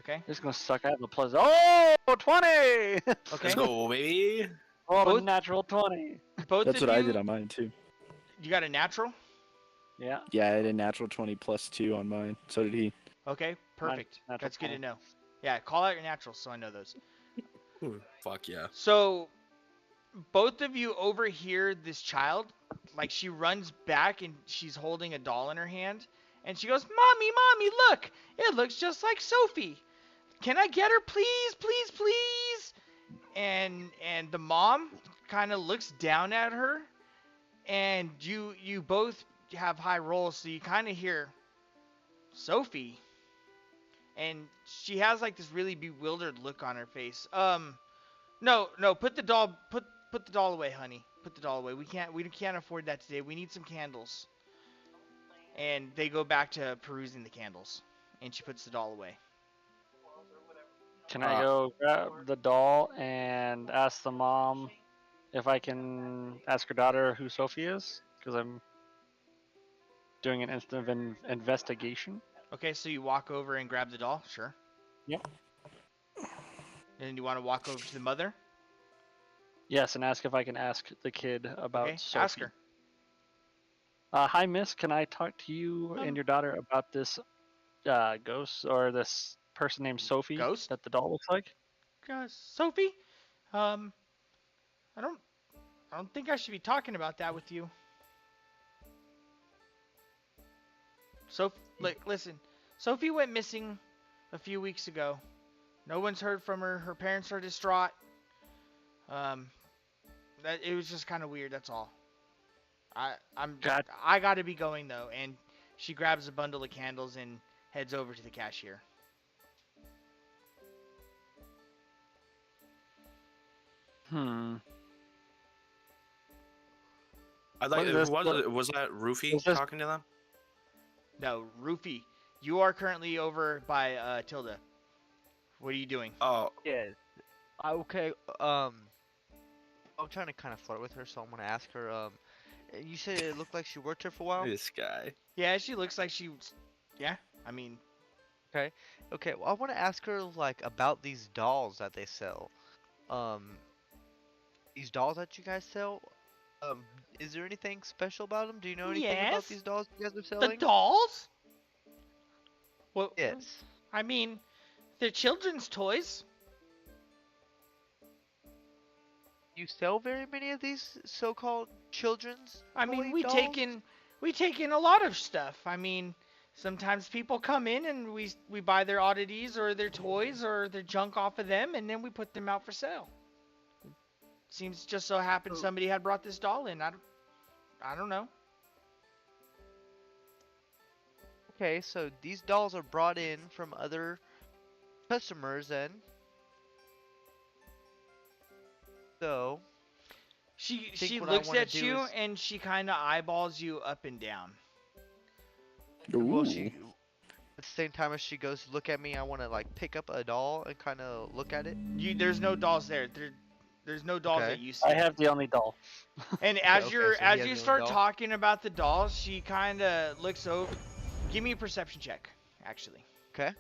Okay. This is gonna suck. I have a plus. Oh, 20! Okay. Let's go, baby. Oh, a Both- natural 20. Both That's of what I you- did on mine too. You got a natural? Yeah. Yeah, I had a natural 20 plus 2 on mine. So did he. Okay, perfect. natural That's good to 20. know. Yeah, call out your naturals so I know those. Ooh, fuck yeah. So, both of you overhear this child. Like, she runs back and she's holding a doll in her hand. And she goes, "Mommy, Mommy, look! It looks just like Sophie. Can I get her, please, please, please?" And the mom kind of looks down at her. And you both have high rolls, so you kind of hear, "Sophie." And she has like this really bewildered look on her face. No, put the doll away, honey. Put the doll away. We can't afford that today. We need some candles. And they go back to perusing the candles, and she puts the doll away. Can I go grab the doll and ask the mom if I can ask her daughter who Sophie is? Because I'm doing an instant investigation. Okay, so you walk over and grab the doll, sure. Yep. And you want to walk over to the mother? Yes, and ask if I can ask the kid about Okay, Sophie. ask her. Hi, miss. Can I talk to you and your daughter about this ghost or this person named Sophie Ghost? that the doll looks like? Sophie? I don't think I should be talking about that with you. Listen. Sophie went missing a few weeks ago. No one's heard from her. Her parents are distraught. That it was just kind of weird. That's all. I gotta be going though. And she grabs a bundle of candles and heads over to the cashier. I'd like. What is Was that Roofy is this- talking to them? No, Rufy, you are currently over by Tilda. What are you doing? Oh, Yeah. Okay. I'm trying to kind of flirt with her, so I'm gonna ask her. You said it looked like she worked here for a while. this guy. Yeah, she looks like she. Yeah, I mean, Okay. Well, I want to ask her like about these dolls that they sell. These dolls that you guys sell. Is there anything special about them? Do you know anything Yes. about these dolls you guys are the selling? dolls. Well, Yes. I mean, they're children's toys. You sell very many of these so-called children's. I mean, toy we dolls? take in a lot of stuff. I mean, sometimes people come in and we buy their oddities or their toys or their junk off of them, and then we put them out for sale. Seems just so happened somebody had brought this doll in. I don't know. Okay, so these dolls are brought in from other customers then. So, She what I looks want to at do you is, and she kind of eyeballs you up and down. will Ooh. she, at the same time as she goes to look at me, I want to like pick up a doll and kind of look at it. There's no dolls there. There's no dolls Okay. that you see. I have the only doll. And Okay, as okay, you're so he as has you his own start doll. talking about the dolls, she kind of looks over. Give me a perception check, actually. Okay.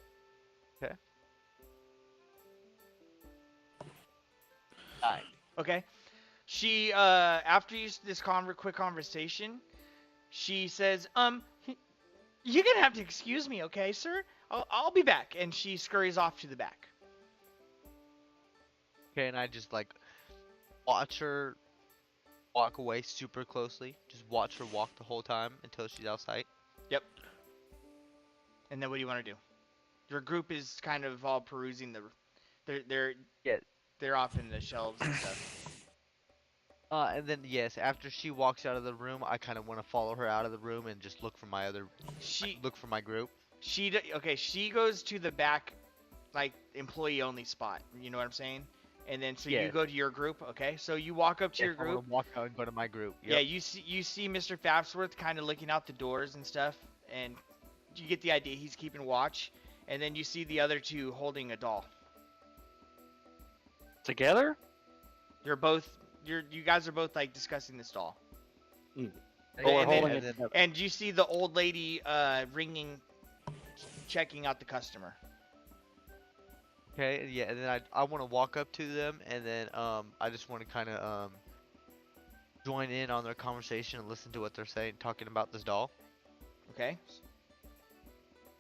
Nine. Okay. She after this quick conversation, she says, you're gonna have to excuse me, okay, sir? I'll be back. And she scurries off to the back. Okay, and I just like watch her walk away super closely. Just watch her walk the whole time until she's out of sight. Yep. And then what do you want to do? Your group is kind of all perusing they're Yeah. they're off in the shelves and stuff. And then yes, after she walks out of the room, I kind of want to follow her out of the room and just look for my group. She goes to the back, like employee only spot. You know what I'm saying? And then so you Yes. go to your group. Okay, so you walk up to your Yes, I want group. to walk out and go to my group. Yeah, Yep. you see Mr. Fapsworth kind of looking out the doors and stuff, and you get the idea he's keeping watch. And then you see the other two holding a doll. Together? You guys are both like discussing this doll. Oh, we're And then- holding it and then- together. And you see the old lady checking out the customer. Okay, yeah, and then I want to walk up to them, and then I just want to kind of join in on their conversation and listen to what they're saying, talking about this doll. Okay.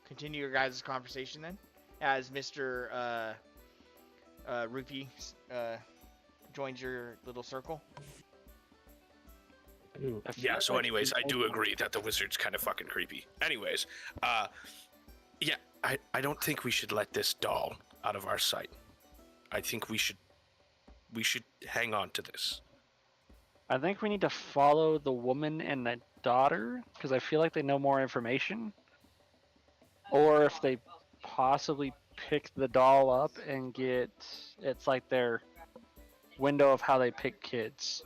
Continue your guys' conversation then, as Mr. Rupee joins your little circle. I feel Yeah, so like anyways, I we do both- agree that the wizard's kind of fucking creepy. Anyways, yeah, I don't think we should let this doll out of our sight. I think we should hang on to this. I think we need to follow the woman and the daughter because I feel like they know more information. Or if they possibly pick the doll up and it's like their window of how they pick kids.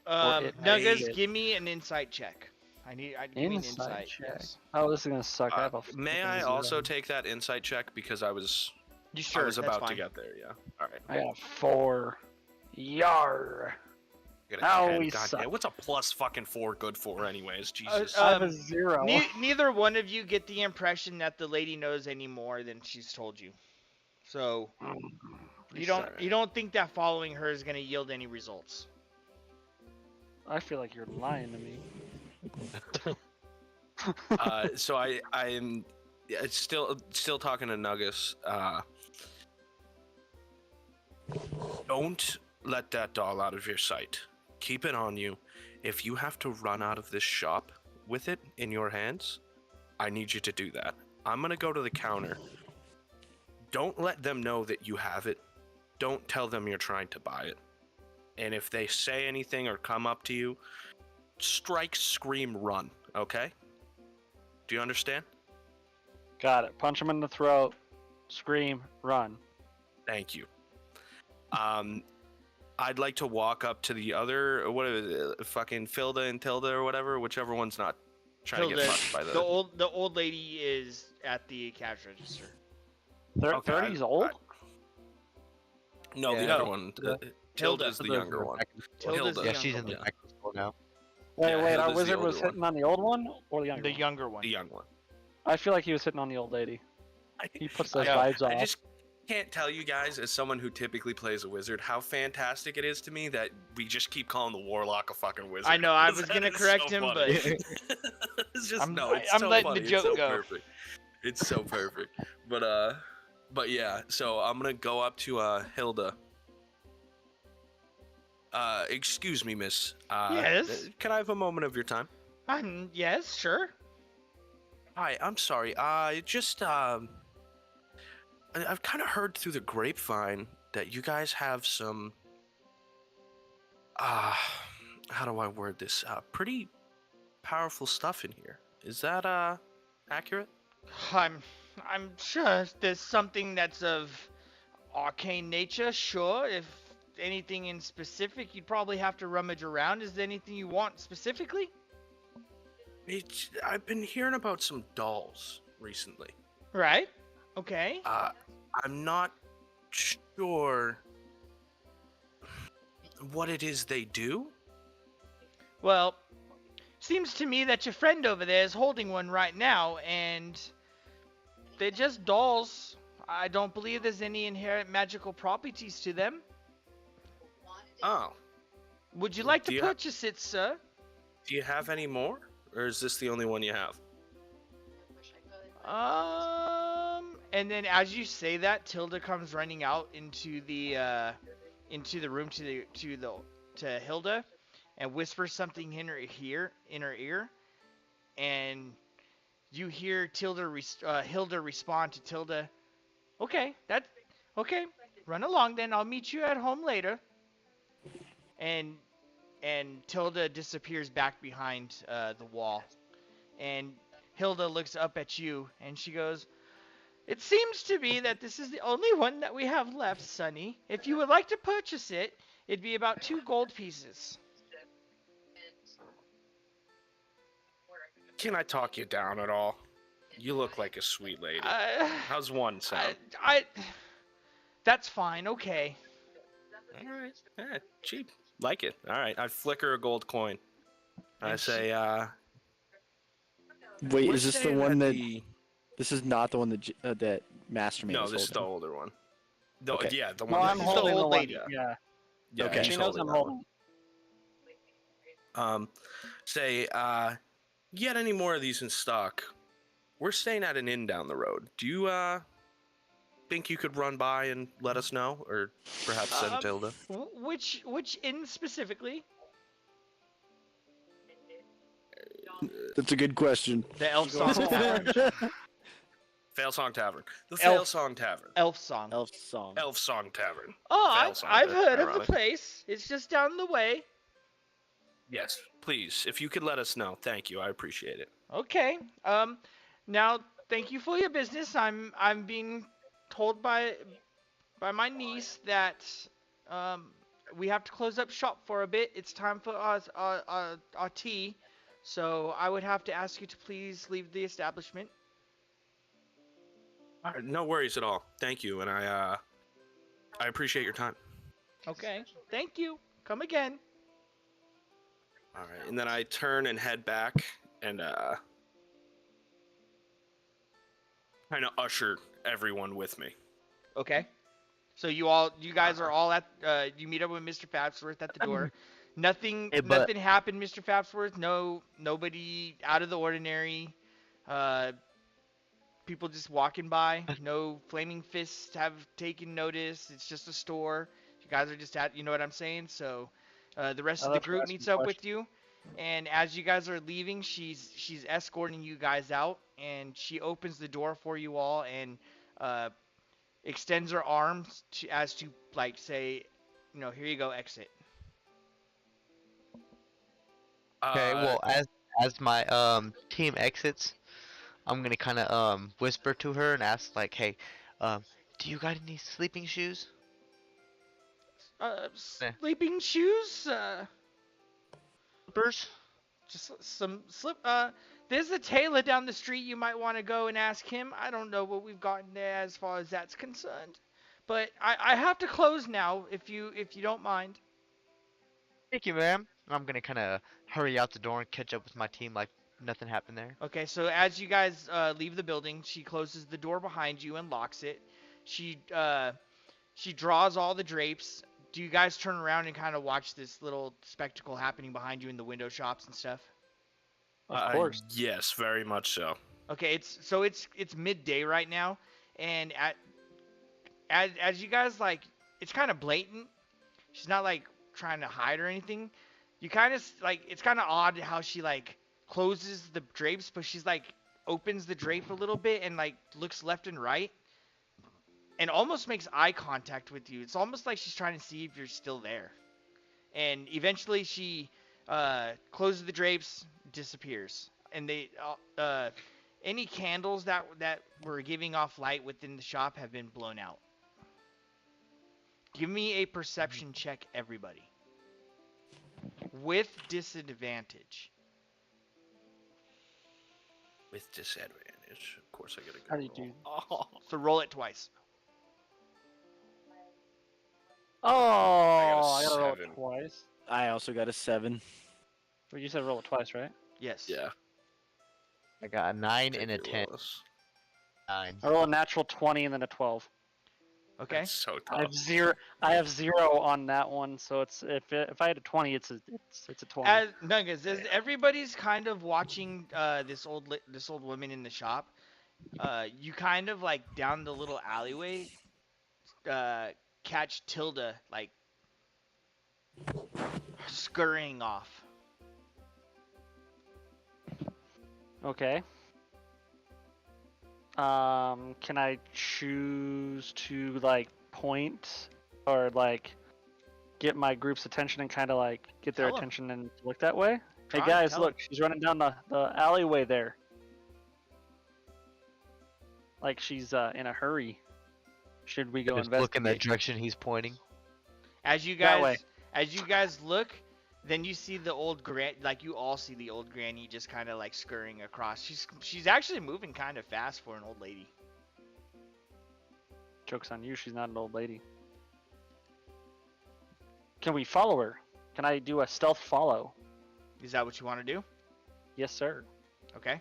it Nuggas, may- give me an insight check. Give me an insight. check. Yes. Oh, this is gonna suck. I have a May fucking I zero. also take that insight check because I was You sure? I was That's about to fine. get there. Yeah. All right. I got 4. Yar. I got a Now 10. we God suck. damn, what's a plus fucking 4 good for, anyways? Jesus. I have a Um, 0. Neither one of you get the impression that the lady knows any more than she's told you. So you don't think that following her is gonna yield any results. I feel like you're lying to me. So I am still talking to Nuggus. Don't let that doll out of your sight. Keep it on you. If you have to run out of this shop with it in your hands, I need you to do that. I'm gonna go to the counter. Don't let them know that you have it. Don't tell them you're trying to buy it. And if they say anything or come up to you, strike, scream, run. Okay? Do you understand? Got it. Punch him in the throat. Scream. Run. Thank you. I'd like to walk up to the other, what is it, fucking Filda and Tilda or whatever, whichever one's not trying to get fucked by the old lady is at the cash register. Okay, 30's old? No, the Yeah. other one. Hilda. Tilda's the Tilda's younger the one. Tilda's Hilda. the Yeah, younger she's in the one. back of school now. Wait, Yeah, our Hilda's the wizard was older hitting on the old one or the younger The one? younger one. The young one. I feel like he was hitting on the old lady. He puts those I- vibes off. I just can't tell you guys, as someone who typically plays a wizard, how fantastic it is to me that we just keep calling the warlock a fucking wizard. I know, I was That gonna is correct so him, funny. but it's just I'm it's I'm so letting funny. the It's joke so go. perfect. It's so perfect. But yeah, so I'm gonna go up to Hilda. Excuse me, miss. Yes? Can I have a moment of your time? yes, sure. Hi, I'm sorry. I've kind of heard through the grapevine that you guys have some how do I word this? Pretty powerful stuff in here. Is that accurate? I'm I'm sure there's something that's of arcane nature, sure. If anything in specific, you'd probably have to rummage around. Is there anything you want specifically? I've been hearing about some dolls recently. Right. Okay. I'm not sure what it is they do. Well, seems to me that your friend over there is holding one right now, and they're just dolls. I don't believe there's any inherent magical properties to them. Oh, Would you like to Do you- purchase it, sir? do you have any more? Or is this the only one you have? And then as you say that, Tilda comes running out into the room to Hilda, and whispers something in her ear, and you hear Hilda respond to Tilda. Okay, okay. Run along then. I'll meet you at home later. And Tilda disappears back behind the wall, and Hilda looks up at you, and she goes, "It seems to be that this is the only one that we have left, Sonny. If you would like to purchase it, it'd be about 2 gold pieces." Can I talk you down at all? You look like a sweet lady. How's one sound? That's fine. Okay. All right. Yeah, cheap. Like it. All right. I flicker a gold coin. I And say, Wait, we're is this the staying one at that? the- This is not the one that Mastermind No, is this is the holding. older one. The, Okay. Yeah, the No, one. I'm that- She's the holding the old one. lady. Yeah. Yeah, Okay. he's She knows holding I'm that one. holding. Say, get any more of these in stock? We're staying at an inn down the road. Do you think you could run by and let us know, or perhaps send Tilda? Which inn specifically? That's a good question. The Elf Song Tavern. Fail Song Tavern. The Elf- Fail Song Tavern. Elf Song. Elf song. Elf Song Tavern. Oh, Fail Song, I've that's heard of the ironic. place. It's just down the way. Yes, please. If you could let us know, thank you. I appreciate it. Okay. Now thank you for your business. I'm being told by my niece that we have to close up shop for a bit. It's time for our tea. So I would have to ask you to please leave the establishment. All right, no worries at all. Thank you, and I appreciate your time. Okay. Thank you. Come again. All right, and then I turn and head back and kind of usher everyone with me. Okay. So you guys are all at you meet up with Mr. Fapsworth at the door. Nothing Hey, but- nothing happened, Mr. Fapsworth. Nobody out of the ordinary. People just walking by. No flaming fists have taken notice. It's just a store. You guys are just at, you know what I'm saying? So the rest I'll of the have to group ask meets some up with you. And as you guys are leaving, she's escorting you guys out, and she opens the door for you all and extends her arms as to like say, here you go, exit. Okay, Uh, well, as my team exits, I'm gonna kind of whisper to her and ask like, "Hey, do you got any sleeping shoes?" Sleeping shoes, Slippers? just some slip. There's a tailor down the street. You might want to go and ask him. I don't know what we've gotten there as far as that's concerned, but I have to close now. If you don't mind. Thank you, ma'am. And I'm gonna kind of hurry out the door and catch up with my team like nothing happened there. Okay, so as you guys leave the building, she closes the door behind you and locks it. She draws all the drapes. Do you guys turn around and kind of watch this little spectacle happening behind you in the window shops and stuff? Of course. Yes, very much so. Okay, it's midday right now, and as you guys like, it's kind of blatant. She's not like trying to hide or anything. You kind of like, it's kind of odd how she like closes the drapes, but she's like opens the drape a little bit and like looks left and right, and almost makes eye contact with you. It's almost like she's trying to see if you're still there. And eventually she Closes the drapes, disappears, and they any candles that were giving off light within the shop have been blown out. Give me a perception check, everybody, with disadvantage. With disadvantage. Of course, I get a good How do you roll. do? Oh, So roll it twice. Oh, I gotta roll it 7. twice. I also got a 7. But you said roll it twice, right? Yes. Yeah. I got a 9 take and a your 10. lowest. 9. I roll a natural 20 and then a 12. Okay. That's so I have tough. zero. I have 0 on that one, so it's if I had a 20, it's a 20. As Nuggas, as everybody's kind of watching this old woman in the shop, you kind of like down the little alleyway, catch Tilda like scurrying off. Okay. Can I choose to like point or like get my group's attention and kind of like get their Tell 'em. attention and look that way? Hey Try, guys, tell 'em. look, she's running down the alleyway there. Like she's in a hurry. Should we go Just look in that investigate? direction he's pointing. As you That way. guys look, then you see the old like you all see the old granny just kind of like scurrying across. She's actually moving kind of fast for an old lady. Joke's on you, she's not an old lady. Can we follow her? Can I do a stealth follow? Is that what you want to do? Yes, sir. Okay.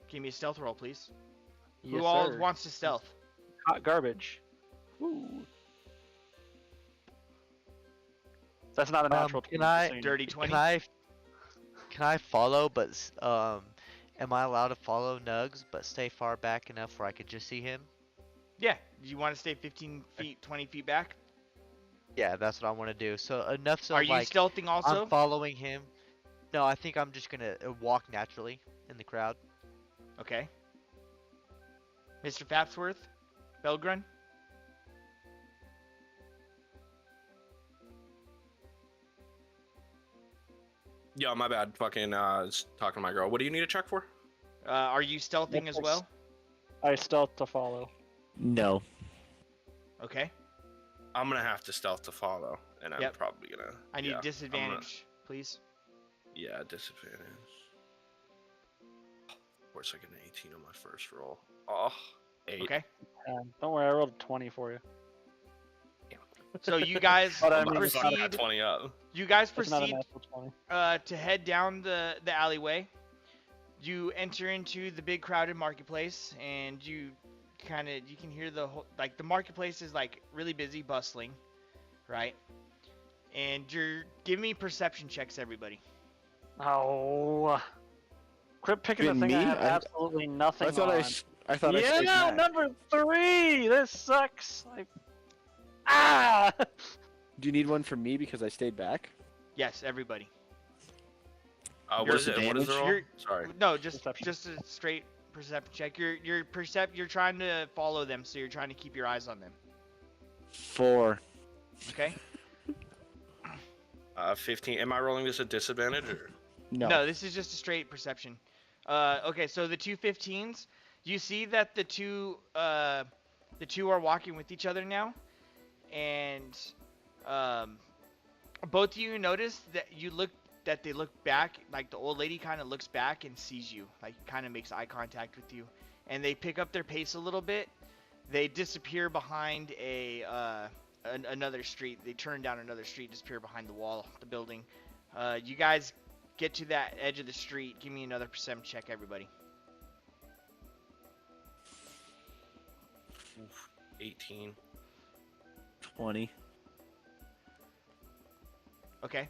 Give me a stealth roll, please. Yes, Who all sir. wants to stealth? Hot garbage. Ooh. That's not a natural. Can 20, I- just so you know. Dirty 20. Can I follow, but am I allowed to follow Nugs, but stay far back enough where I could just see him? Yeah. Do you want to stay 15 feet, 20 feet back? Yeah, that's what I want to do. So enough so Are you like stealthing also? I'm following him. No, I think I'm just gonna walk naturally in the crowd. Okay. Mr. Fapsworth? Belgrun? Yo, my bad. Fucking talking to my girl. What do you need a check for? Are you stealthing as well? I stealth to follow. No. Okay. I'm gonna have to stealth to follow, and I'm Yep. probably gonna. I need yeah, disadvantage, please. Yeah, disadvantage. Of course, I get an 18 on my first roll. Oh, 8. Okay. Don't worry, I rolled a 20 for you. So you guys But I I'm mean, about it's to not- fuck that 20 up. You guys It's not a proceed natural 20. to head down the alleyway. You enter into the big crowded marketplace, and you can hear the whole, like the marketplace is like really busy, bustling, right? And give me perception checks, everybody. Oh. Quit picking the Even thing me? I have I- absolutely nothing I thought on. I thought I yeah, stayed back. number 3! This sucks. Ah! Do you need one from me because I stayed back? Yes, everybody. What You're is it? What is the roll? You're- Sorry. No, just Perception. just a straight perception check. You're trying to follow them, so you're trying to keep your eyes on them. 4. Okay? 15. Am I rolling this at disadvantage or? No. This is just a straight perception. Okay, so the two 15s, you see that the two are walking with each other now, and both of you notice that they look back, like the old lady kind of looks back and sees you, like kind of makes eye contact with you, and they pick up their pace a little bit. They disappear behind another street. They turn down another street, disappear behind the wall, the building. You guys get to that edge of the street. Give me another perception check, everybody. 18. 20. Okay.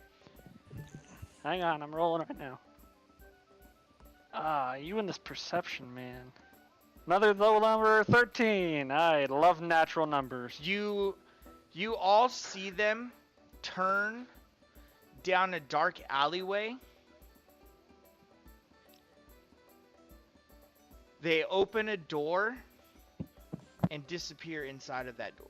Hang on, I'm rolling right now. You and this perception, man. Another low number, 13. I love natural numbers. You all see them turn down a dark alleyway. They open a door and disappear inside of that door.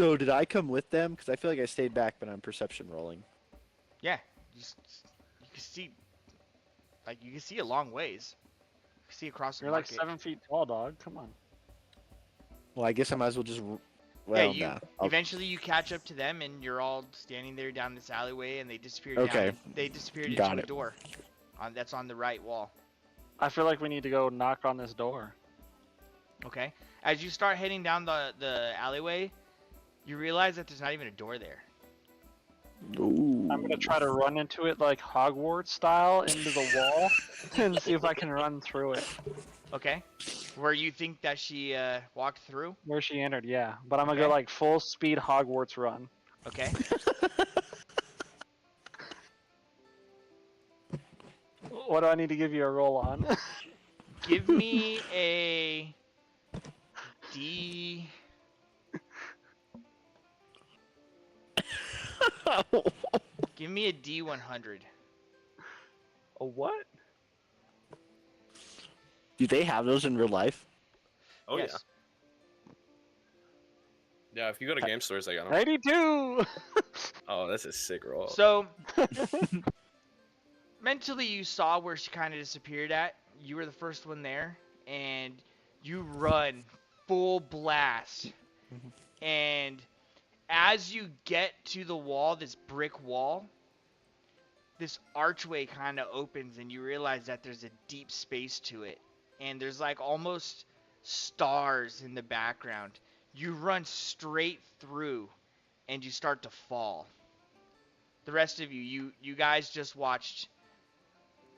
So did I come with them? Because I feel like I stayed back, but I'm perception rolling. Yeah, you can see, like you can see a long ways. You can see across the You're like market. 7 feet tall, dog. Come on. Well, I guess I might as well just. Yeah, Well, you nah. I'll- eventually you catch up to them, and you're all standing there down this alleyway, and they disappear Okay. down. They disappeared Got into a it. door, that's on the right wall. I feel like we need to go knock on this door. Okay. As you start heading down the alleyway, you realize that there's not even a door there. Ooh. I'm gonna try to run into it like Hogwarts style into the wall and see if I can run through it. Okay. Where you think that she walked through. Where she entered, yeah. But I'm gonna Okay. go like full speed Hogwarts run. Okay. What do I need to give you a roll on? Give me a D. Give me a D100. A what? Do they have those in real life? Oh Yes. yeah. Yeah, if you go to game stores, they got them. 82! Oh, that's a sick roll. So mentally, you saw where she kind of disappeared at. You were the first one there, and you run full blast. And as you get to the wall, this brick wall, this archway kind of opens, and you realize that there's a deep space to it. And there's like almost stars in the background. You run straight through, and you start to fall. The rest of you guys just watched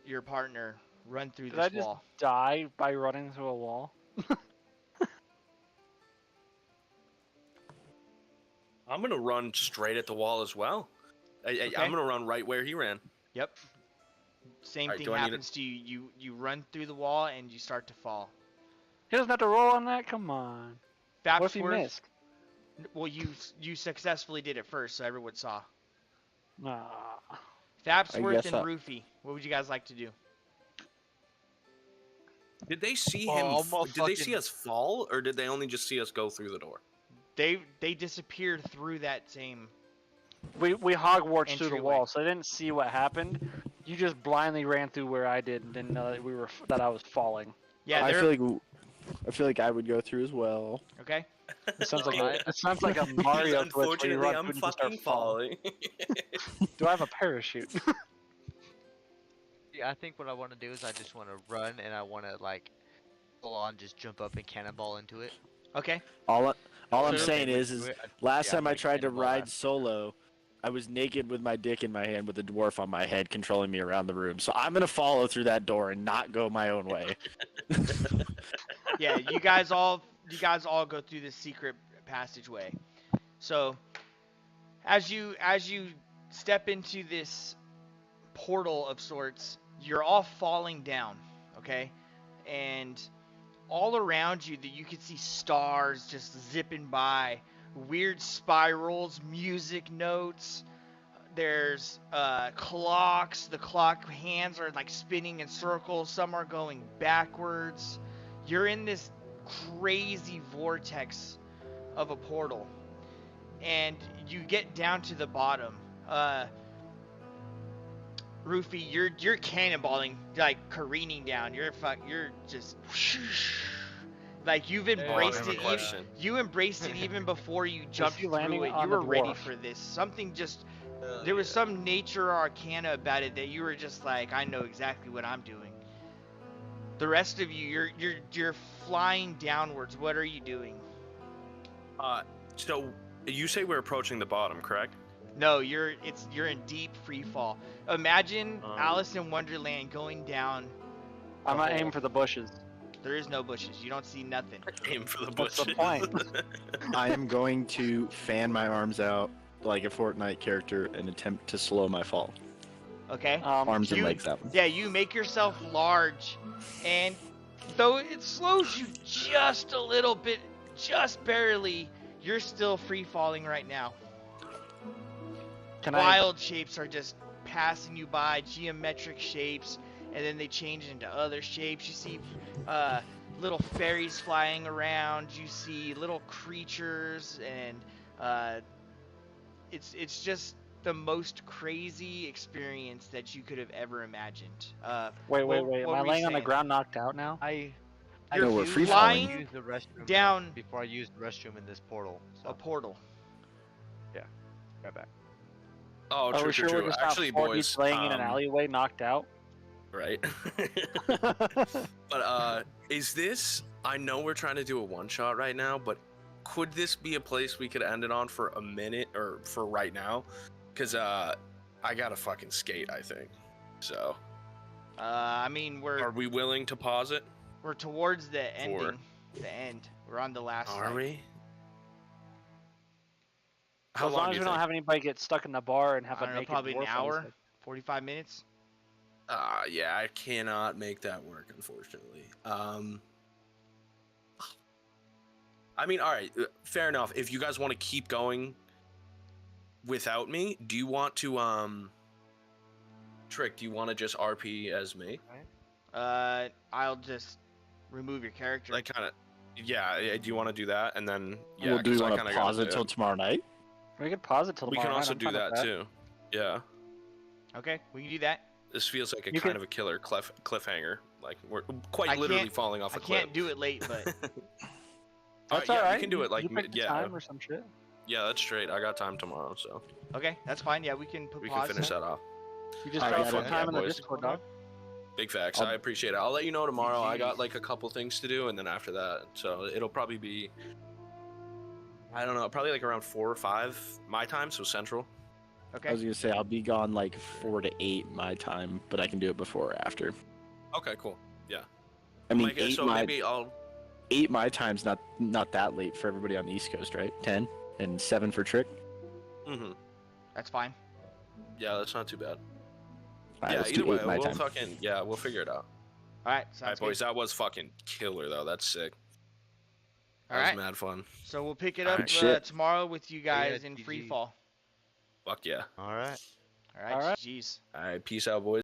your partner run through Did this I just wall. die by running through a wall? I'm gonna run straight at the wall as well. Okay. I'm gonna run right where he ran. Yep. Same Alright, thing do I need happens to you. You run through the wall and you start to fall. He doesn't have to roll on that? Come on. What if he Fapsworth, missed? well, you successfully did it first, so everyone saw. Nah. Fapsworth guess and I- Roofy, what would you guys like to do? Did they see Oh, him? almost Did they see fucking- us fall, or did they only just see us go through the door? They disappeared through that same. We Hogwarts through the Entryway. wall, so I didn't see what happened. You just blindly ran through where I did and didn't know that I was falling. Yeah, I they're feel like I would go through as well. okay. It sounds like Alright. it sounds like a Mario glitch where you Unfortunately, run I'm through and just start fucking falling. falling. Do I have a parachute? Yeah, I think what I want to do is I just want to run and I want to like full on just jump up and cannonball into it. Okay. All I'm So saying they is went through it, last yeah, time I like tried to cannonball ride after. solo, I was naked with my dick in my hand with a dwarf on my head controlling me around the room. So I'm gonna follow through that door and not go my own way. Yeah, you guys all go through this secret passageway. So as you step into this portal of sorts, you're all falling down, okay? And all around you that you can see stars just zipping by, weird spirals, music notes. There's clocks. The clock hands are like spinning in circles. Some are going backwards. You're in this crazy vortex of a portal, and you get down to the bottom. Roofy, you're cannonballing, like careening down. You're just like you've embraced have a it. question. You embraced it even before you jumped he through landing it. You on were the ready dwarf? for this. Something just there was some nature arcana about it that you were just like, I know exactly what I'm doing. The rest of you, you're flying downwards. What are you doing? So you say we're approaching the bottom, correct? No, you're in deep free fall. Imagine Um, Alice in Wonderland going down. I'm the not hole. aiming for the bushes. There is no bushes. You don't see nothing. Aim for the What's bushes. the point? I am going to fan my arms out like a Fortnite character and attempt to slow my fall. Okay. Arms and you- legs out. Yeah, you make yourself large, and though it slows you just a little bit, just barely, you're still free falling right now. Can Wild shapes are just passing you by, geometric shapes, and then they change into other shapes. You see little fairies flying around. You see little creatures and Uh, it's just the most crazy experience that you could have ever imagined. Wait. what Am were I we laying on the saying? ground, knocked out now? I You're No, we're used free to falling. flying use the restroom down before I used the restroom in this portal. a So portal. right back. Oh, Are true, we true, sure we're true. just Actually, not four boys, dudes laying in an alleyway, knocked out? right? But is this? I know we're trying to do a one shot right now, but could this be a place we could end it on for a minute or for right now? Cause I gotta fucking skate, I think. So, I mean, are we willing to pause it? we're towards the ending. The end. We're on the last. Are like, we? Well, as long do as you we don't think? have anybody get stuck in the bar and have I a don't know, naked probably an dwarf on his hour, head. 45 minutes. Yeah, I cannot make that work, unfortunately. I mean, all right, fair enough. If you guys want to keep going without me, do you want to Trick? Do you want to just RP as me? I'll just remove your character. Like, kind of. Yeah. Do you want to do that? And then yeah. Well, do we 'cause I want to kinda pause gotta it do till tomorrow night? We could pause it till We tomorrow can night, also I'm do fine with that too. Yeah. Okay, we can do that. This feels like a You kind can- of a killer cliffhanger. Like we're quite I literally can't- falling off I a cliff. can't do it late, but That's yeah, alright. we can do it like you pick the yeah, time or some shit. yeah. That's straight. I got time tomorrow, so okay, that's fine. Yeah, we can put we pause. can finish that off. You just Alright, tell us yeah, what time in the boys. Discord, dog. Big facts. I'll- I appreciate it. I'll let you know tomorrow. I got GGs. like a couple things to do, and then after that, so it'll probably be, I don't know, probably like around 4 or 5 my time, so central. I Okay. was gonna say I'll be gone like 4 to 8 my time, but I can do it before or after. Okay, cool. I mean, Like, 8 so my maybe I'll. 8 my time's not that late for everybody on the East Coast, right? 10 and 7 for Trick. Mm-hmm. That's fine. Yeah, that's not too bad. Alright, Yeah, let's either do way, 8 my we'll time. fucking we'll figure it out. All right, All right, sounds boys, good. that was fucking killer though. That's sick. All That right, was mad fun. so we'll pick it All up right. Shit. tomorrow with you guys Yeah, in GG. free fall. Fuck yeah. All right. All right, All right. GGs. All right, peace out, boys.